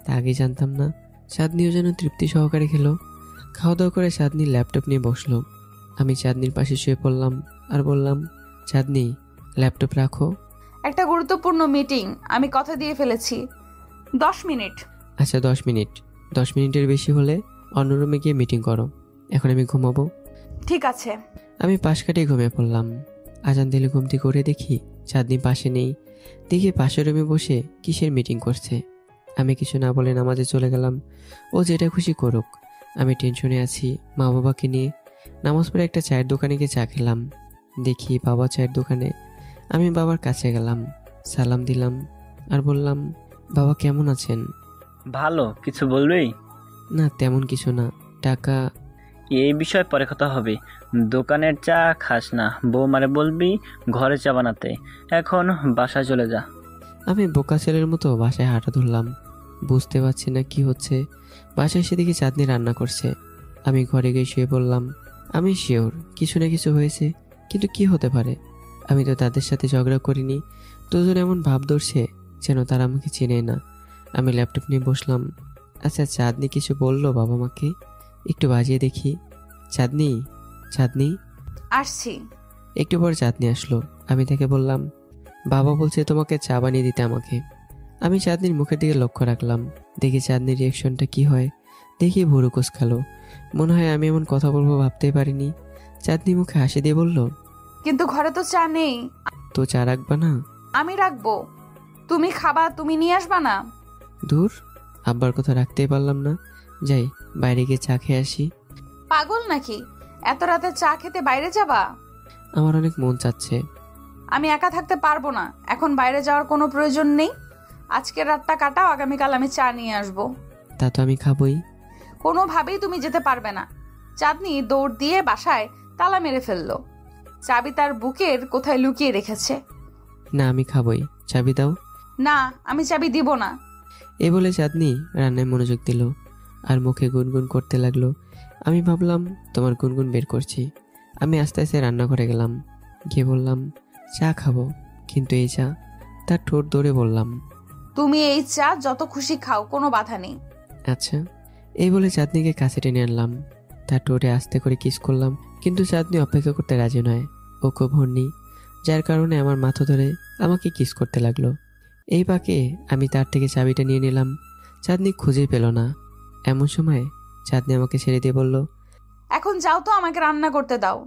Speaker 1: তা আগে জানতাম না। চাঁদনিও যেন তৃপ্তি সহকারে খেলো। খাওয়া দাওয়া করে চাঁদনি ল্যাপটপ নিয়ে বসলো। আমি চাঁদনির পাশে শুয়ে পড়লাম আর বললাম, চাঁদনি ল্যাপটপ রাখো।
Speaker 8: একটা গুরুত্বপূর্ণ মিটিং, আমি কথা দিয়ে ফেলেছি। 10 মিনিট।
Speaker 1: আচ্ছা 10 মিনিট। 10 মিনিটের বেশি হলে অন্য রুমে গিয়ে মিটিং করো। এখন আমি ঘুমাবো।
Speaker 8: ঠিক আছে।
Speaker 1: আমি পাশ কাটিয়ে ঘুমিয়ে পড়লাম। আজান দিলে ঘুমটি করে দেখি চাঁদনি পাশে নেই। দেখি পাশের রুমে বসে কিসের মিটিং করছে। আমি কিছু না বলে নামাজে চলে গেলাম। ও যেটা খুশি করুক, আমি টেনশনে আছি মা বাবাকে নিয়ে। নামাজ পড়ে একটা চায়ের দোকানে গিয়ে চা খেলাম। দেখি বাবা চায়ের দোকানে। আমি বাবার কাছে গেলাম, সালাম দিলাম আর বললাম, বাবা কেমন আছেন?
Speaker 10: ভালো। কিছু বলবি?
Speaker 1: না তেমন কিছু না। টাকা?
Speaker 10: এই বিষয় পরে কথা হবে। দোকানের চা খাস না, বৌমারে বলবি ঘরে চা বানাতে। এখন বাসায় চলে যা।
Speaker 1: আমি বোকা ছেলের মতো বাসায় হাঁটা ধরলাম। বুঝতে পারছি না কি হচ্ছে। বাসায় এসে দেখি চাঁদনি রান্না করছে। আমি ঘরে গিয়ে শুয়ে পড়লাম। আমি শিওর কিছু না কিছু হয়েছে, কিন্তু কি হতে পারে? আমি তো তাদের সাথে ঝগড়া করিনি। দুজন এমন ভাব ধরছে যেন তারা আমাকে চেনে না। আমি ল্যাপটপ নিয়ে বসলাম। আচ্ছা চাঁদনি কিছু বললো বাবা মাকে? একটু বাজিয়ে দেখি। চাঁদনি, চাঁদনি।
Speaker 8: আসছি।
Speaker 1: একটু পর চাঁদনি আসলো। আমি তাকে বললাম, বাবা বলছে তোমাকে চা বানিয়ে দিতে আমাকে। আমি চাঁদনির মুখের দিকে লক্ষ্য রাখলাম, দেখি চাঁদনির রিয়াকশনটা কি হয়। দেখি ভুরু কোসকালো। মনে হয় আমি এমন কথা বলবো ভাবতেই পারিনি। চাঁদনি মুখে হাসি দিয়ে বলল,
Speaker 8: কিন্তু ঘরে তো চা নেই।
Speaker 1: তো চা রাখবা না?
Speaker 8: আমি রাখবো। তুমি খাবা, তুমি নিয়ে আসবা না?
Speaker 1: দূর, আব্বার কথা রাখতেই পারলাম না। যাই বাইরে গিয়ে চা খেয়ে আসি।
Speaker 8: পাগল নাকি? এত রাতে চা খেতে বাইরে যাবা?
Speaker 1: আমার অনেক মন চাচ্ছে।
Speaker 8: আমি একা থাকতে পারবো না। এখন বাইরে যাওয়ার কোনো প্রয়োজন নেই। আজকের রাতটা কাটাও, আগামীকাল আমি চা নিয়ে আসবো।
Speaker 1: তা তো আমি খাবই।
Speaker 8: কোনোভাবেই তুমি যেতে পারবে না। চাঁদনি দৌড় দিয়ে বাসায় তালা মেরে ফেললো। চাবি তার বুকের কোথায় লুকিয়ে রেখেছে।
Speaker 1: না আমি খাবই, চাবি দাও।
Speaker 8: না, আমি চাবি দিব না।
Speaker 1: এ বলে চাঁদনি রান্নায় মনোযোগ দিল আর মুখে গুনগুন করতে লাগলো। আমি ভাবলাম তোমার গুনগুন বের করছি। আমি আস্তে আস্তে রান্নাঘরে গেলাম। গিয়ে বললাম, চা খাবো, কিন্তু এই চা। তার ঠোঁট ধরে বললাম,
Speaker 8: তুমি এই চা যত খুশি খাও, কোনো বাধা নেই।
Speaker 1: আচ্ছা। এই বলে চাঁদনিকে কাছে টেনে আনলাম। তার ঠোঁটে আস্তে করে কিস করলাম, কিন্তু চাঁদনি অপেক্ষা করতে রাজি নয়। ও খুব হর্নি, যার কারণে আমার মাথা ধরে আমাকে কিস করতে লাগলো। এই পাকে আমি তার থেকে চাবিটা নিয়ে নিলাম। চাঁদনি খুঁজে পেল না। এমন সময় চাঁদনি আমাকে ছেড়ে দিয়ে বলল,
Speaker 8: এখন যাও তো, আমাকে রান্না করতে দাও।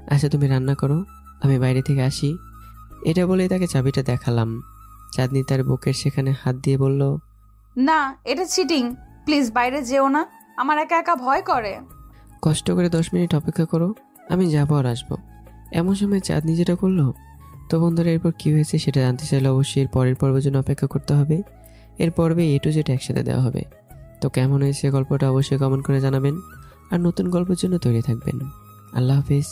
Speaker 1: আচ্ছা তুমি রান্না করো, আমি বাইরে থেকে আসি। এটা বলে তাকে চাবিটা দেখালাম। চাঁদনি তার বুকের সেখানে হাত দিয়ে বলল,
Speaker 8: না, এটা চিটিং। প্লিজ বাইরে যেও না, আমার একা একা ভয় করে।
Speaker 1: কষ্ট করে 10 মিনিট অপেক্ষা করো, আমি যাবো আর আসবো। এমন সময় চাঁদনি যেটা করলো। তো বন্ধুরা, এরপর কি হয়েছে সেটা জানতে চাইলে অবশ্যই এর পরের পর্বের জন্য অপেক্ষা করতে হবে। এর পর্বে A to Z একসাথে দেওয়া হবে। তো কেমন হয়েছে গল্পটা অবশ্যই কমেন্ট করে জানাবেন। আর নতুন গল্পের জন্য তৈরি থাকবেন। আল্লাহ হাফিজ।